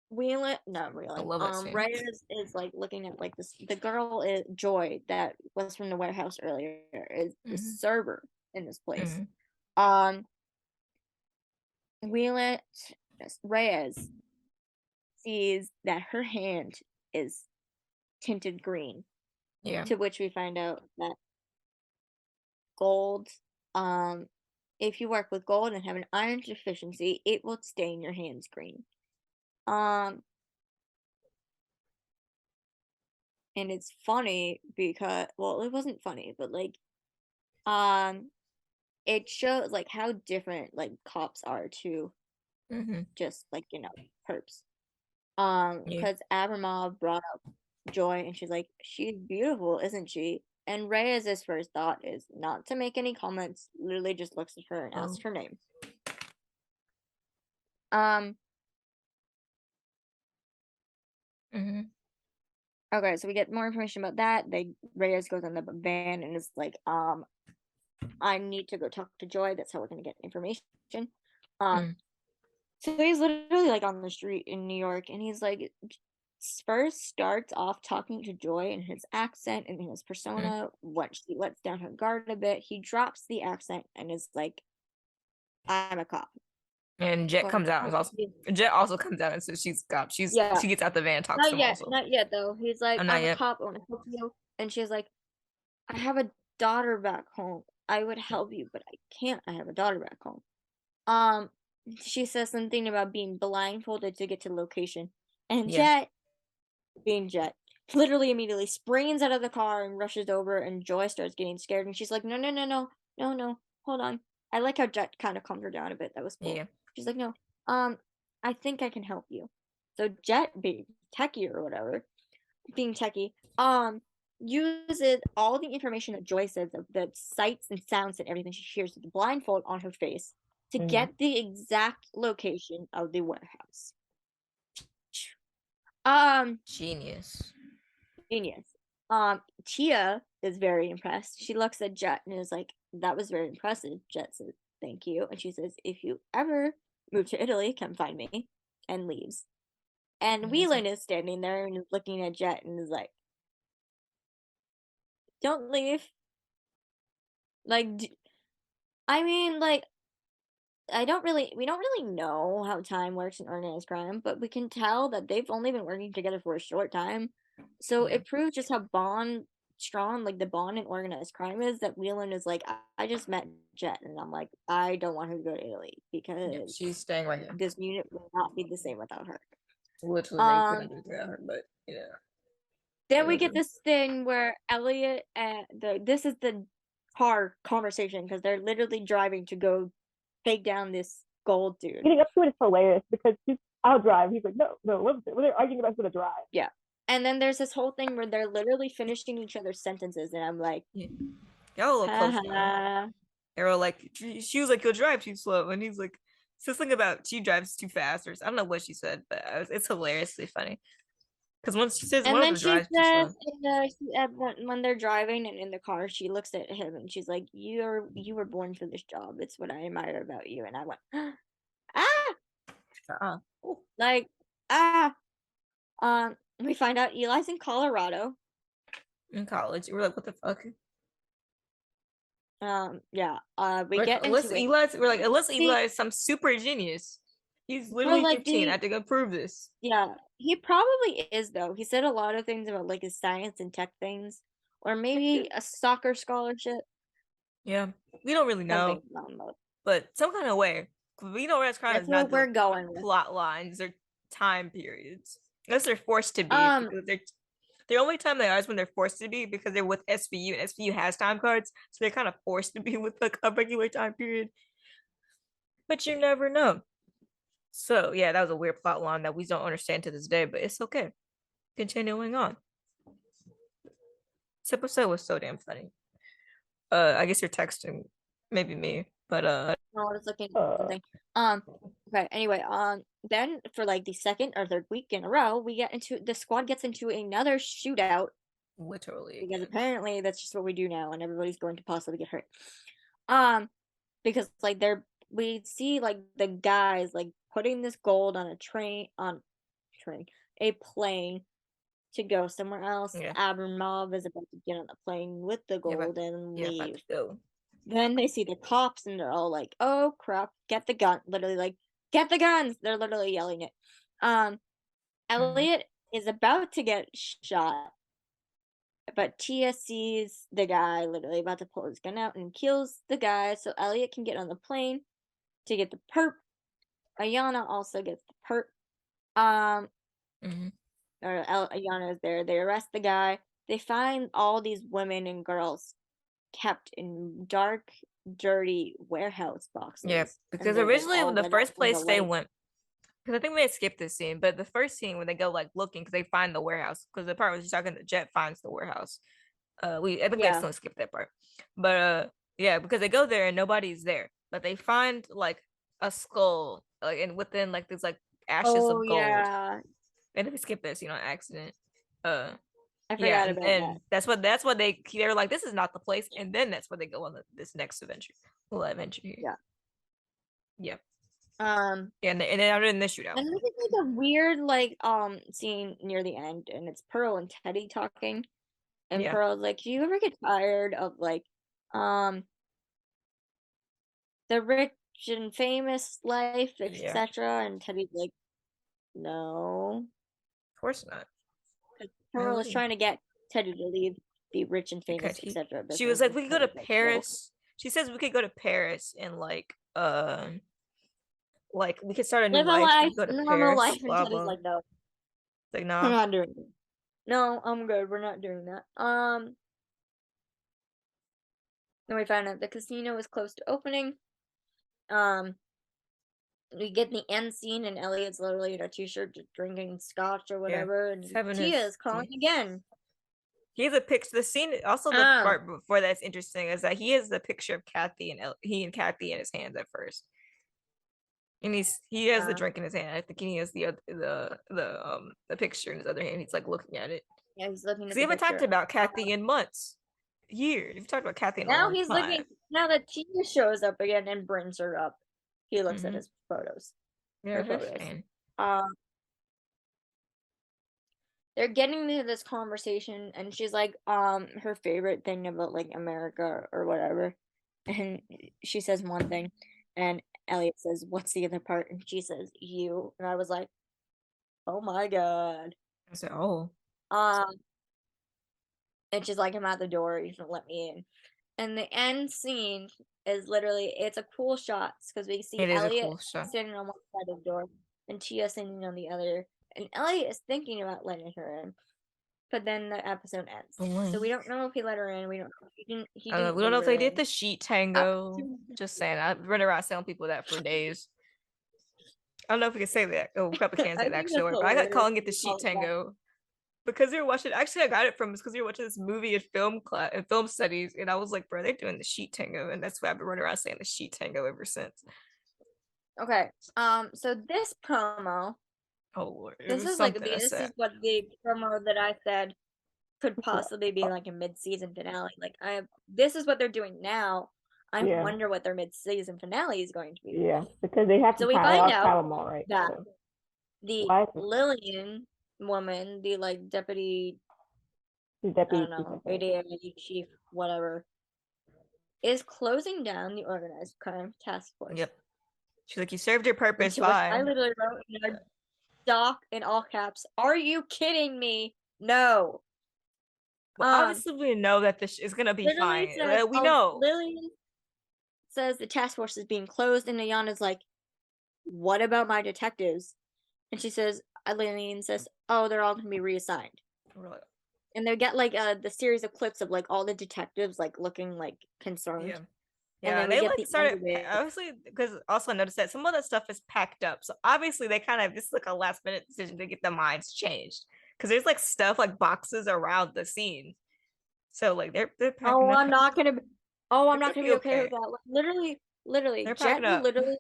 Whelan, not really. I love that scene. Reyes is like looking at like this. The girl is Joy that was from the warehouse earlier is the server in this place. Reyes sees that her hand is tinted green. Yeah. To which we find out that gold, if you work with gold and have an iron deficiency, it will stain your hands green. And it's funny because, well, it wasn't funny, but like, it shows like how different like cops are to just like, you know, perps. Because Abramov brought up Joy and she's like, she's beautiful, isn't she? And Reyes' first thought is not to make any comments, literally just looks at her and asks her name. Okay, so we get more information about that. Reyes goes in the van and is like, I need to go talk to Joy. That's how we're gonna get information. So he's literally like on the street in New York, and he's like, first starts off talking to Joy in his accent and in his persona. Once she lets down her guard a bit, he drops the accent and is like, I'm a cop. And Jet comes out and Jet also comes out and says she's a cop. She gets out the van and talks to him also. Not yet though. He's like, I'm a cop, I want to help you. And she's like, I have a daughter back home. I would help you, but I can't. I have a daughter back home. She says something about being blindfolded to get to the location. And Jet, being Jet, literally immediately springs out of the car and rushes over, and Joy starts getting scared, and she's like, no, hold on. I like how Jet kind of calmed her down a bit. That was cool. Yeah. She's like, no, I think I can help you. So Jet, being techie or whatever, uses all the information that Joy says of the sights and sounds and everything she hears with the blindfold on her face to get the exact location of the warehouse. Genius. Tia is very impressed. She looks at Jet and is like, that was very impressive. Jet says, thank you. And she says, if you ever move to Italy, come find me. And leaves. And Whelan is standing there and is looking at Jet and is like, don't leave. Like, I mean, like, we don't really know how time works in organized crime, but we can tell that they've only been working together for a short time. So it proves just how strong, like, the bond in organized crime is, that Whelan is like, I just met Jet, and I'm like, I don't want her to go to Italy, because she's staying right here. This unit will not be the same without her. Literally, they couldn't do it without her, but, yeah. Then we get this thing where Elliot and this is the car conversation, because they're literally driving to go take down this gold dude. Getting up to it is hilarious because I'll drive. He's like, no, they're arguing about who's gonna drive. Yeah. And then there's this whole thing where they're literally finishing each other's sentences, and I'm like, y'all look close now. They were like, she was like, you'll drive too slow, and he's like, something about she drives too fast, or I don't know what she said, but it's hilariously funny. Because once she says And one of then them she drives too says slow. when they're driving and in the car, she looks at him and she's like, you were born for this job. It's what I admire about you." And I went, ah, like ah. We find out Eli's in Colorado. In college, we're like, what the fuck? Yeah. We Like, get into it. We're like, unless See, Eli is some super genius. He's well, literally like 15. I have to go prove this. yeah, he probably is though. He said a lot of things about like his science and tech things, or maybe a soccer scholarship. Yeah, we don't really know, Something around those. but some kind of way. We know that's kind That's of what not the we're going with. plot lines or time periods, unless they're forced to be. Um, Because the only time they are is when they're forced to be, because they're with SVU and SVU has time cards, so they're kind of forced to be with like a regular time period. But you never know. So yeah, that was a weird plot line that we don't understand to this day, but it's okay. Continuing on. This episode was so damn funny. I guess you're texting, maybe me, but no, I was looking at something. Okay. Anyway, then for like the second or third week in a row, the squad gets into another shootout literally because again. apparently that's just what we do now, and everybody's going to possibly get hurt. Because like we see like the guys like putting this gold on a plane to go somewhere else. Yeah. Abramov is about to get on the plane with the gold and leave. Go. Then they see the cops and they're all like, "Oh crap, get the gun." Literally like, "Get the guns." They're literally yelling it. Elliot is about to get shot, but Tia sees the guy literally about to pull his gun out and kills the guy, so Elliot can get on the plane to get the perp. Ayana also gets the perp. Ayana is there. They arrest the guy. They find all these women and girls kept in dark, dirty warehouse boxes. Yeah, because originally the first place they went, because I think we had skipped this scene, but the first scene when they go like looking because they find the warehouse, because the part was just talking, the jet finds the warehouse. I think we accidentally skipped that part, but yeah, because they go there and nobody's there, but they find like a skull, like, and within like there's like ashes of gold. Yeah. And if we skip this, accident. I forgot about that. That's what they're like, this is not the place, and then that's where they go on this next adventure. Adventure here. Yeah. Yeah. Yeah, and they're in this shootout. And this is like a weird like scene near the end, and it's Pearl and Teddy talking, and Pearl's like, "Do you ever get tired of like the rich and famous life, etc.?" And Teddy's like, "No, of course not." Pearl is trying to get Teddy to leave, be rich and famous, etc. She was like, "We could go to Paris." She says we could go to Paris and like we could start a new life. Go to normal Paris, life, blah, and Teddy's blah. like, "No, like, nah, I'm not doing it. No, I'm good. We're not doing that." Then we find out the casino is close to opening. We get the end scene, and Elliot's literally in a t-shirt just drinking scotch or whatever, and Tia is calling again. He has a picture. The scene, also the part before that's interesting is that he has the picture of Kathy and Kathy in his hands at first, and he has the drink in his hand. I think he has the picture in his other hand. He's like looking at it. Yeah, he's looking at. We haven't talked about Kathy in months, years. We've talked about Kathy in now. A long time. Looking now that Tia shows up again and brings her up. He looks at his photos. Yeah, they're getting into this conversation, and she's like, her favorite thing about like America or whatever, and she says one thing, and Elliot says, "What's the other part?" And she says, "You." And I was like, "Oh my god!" I said, "Oh." And she's like, "I'm at the door. You can let me in." And the end scene is literally, it's a cool shot because we see Elliot sitting on one side of the door and Tia sitting on the other, and Elliot is thinking about letting her in, but then the episode ends, so we don't know if he let her in. We don't know. He didn't. We don't know if they did the sheet tango. Just saying, I've run around telling people that for days. I don't know if we can say that. Oh, we probably can't say that actually. But I got calling it the sheet tango. because you're watching. Actually, I got it from because you're watching this movie in film class in film studies, and I was like, bro, they're doing the sheet tango, and that's why I've been running around saying the sheet tango ever since. Okay. So this promo, Oh Lord, it this was is like something I this is said. what the promo that I said could possibly be like a mid-season finale. Like this is what they're doing now. I Yeah. wonder what their mid-season finale is going to be. Yeah, because they have to So we find out pile them all right. that So the why is Lillian woman, the like deputy, the I deputy don't chief know, of police? ADA chief, whatever, is closing down the organized crime task force. Yep. She's like, you served your purpose. To which I Bye. literally wrote in a doc in all caps, "Are you kidding me? No." Well, obviously, we know that this is gonna be fine. Literally says, We know. Lillian says the task force is being closed, and Ayana's like, "What about my detectives?" And she says, Lillian says, "Oh, they're all gonna be reassigned." We're like, And they get like the series of clips of like all the detectives like looking like concerned. yeah. And Yeah, then and we they get like the end started of it. obviously because also I noticed that some of that stuff is packed up. So obviously they kind of this is like a last minute decision to get the minds changed because there's like stuff like boxes around the scene. So like they're packing Oh, up. I'm not gonna be. Oh, I'm They're not gonna gonna be be okay okay. with that. Like, literally, They're Jet packing will up. literally like,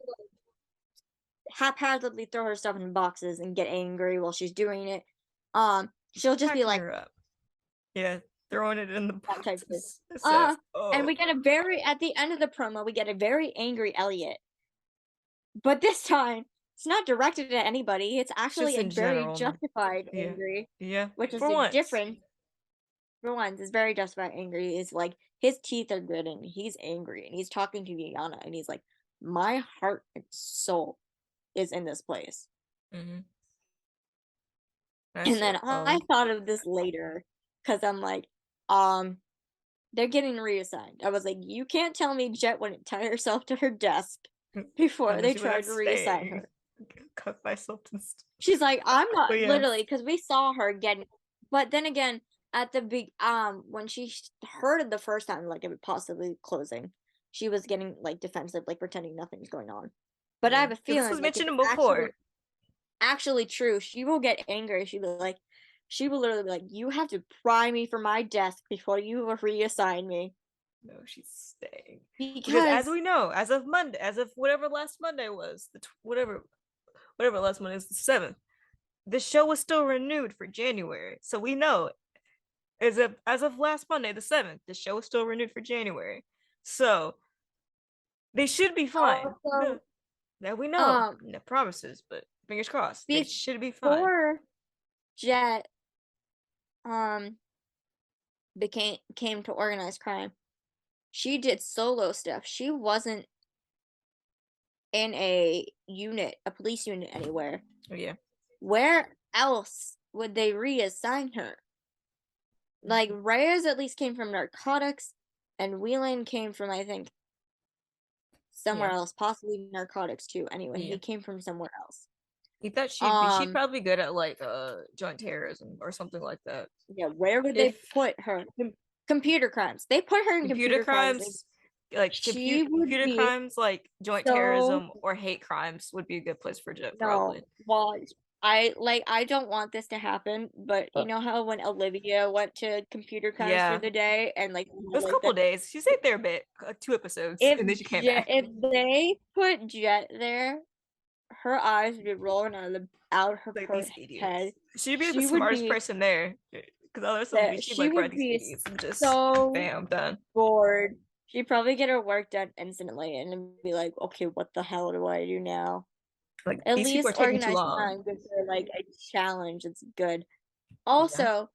haphazardly throw her stuff in boxes and get angry while she's doing it. She'll just be Packing like her up. Yeah, throwing it in the that type of thing. boxes. It says, And oh, we get at the end of the promo, we get a very angry Elliot. But this time, it's not directed at anybody. It's actually just a in very general. justified Yeah, angry, yeah. which is For the once. difference. For once, it's very justified angry. Is like his teeth are gritting. He's angry and he's talking to Yana and he's like, "My heart and soul is in this place." Mm-hmm. And then I thought of this later because I'm like, they're getting reassigned. I was like, you can't tell me Jet wouldn't tie herself to her desk before they tried to reassign her. Cut myself to She's like, I'm not yeah. literally because we saw her getting, but then again, at the big when she heard it the first time, like it was possibly closing, she was getting like defensive, like pretending nothing's going on. But I have a This feeling was like if mentioned it's before. actually true, she will get angry. She will literally be like, "You have to pry me from my desk before you reassign me." No, she's staying because as Because we know, as of Monday, as of whatever last Monday was, whatever last Monday is the 7th, the show was still renewed for January. So we know as of last Monday, the 7th, the show is still renewed for January. So they should be fine. also, That we know. No promises, but fingers crossed. They should be fine. before Jet came to organized crime, she did solo stuff. She wasn't in a police unit anywhere. Oh yeah. Where else would they reassign her? Like Reyes at least came from narcotics, and Whelan came from I think somewhere else, possibly narcotics too. Anyway, he came from somewhere else. He thought she'd probably be good at like joint terrorism or something like that. Yeah, where would they put her? Computer crimes. They put her in computer crimes. Like She would computer be crimes, like joint terrorism or hate crimes would be a good place for Jet, probably. well, I don't want this to happen, but you know how when Olivia went to computer crimes for the day and like It was a couple days. She stayed there a bit, 2 episodes, and then she came back. If they put Jet there, her eyes would be rolling out her head. She'd be the smartest person there. Because other something she'd like, bro, these idiots. I'm just so bam, done. Bored. She'd probably get her work done instantly and be like, okay, what the hell do I do now? Like at these people are least taking too organized long. crime gives her like a challenge. It's good. Also,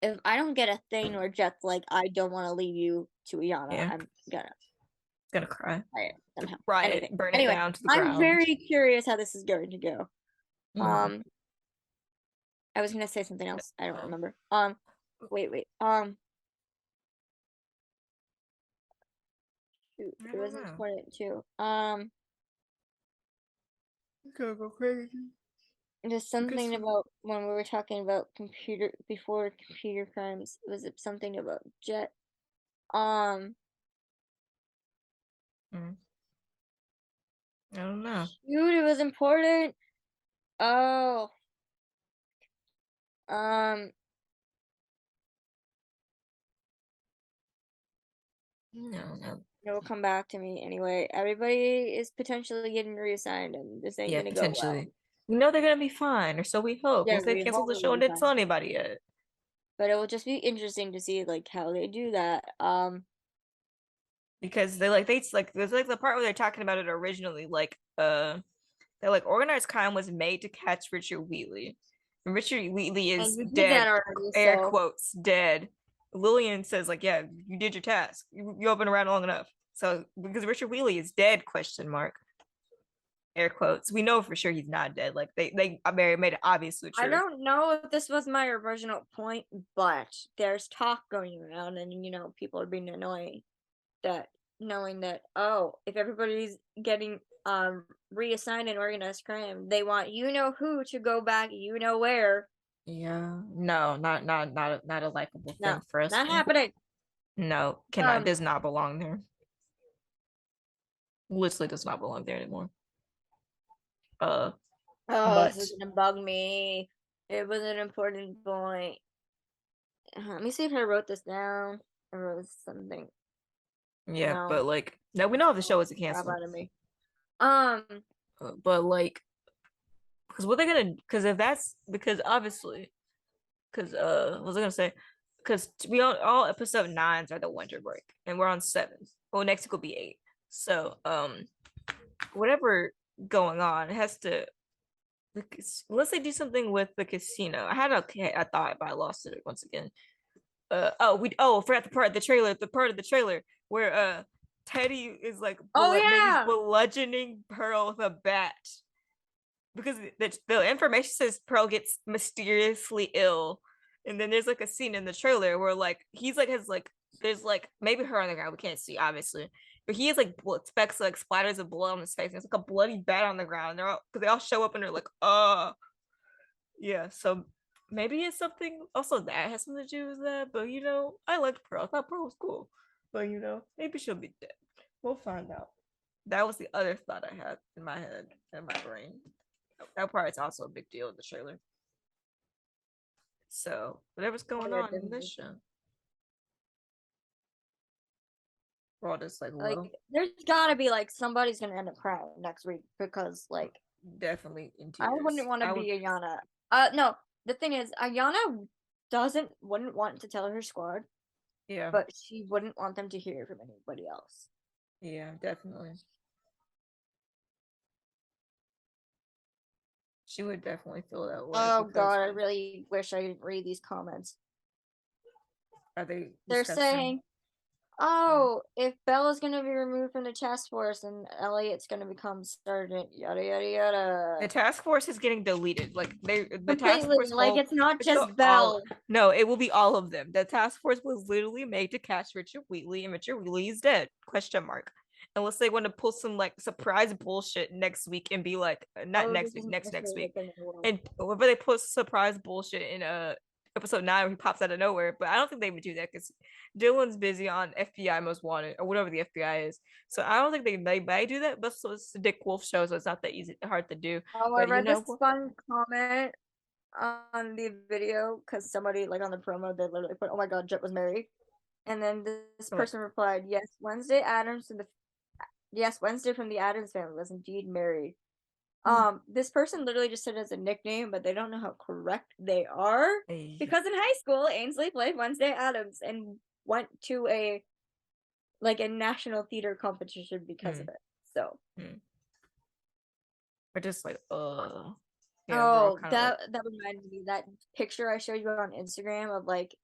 if I don't get a thing where Jet's like, I don't want to leave you to Iana, I'm gonna cry. Riot, burn anyway, it down to the ground. I'm very curious how this is going to go. I was gonna say something else. I don't remember. Wait. Shoot, it was important too. Go crazy. There's something about when we were talking about computer crimes. Was it something about Jet? I don't know. Shoot, it was important. Oh. Um, No. it will come back to me anyway. Everybody is potentially getting reassigned, and this ain't Yeah, gonna go well. potentially. We know they're gonna be fine, or so we hope. Yeah, Unless they we canceled hope the it'll show and be didn't tell fine. anybody yet. But it will just be interesting to see like how they do that. Because there's like the part where they're talking about it originally, they're like organized crime was made to catch Richard Wheatley. And Richard Wheatley And is you did that dead, already, air so quotes, dead. Lillian says, like, yeah, you did your task. You've been around long enough. So because Richard Wheatley is dead, question mark. Air quotes. We know for sure he's not dead. Like they made it obviously I true. don't know if this was my original point, but there's talk going around, and people are being annoying that knowing that if everybody's getting reassigned in organized crime, they want who to go back where. Yeah. No, not a likable No, thing for us. not happening. No, cannot does not belong there. Literally does not belong there anymore. This But is gonna bug me. It was an important point. Let me see if I wrote this down. I wrote something. yeah, No, but like now we know if the show is canceled. out of me. But like, because what they're gonna, because if that's because obviously, because what was I gonna say? Because we all episode 9s are the winter break, and we're on 7. Well, next week will be 8. So whatever going on, it has to. Unless they do something with the casino. I had a thought, but I lost it once again. Forgot the part of the trailer where Teddy is like maybe bludgeoning Pearl with a bat because the information says Pearl gets mysteriously ill, and then there's like a scene in the trailer where like he's like has like there's like maybe her on the ground we can't see obviously, but he has like specks like splatters of blood on his face and it's like a bloody bat on the ground. They're all because they all show up and they're like yeah, so maybe it's something also that has something to do with that. But I liked Pearl. I thought Pearl was cool. But maybe she'll be dead. We'll find out. That was the other thought I had in my head and my brain. That part is also a big deal in the trailer. So whatever's going on in this show. We're all just like, Like, whoa. there's gotta be like somebody's gonna end up crying next week because like Definitely in tears. I wouldn't want to be Ayana. No, the thing is, Ayana wouldn't want to tell her squad. Yeah. But she wouldn't want them to hear from anybody else. Yeah, definitely. She would definitely feel that way. Oh god, I really wish I didn't read these comments. Are they? They're saying, "Oh, if Bella's gonna be removed from the task force and Elliot's gonna become sergeant, yada yada yada." The task force is getting deleted. Like the completely, task force like it's not just Belle. No, it will be all of them. The task force was literally made to catch Richard Wheatley, and Richard Wheatley is dead. Question mark. Unless they want to pull some like surprise bullshit next week and be like not next week, next week. And whenever they put surprise bullshit in episode 9 where he pops out of nowhere, but I don't think they would do that because Dylan's busy on FBI Most Wanted or whatever the FBI is. So I don't think they may do that. But so it's a Dick Wolf show, so it's not that hard to do. Oh, but I read this fun comment on the video because somebody like on the promo they literally put, "Oh my god, Jet was married," and then this person replied, "Yes, Wednesday from the Addams family was indeed married." This person literally just said it as a nickname, but they don't know how correct they are because in high school, Ainsley played Wednesday Addams and went to a national theater competition because of it. So, we're just like, yeah, that reminded me that picture I showed you on Instagram of like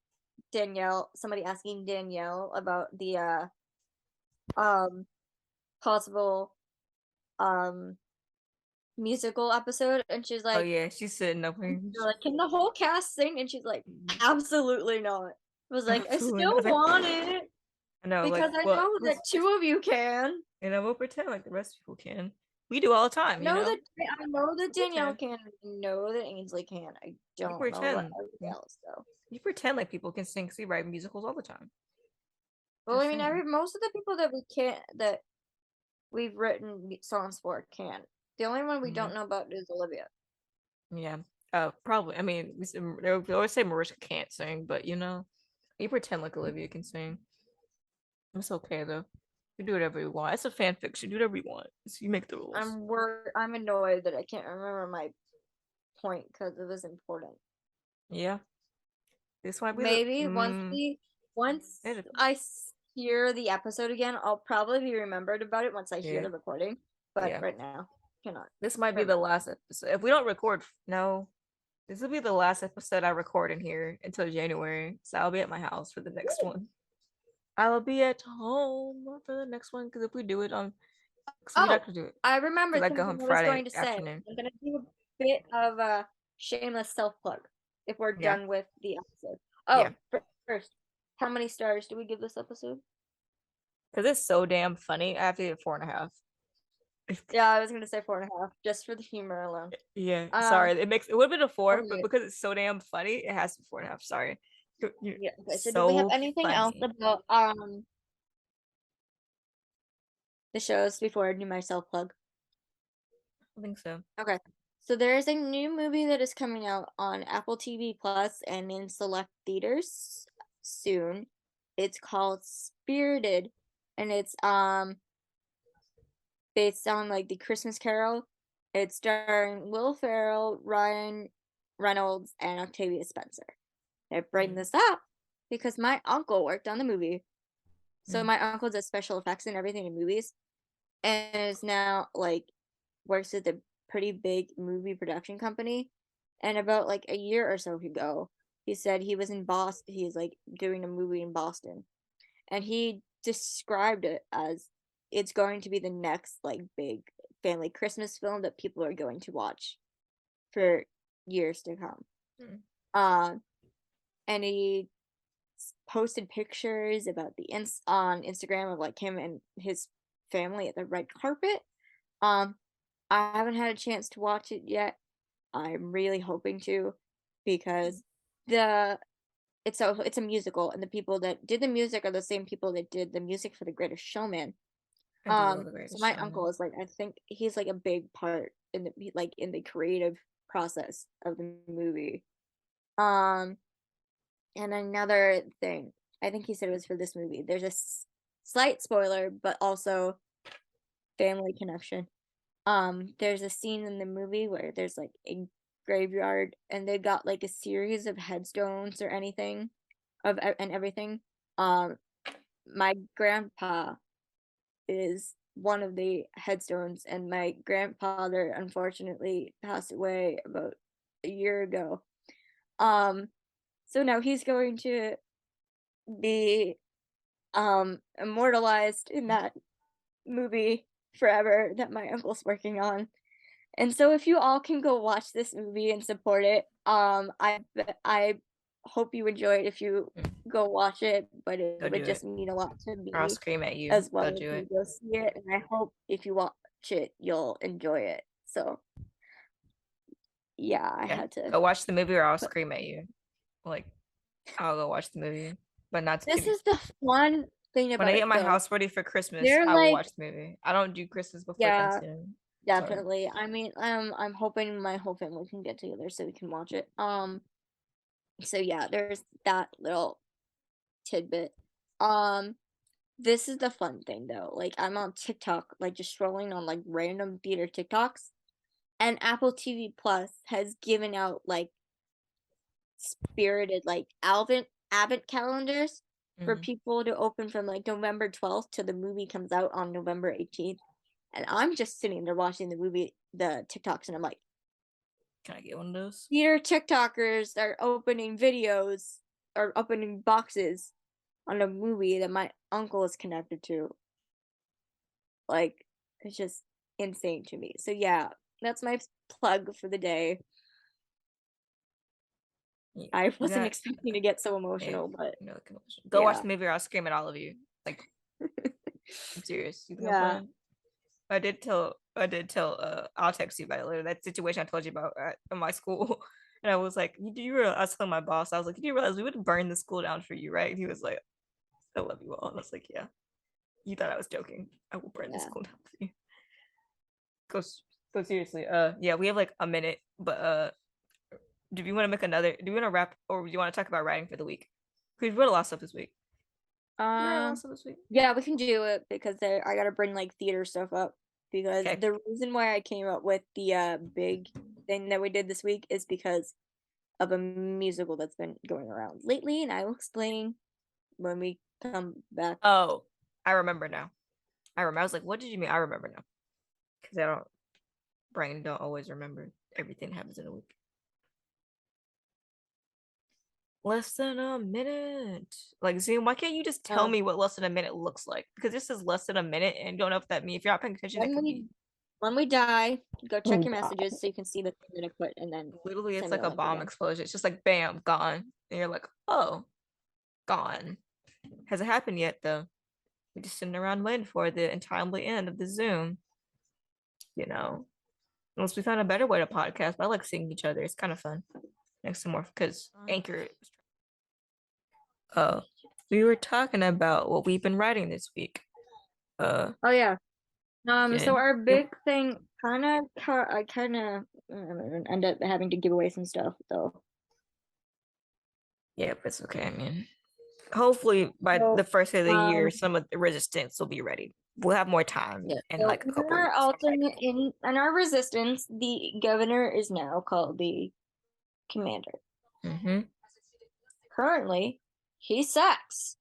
Danielle, somebody asking Danielle about the possible musical episode, and she's like, "Oh yeah," she's sitting up here. Like, "Can the whole cast sing?" And she's like, "Absolutely not." I was like, "I still want it." I know, because I know that 2 of you can. And I will pretend like the rest of people can. We do all the time, I know that Danielle can. I know that Ainsley can. I don't know about everybody else though. You pretend like people can sing because we write musicals all the time. Well, I mean, most of the people that we've written songs for can. The only one we don't know about is Olivia. Yeah, Probably. I mean, they always say Marisha can't sing, but you pretend like Olivia can sing. It's okay though. You do whatever you want. It's a fan fiction. Do whatever you want. You make the rules. I'm annoyed that I can't remember my point because it was important. Yeah. This might be Maybe once it- I hear the episode again, I'll probably be remembered about it once I hear yeah. the recording. But Yeah. right now, cannot. This might be the last episode. If we don't record, no, this will be the last episode I record in here until January. So I'll be at my house for the next one. I will be at home for the next one because if we do it on, so we'd Oh, have to do it I remember because I something go home I was Friday going to say. afternoon. I'm gonna do a bit of a shameless self plug if we're Yeah. done with the episode. Oh, Yeah. first, how many stars do we give this episode? Because it's so damn funny. I have to give it 4.5. Yeah, I was gonna say 4.5 just for the humor alone. Yeah, sorry. It would have been a 4, okay. but because it's so damn funny, it has to be 4.5. Sorry. Yeah. Okay. So do we have anything else about the shows before I do my self plug? I think so. Okay. So there is a new movie that is coming out on Apple TV Plus and in select theaters soon. It's called Spirited, and it's based on like the Christmas Carol. It's starring Will Ferrell, Ryan Reynolds, and Octavia Spencer. I bring this up because my uncle worked on the movie. So my uncle does special effects and everything in movies, and is now like works at a pretty big movie production company. And about like a year or so ago, he said he was in Boston. He's like doing a movie in Boston, and he described it as it's going to be the next like big family Christmas film that people are going to watch for years to come. And he posted pictures about on Instagram of like him and his family at the red carpet. I haven't had a chance to watch it yet. I'm really hoping to because it's a musical, and the people that did the music are the same people that did the music for The Greatest Showman. So my uncle is like, I think he's like a big part in the creative process of the movie. And another thing, I think he said it was for this movie. There's a slight spoiler, but also family connection. There's a scene in the movie where there's like a graveyard, and they got like a series of headstones or anything, and everything. My grandpa is one of the headstones, and my grandfather unfortunately passed away about a year ago. So now he's going to be immortalized in that movie forever that my uncle's working on. And so if you all can go watch this movie and support it, I hope you enjoy it if you go watch it, but it would just mean a lot to me. I'll scream at you as well if you go see it, and I hope if you watch it you'll enjoy it. So yeah, I had to go watch the movie or I'll scream at you. Like I'll go watch the movie, but not to This is the fun thing about when I get my though. house ready for Christmas, They're I will like, watch the movie. I don't do Christmas before yeah, Thanksgiving. definitely. I mean, I'm hoping my whole family can get together so we can watch it. So yeah, there's that little tidbit. This is the fun thing though. Like I'm on TikTok, like just scrolling on like random theater TikToks, and Apple TV Plus has given out like spirited like advent calendars for people to open from like November 12th till the movie comes out on November 18th. And I'm just sitting there watching the TikToks, and I'm like, can I get one of those? theater TikTokers are opening videos or opening boxes on a movie that my uncle is connected to. Like, it's just insane to me. So yeah, that's my plug for the day. Yeah, I wasn't expecting to get so emotional, but go watch the movie or I'll scream at all of you. Like I'm serious. You think I'm playing? I did tell I'll text you about it later. That situation I told you about at my school. And I was like, do you realize I was telling my boss, I was like, do you realize we would burn the school down for you, right? And he was like, I love you all. And I was like, yeah. You thought I was joking. I will burn the school down for you. Go seriously. Yeah, we have like a minute, but do you want to make another? Do you want to wrap, or do you want to talk about writing for the week? Because we wrote a lot of stuff this week. You wrote a lot of stuff this week. Yeah, we can do it because I gotta bring like theater stuff up because Okay. the reason why I came up with the big thing that we did this week is because of a musical that's been going around lately, and I will explain when we come back. Oh, I remember now. I remember. I was like, what did you mean? I remember now. Because brain don't always remember everything that happens in a week. Less than a minute. Like, Zoom, why can't you just tell me what less than a minute looks like? Because this is less than a minute and you don't know if that means if you're not paying attention, it could be When we die, go check your messages so you can see the thing that I put, and then literally it's send like me a link bomb again. explosion. It's just like bam, gone. And you're like, oh, gone. Hasn't happened yet though. We're just sitting around waiting for the untimely end of the Zoom. You know. Unless we found a better way to podcast, but I like seeing each other. It's kind of fun. Next to more because Anchor. We were talking about what we've been writing this week. Oh yeah. So yeah. our big thing I kind of end up having to give away some stuff though. Yeah, but it's okay. I mean, hopefully by So, the first day of the year, some of the resistance will be ready. We'll have more time yeah. in So like a in couple our weeks. alternate in our resistance, the governor is now called the commander. Mm-hmm. Currently, he sucks.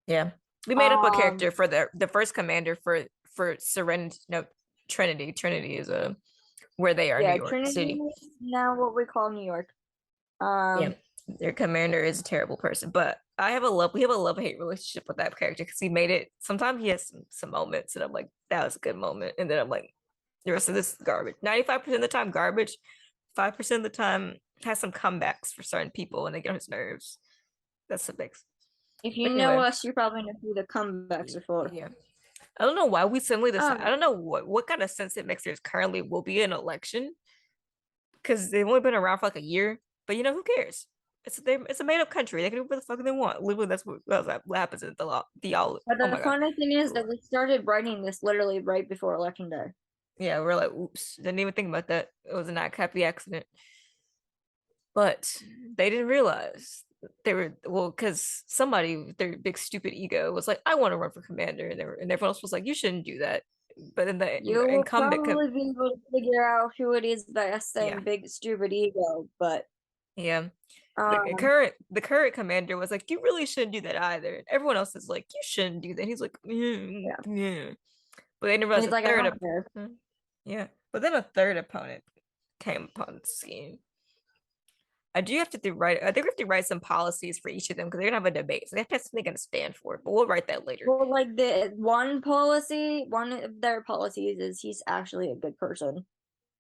Yeah, we made up a character for the first commander for Serenity. No, Trinity. Trinity is where they are, New York Trinity City. is now what we call New York. Yeah, their commander is a terrible person, but we have a love-hate relationship with that character because he made it. Sometimes he has some moments, and I'm like, that was a good moment, and then I'm like, the rest of this is garbage. 95% of the time, garbage. 5% of the time has some comebacks for certain people, and they get on his nerves. That's the big. If you But know anyway, us, you probably know who the comebacks are for. yeah. I don't know why we suddenly decide. I Um, don't know what kind of sense it makes. There's currently will be an election because they've only been around for like a year. But who cares? It's a made up country. They can do what the fuck they want. Literally, that's what happens in the law. but Oh the my god. funny thing is that we started writing this literally right before election day. Yeah, we're like, oops, didn't even think about that. It was a not happy accident. But they didn't realize they were because somebody with their big stupid ego was like, I want to run for commander, and everyone else was like, you shouldn't do that. But then the You will incumbent probably be able to figure out who it is by us saying yeah. big stupid ego, but Yeah. The um current commander was like, you really shouldn't do that either. And everyone else is like, you shouldn't do that. And he's like, yeah. yeah. But they didn't And realize he's like, I don't care. yeah. But then a third opponent came upon the scene. I do have to write. I think we have to write some policies for each of them because they're gonna have a debate. So they have to have something they're gonna stand for. But we'll write that later. Well, like one of their policies is he's actually a good person,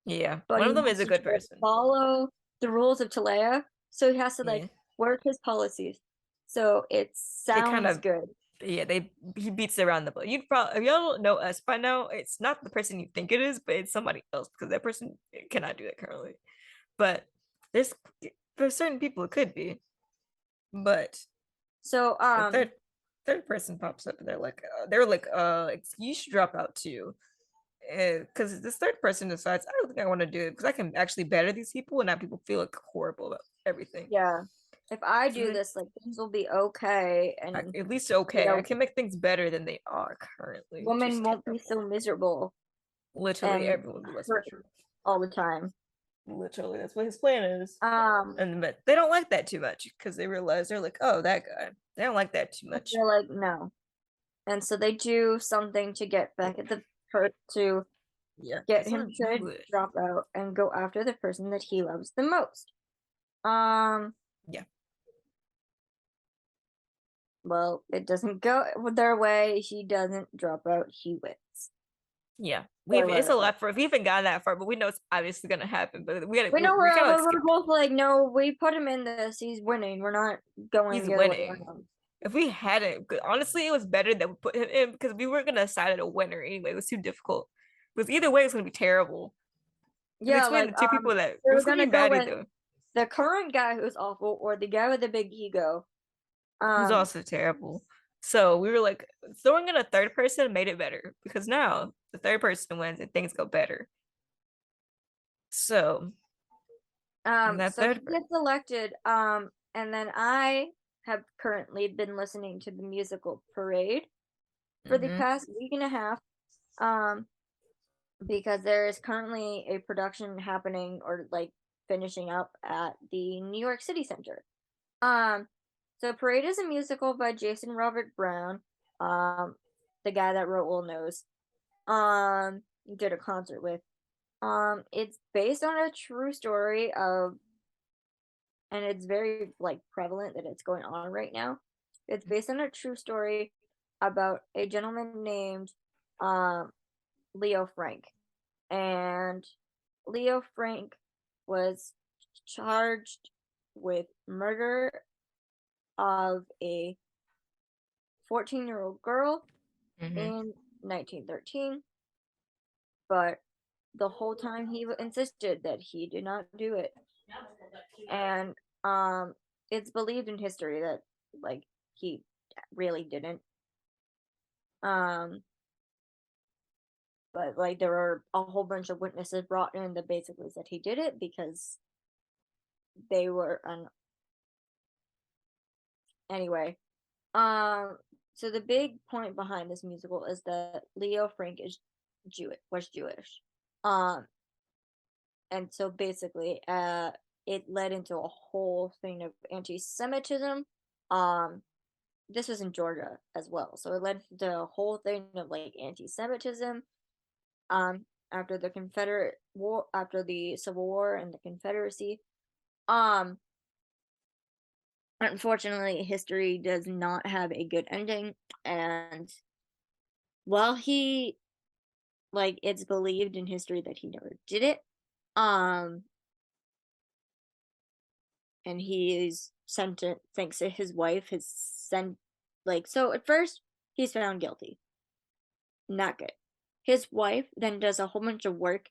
Yeah, but one he of them has is a to good try to person. follow the rules of Talea, so he has to Yeah, like work his policies. So it they kind sounds of good. yeah he beats around the bush. You'd probably if y'all don't know us by now, it's not the person you think it is, but it's somebody else because that person cannot do that currently. But there's for certain people it could be, but So the third person pops up and they're like you should drop out too because this third person decides I don't think I want to do it because I can actually better these people and not people feel like horrible about everything. yeah, if I So do this, like things will be okay, and at least okay. I can make things better than they are currently, which is women won't be terrible. so miserable Literally, and everyone will be less hurt miserable. all the time. Literally, that's what his plan is. Um, And but they don't like that too much because they realize they're like, oh, that guy. They don't like that too much. they're like, no. And so they do something to get back at the to Yeah, get it's him not to good. drop out and go after the person that he loves the most. Um, Yeah, well, it doesn't go their way. He doesn't drop out. He wins. yeah. It's a Whatever. lot for if we haven't gotten that far, but we know it's obviously gonna happen. But We know we kind of we're both like, no, we put him in this. He's winning. We're not going he's the other way winning. around. If we hadn't, honestly, it was better that we put him in because we weren't gonna decide a winner anyway. It was too difficult. Because either way, it's gonna be terrible. Yeah, Between like the two people that it we were was gonna gonna be go bad with either. the current guy who's awful or the guy with the big ego. Who's also terrible. So we were like, throwing in a third person made it better because now the third person wins and things go better. So That So he third part. gets elected. And then I have currently been listening to the musical Parade for the past week and a half. Because there is currently a production happening or like finishing up at the New York City Center. So Parade is a musical by Jason Robert Brown, the guy that wrote Old Nose. Did a concert with. It's based on a true story of, and it's very like prevalent that it's going on right now. It's based on a true story about a gentleman named Leo Frank. And Leo Frank was charged with murder of a 14-year-old girl in 1913, but the whole time he insisted that he did not do it. And it's believed in history that like he really didn't. But like there are a whole bunch of witnesses brought in that basically said he did it because they were anyway. So the big point behind this musical is that Leo Frank is was Jewish. And so basically it led into a whole thing of anti-Semitism. This was in Georgia as well. So it led to a whole thing of like anti-Semitism. After the Confederate War, after the Civil War and the Confederacy. Unfortunately, history does not have a good ending, and while he, like, it's believed in history that he never did it, and he is sentenced, thanks to his wife, his sent, like, so at first, he's found guilty. Not good. His wife then does a whole bunch of work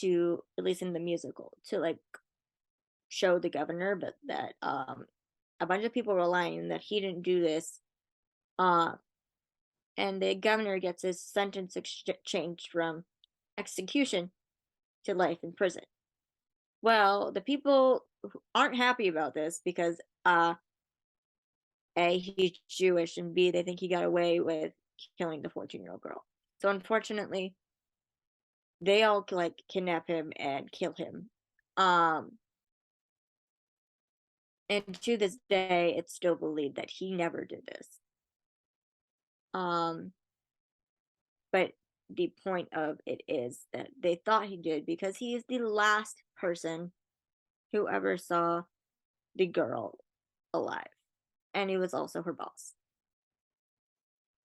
to, at least in the musical, to, like, show the governor, but that, a bunch of people were lying that he didn't do this. And the governor gets his sentence changed from execution to life in prison. Well, the people aren't happy about this because A, he's Jewish, and B, they think he got away with killing the 14-year-old girl. So unfortunately, they all like kidnap him and kill him. And to this day, it's still believed that he never did this. But the point of it is that they thought he did because he is the last person who ever saw the girl alive. And he was also her boss.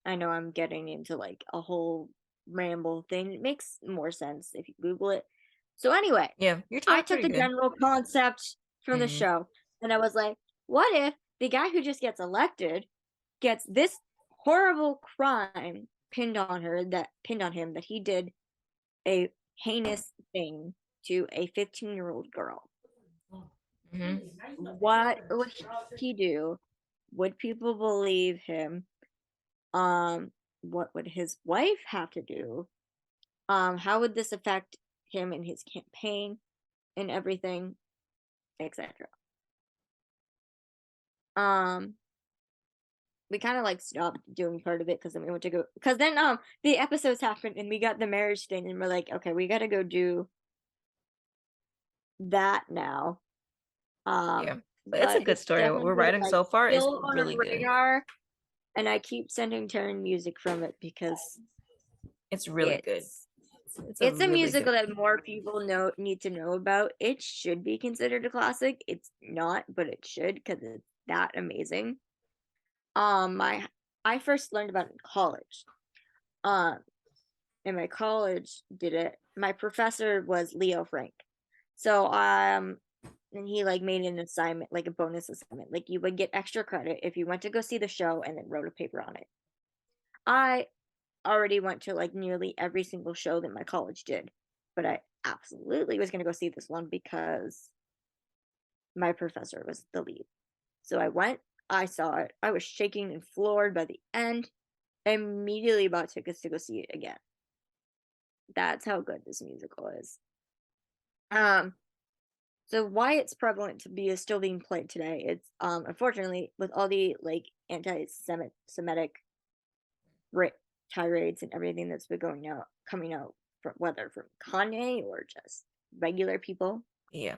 I know I'm getting into like a whole ramble thing. It makes more sense if you Google it. So anyway, Yeah, you're I talking took the pretty good. general concept from the show and I was like, what if the guy who just gets elected gets this horrible crime pinned on him that he did a heinous thing to a 15-year-old girl. What would he do? Would people believe him? What would his wife have to do? How would this affect him in his campaign and everything, etc. We kind of like stopped doing part of it because then we went to go because then the episodes happened and we got the marriage thing and we're like, okay, we gotta go do that now. Yeah, but it's a good story. What we're definitely writing like so far is still on a really good. radar, and I keep sending Terryn music from it because it's really good. It's a really musical good. that more people need to know about. It should be considered a classic. It's not, but it should because it's that amazing. I first learned about it in college. And my college did it. My professor was Leo Frank. So and he like made an assignment, like a bonus assignment. Like you would get extra credit if you went to go see the show and then wrote a paper on it. I already went to like nearly every single show that my college did, but I absolutely was going to go see this one because my professor was the lead. So I went, I saw it, I was shaking and floored by the end. I immediately bought tickets to go see it again. That's how good this musical is. So why it's prevalent to be is still being played today. It's unfortunately with all the like anti-Semitic tirades and everything that's been coming out from whether from Kanye or just regular people. Yeah.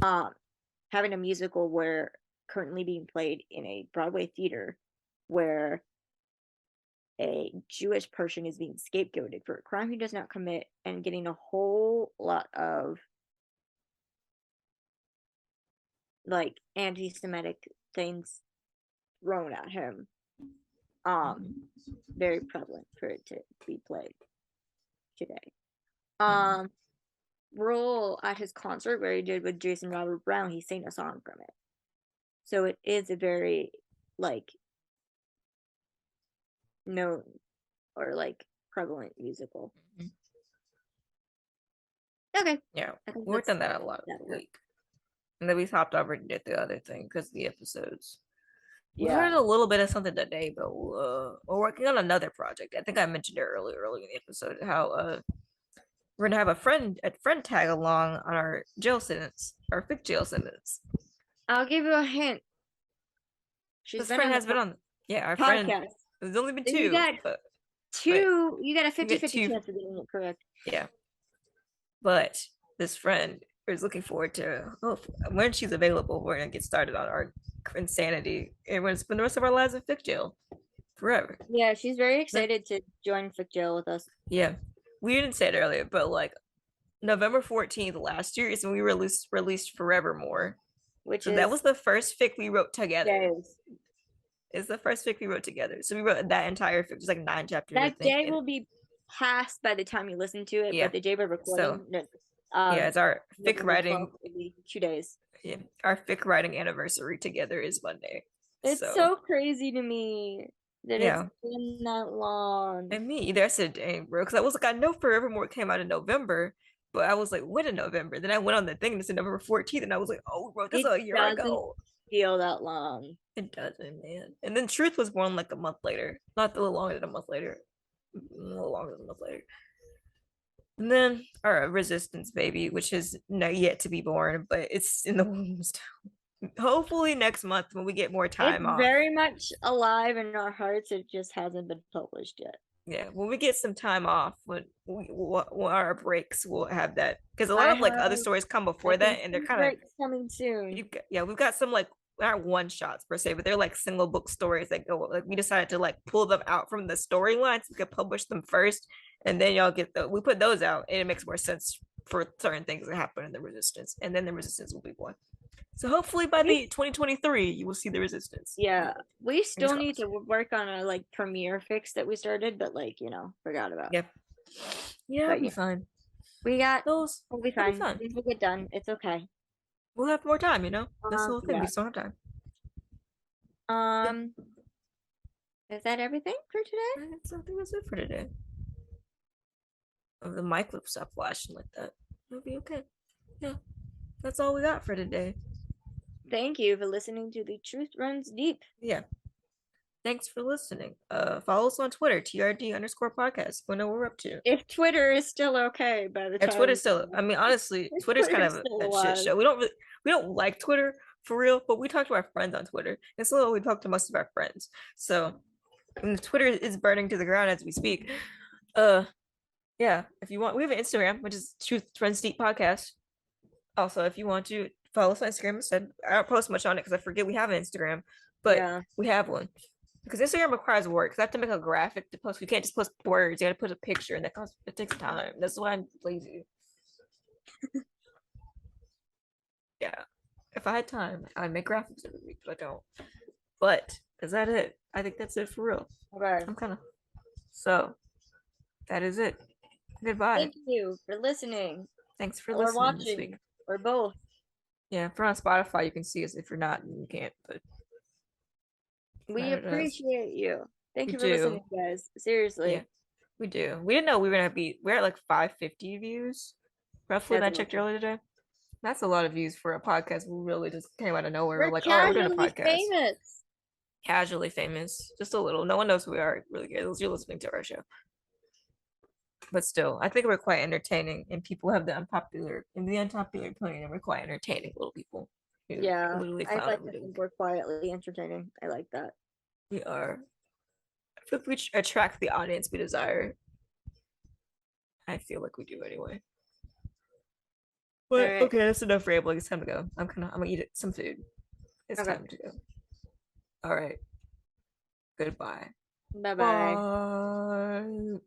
Having a musical where currently being played in a Broadway theater where a Jewish person is being scapegoated for a crime he does not commit and getting a whole lot of like anti-Semitic things thrown at him. Very prevalent for it to be played today. Role at his concert where he did with Jason Robert Brown, he sang a song from it. So it is a very like known or like prevalent musical. Okay. Yeah, we worked on that a lot this week. And then we hopped over and did the other thing because the episodes. We heard a little bit of something today, but we're working on another project. I think I mentioned it early in the episode how we're gonna have a friend tag along on our jail sentence, our fic jail sentence. I'll give you a hint. This friend has been on our podcast. Friend. There's only been two. You got you got a 50-50 chance of getting it correct. Yeah. But this friend is looking forward to when she's available, we're gonna get started on our insanity and we're gonna spend the rest of our lives in fic jail forever. Yeah, she's very excited to join fic jail with us. Yeah, we didn't say it earlier, but like November 14th last year is when we released Forevermore, that was the first fic we wrote together. It's the first fic we wrote together, so we wrote that entire fic, just like 9 chapters. That day will be passed by the time you listen to it, but the day we're recording. It's our fic writing. 2 days. Yeah, our fic writing anniversary together is Monday. It's so crazy to me that it's been that long. And me either. I said, dang, bro, because I was like, I know Forevermore came out in November, but I was like, when in November? Then I went on the thing and it said November 14th, and I was like, oh, bro, this is a year ago. Feel that long. It doesn't, man. And then Truth was born like a month later, not a little longer than a month later, a little longer than a month later. And then our Resistance baby, which is not yet to be born, but it's in the womb still. Hopefully next month when we get more time off. Very much alive in our hearts. It just hasn't been published yet. Yeah, when we get some time off, when our breaks, we'll have that, because a lot of like other stories come before that, and they're kind of coming soon. We've got some like not one shots per se, but they're like single book stories that go. Like we decided to like pull them out from the storylines. We could publish them first, and then y'all get we put those out, and it makes more sense for certain things that happen in the Resistance, and then the Resistance will be born. So hopefully by the 2023, you will see the Resistance. Yeah, we still need to work on a like premiere fix that we started, but like forgot about. Yep. Yeah, it'll be fine. We got those. We'll be fine. We'll get done. It's okay. We'll have more time. That's the whole thing. We still have time. Is that everything for today? I think that's it for today. If the mic will stop flashing like that, it'll be okay. Yeah, that's all we got for today. Thank you for listening to The Truth Runs Deep. Yeah. Thanks for listening. Follow us on Twitter, TRD_podcast. We'll know what we're up to. If Twitter is still okay by the time. Twitter's still. I mean, honestly, Twitter's kind of a shit show. We don't like Twitter for real, but we talk to our friends on Twitter, and so we talk to most of our friends. So, Twitter is burning to the ground as we speak. Yeah. If you want, we have an Instagram, which is Truth Runs Deep Podcast. Also, if you want to follow us on Instagram instead, I don't post much on it because I forget we have an Instagram, but we have one. Because Instagram requires work. Because I have to make a graphic to post. You can't just post words. You got to put a picture, and it takes time. That's why I'm lazy. Yeah. If I had time, I'd make graphics every week, but I don't. But is that it? I think that's it for real. Okay. So that is it. Goodbye. Thank you for listening. Thanks for listening. Or watching. This week. Or both. Yeah, if you're on Spotify, you can see us. If you're not, you can't. But we appreciate you. Thank you for listening, guys. Seriously. Yeah, we do. We didn't know we were gonna be. We're at like 550 views, roughly. And I checked earlier today. That's a lot of views for a podcast. We really just came out of nowhere. We're like, we're doing a podcast. Famous. Casually famous, just a little. No one knows who we are. Really good. You're listening to our show. But still, I think we're quite entertaining, and people have the unpopular opinion, and we're quite entertaining little people. Yeah, Literally I clown like to everything. think we're quietly entertaining. I like that. We are. I feel like we attract the audience we desire. I feel like we do anyway. But Alright. okay, that's enough rambling. It's time to go. I'm gonna eat some food. It's Okay. time to go. All right. Goodbye. Bye bye. Bye.